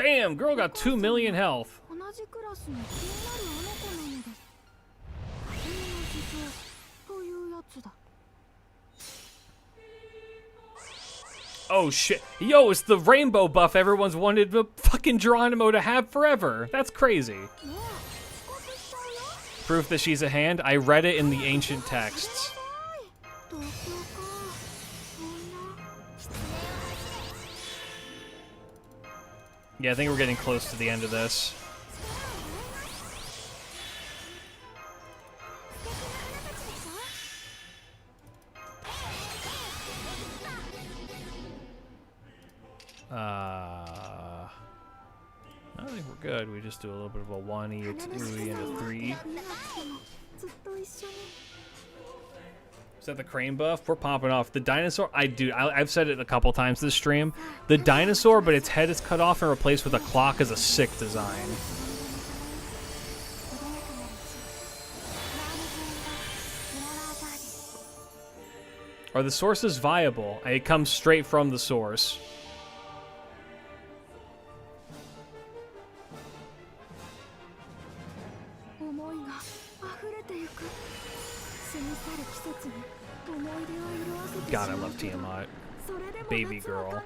[SPEAKER 1] Damn, girl got 2 million health.
[SPEAKER 3] 同じクラスの気になるあの子なのです。初めの事情というやつだ。
[SPEAKER 1] Oh shit. Yo, it's the rainbow buff everyone's wanted fucking Geronimo to have forever. That's crazy.
[SPEAKER 3] ねえ、遅刻しちゃうよ。
[SPEAKER 1] Proof that she's a hand? I read it in the ancient texts.
[SPEAKER 3] 東京か。そんな。
[SPEAKER 1] Yeah, I think we're getting close to the end of this. I think we're good. We just do a little bit of a 1E, a 2E, and a 3.
[SPEAKER 3] ずっと一緒に。
[SPEAKER 1] Is that the crane buff? We're popping off. The dinosaur, I've said it a couple times this stream. The dinosaur, but its head is cut off and replaced with a clock is a sick design. Are the sources viable? It comes straight from the source. God, I love Tiamat. Baby girl.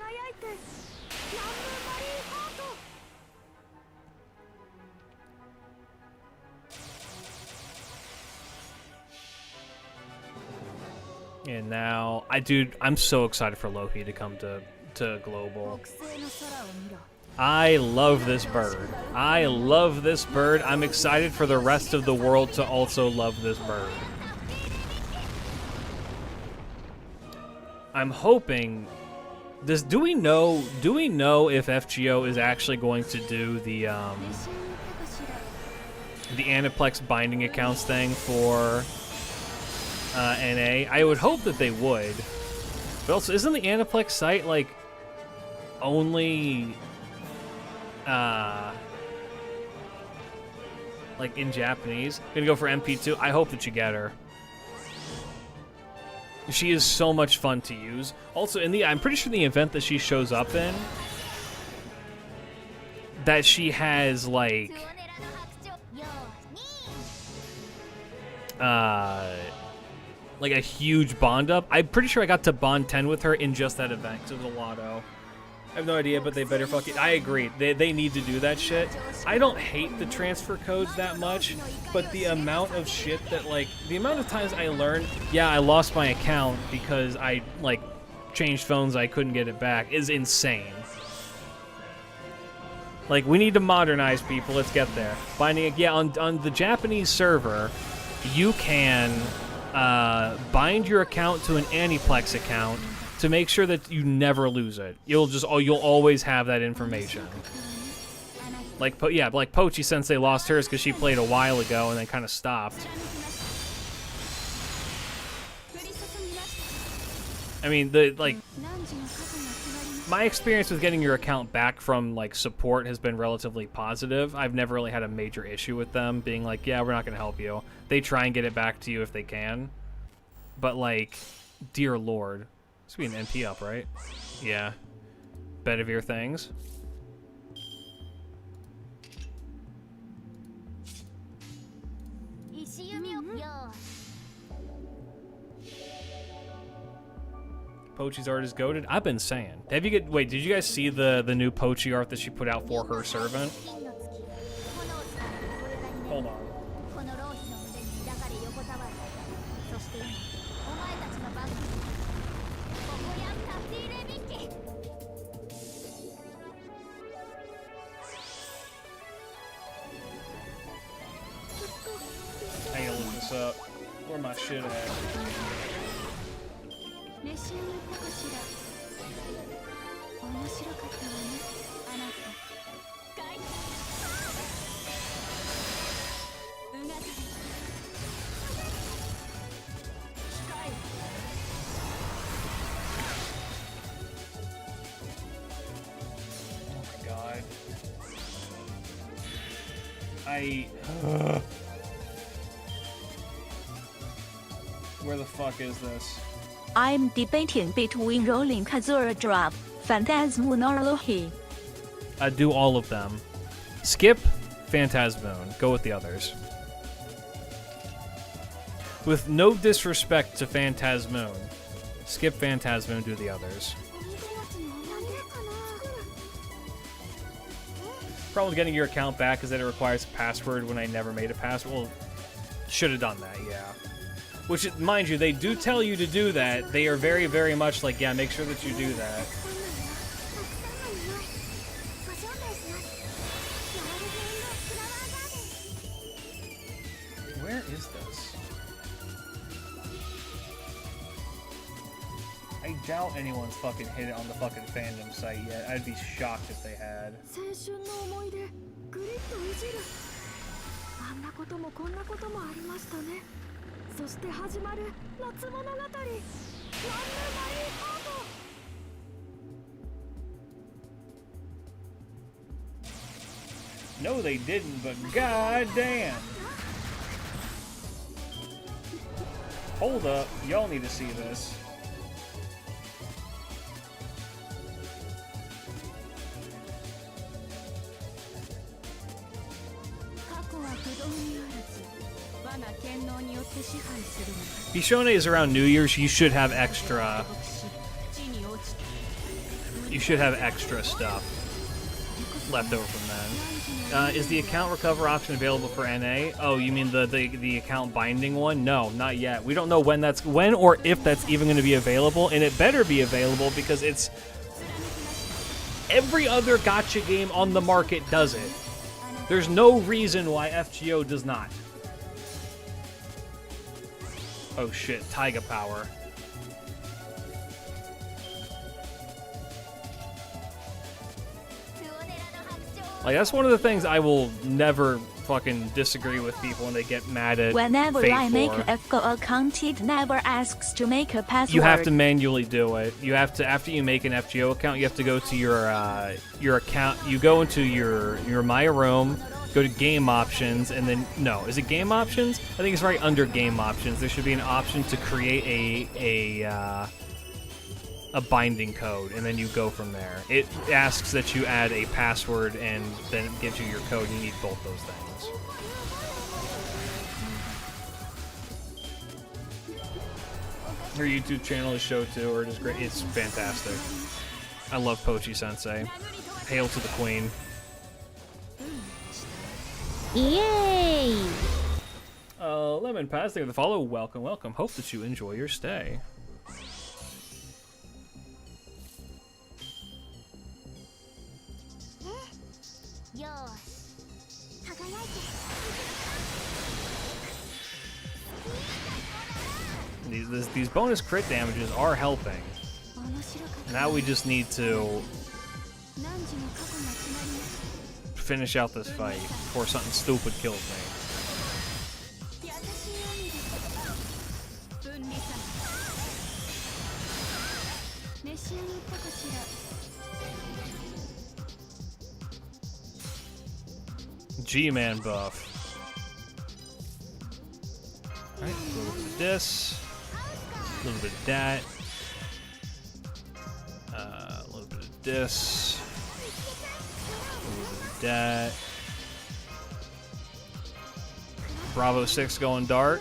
[SPEAKER 1] And now, I'm so excited for Loki to come to Global. I love this bird. I love this bird. I'm excited for the rest of the world to also love this bird. I'm hoping. Do we know if FGO is actually going to do the Aniplex binding accounts thing for NA? I would hope that they would. But also, isn't the Aniplex site like only like in Japanese? Gonna go for MP2. I hope that you get her. She is so much fun to use. Also, I'm pretty sure the event that she shows up in, that she has like a huge bond up. I'm pretty sure I got to bond 10 with her in just that event because it was a lotto. I have no idea, but they better fucking... I agree. They need to do that shit. I don't hate the transfer codes that much, but the amount of shit that, like... The amount of times I learned, yeah, I lost my account because I, like, changed phones, I couldn't get it back, is insane. Like, we need to modernize people. Let's get there. Binding... Yeah, on the Japanese server, you can bind your account to an Aniplex account to make sure that you never lose it. You'll always have that information. Like Pochi Sensei lost hers because she played a while ago and then kind of stopped. I mean, my experience with getting your account back from like support has been relatively positive. I've never really had a major issue with them being like, yeah, we're not going to help you. They try and get it back to you if they can. But like, dear Lord. This would be an NP up, right? Yeah. Bedivere things. Pochi's art is goated. I've been saying. Wait, did you guys see the new Pochi art that she put out for her servant? Hold on. I need to look this up. Where my shit at? Oh my god. Where the fuck is this?
[SPEAKER 2] I'm debating between rolling Kazura drop, Phantasm or Lohi.
[SPEAKER 1] Do all of them. Skip Phantasmoon. Go with the others. With no disrespect to Phantasmoon, skip Phantasmoon, do the others. Problem with getting your account back is that it requires a password when I never made a password. Well, should have done that, yeah. Which, mind you, they do tell you to do that. They are very, very much like, yeah, make sure that you do that. Where is this? I doubt anyone's fucking hit it on the fucking fandom site yet. I'd be shocked if they had.
[SPEAKER 3] 青春の思い出グリッドいじるあんなこともこんなこともありましたねそして始まる夏物語なんでマリーパート
[SPEAKER 1] No, they didn't, but goddamn. Hold up, y'all need to see this. Bishone is around New Year's. You should have extra. You should have extra stuff left over from then. Is the account recover option available for NA? Oh, you mean the account binding one? No, not yet. We don't know when or if that's even going to be available, and it better be available because it's every other gacha game on the market does it. There's no reason why FGO does not. Oh shit, Taiga power. Like, that's one of the things I will never fucking disagree with people when they get mad at
[SPEAKER 2] Whenever
[SPEAKER 1] Fate
[SPEAKER 2] I make
[SPEAKER 1] 4.
[SPEAKER 2] a FGO account, it never asks to make a password.
[SPEAKER 1] You have to manually do it. You have to, after you make an FGO account, you have to go to your account. You go into your My Room, go to Game Options, and then no, is it Game Options? I think it's right under Game Options. There should be an option to create a binding code, and then you go from there. It asks that you add a password, and then it gives you your code. You need both those things. Her YouTube channel is show too, or it is great. It's fantastic. I love Pochi Sensei. Hail to the queen.
[SPEAKER 2] Yay!
[SPEAKER 1] Lemon Pass, thank you for the follow. Welcome, welcome. Hope that you enjoy your stay. These bonus crit damages are helping. Now we just need to finish out this fight before something stupid kills me. G-Man buff. Alright, a little bit of this. A little bit of that. A little bit of this. A little bit of that. Bravo 6 going dark.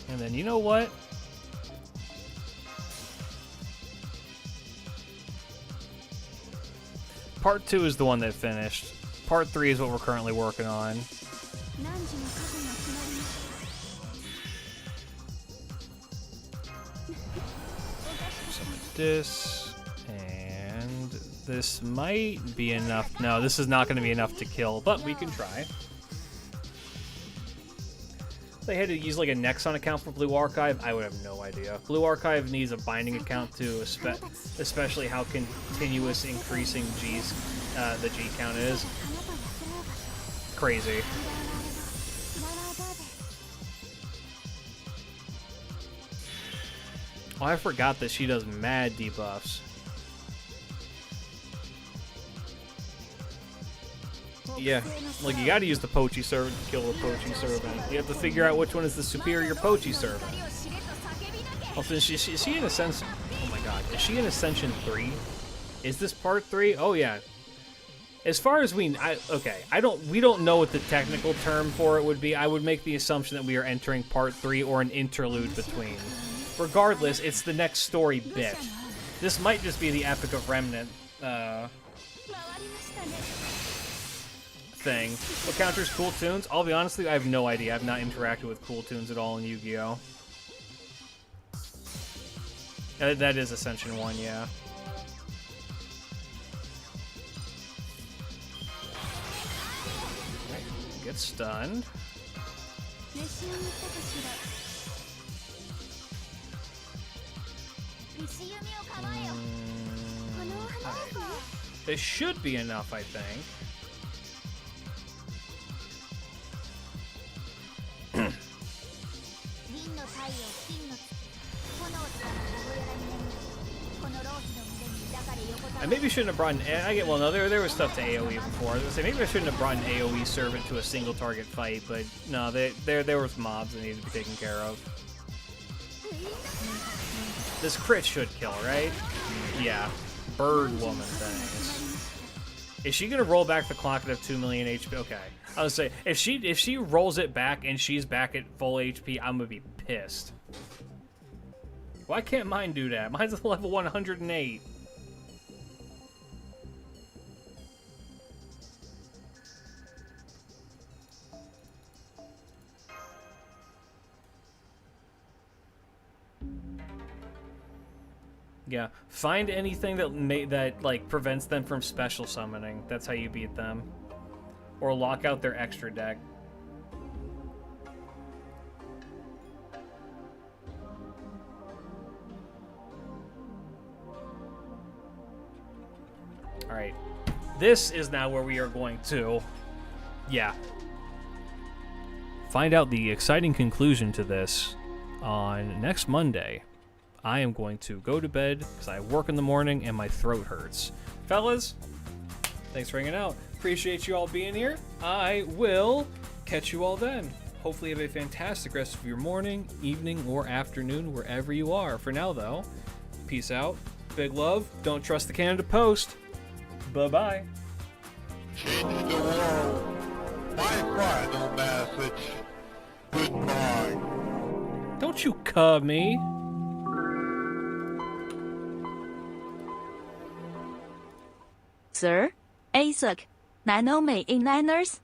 [SPEAKER 1] And then, you know what? Part 2 is the one that finished. Part 3 is what we're currently working on. Some of this, and this might be enough. No, this is not going to be enough to kill, but we can try. They had to use like a Nexon account for Blue Archive. I would have no idea. Blue Archive needs a binding account too, especially how continuous increasing the G count is. Crazy. Oh, I forgot that she does mad debuffs. Yeah, like you gotta use the Pochi servant to kill the Pochi servant. You have to figure out which one is the superior Pochi servant. Also, is she in Ascension? Oh my god, is she in Ascension 3? Is this part 3? Oh yeah. As far as we don't know what the technical term for it would be. I would make the assumption that we are entering part 3 or an interlude between. Regardless, it's the next story bit. This might just be the Epic of Remnant thing. What counters Cool Tunes? I'll be honest with you, I have no idea. I've not interacted with Cool Tunes at all in Yu-Gi-Oh! That is Ascension 1, yeah. Get stunned. This should be enough, I think. I maybe shouldn't have brought an well, no, there was stuff to AoE before. I was gonna say maybe I shouldn't have brought an AoE servant to a single target fight, but no, there was mobs that needed to be taken care of. This crit should kill, right? Yeah, bird woman things. Is she gonna roll back the clock and have 2 million HP? Okay, I was gonna say if she rolls it back and she's back at full HP, I'm gonna be pissed. Why can't mine do that? Mine's level 108. Yeah, find anything that like prevents them from special summoning. That's how you beat them. Or lock out their extra deck. Alright. This is now where we are going to... Yeah. Find out the exciting conclusion to this on next Monday. I am going to go to bed because I work in the morning and my throat hurts. Fellas, thanks for hanging out. Appreciate you all being here. I will catch you all then. Hopefully you have a fantastic rest of your morning, evening, or afternoon, wherever you are. For now, though, peace out. Big love. Don't trust the Canada Post. Bye-bye.
[SPEAKER 6] Change the world. My final message. Goodbye.
[SPEAKER 1] Don't you cub me.
[SPEAKER 2] Sir, ASIC, Nano May in Niners.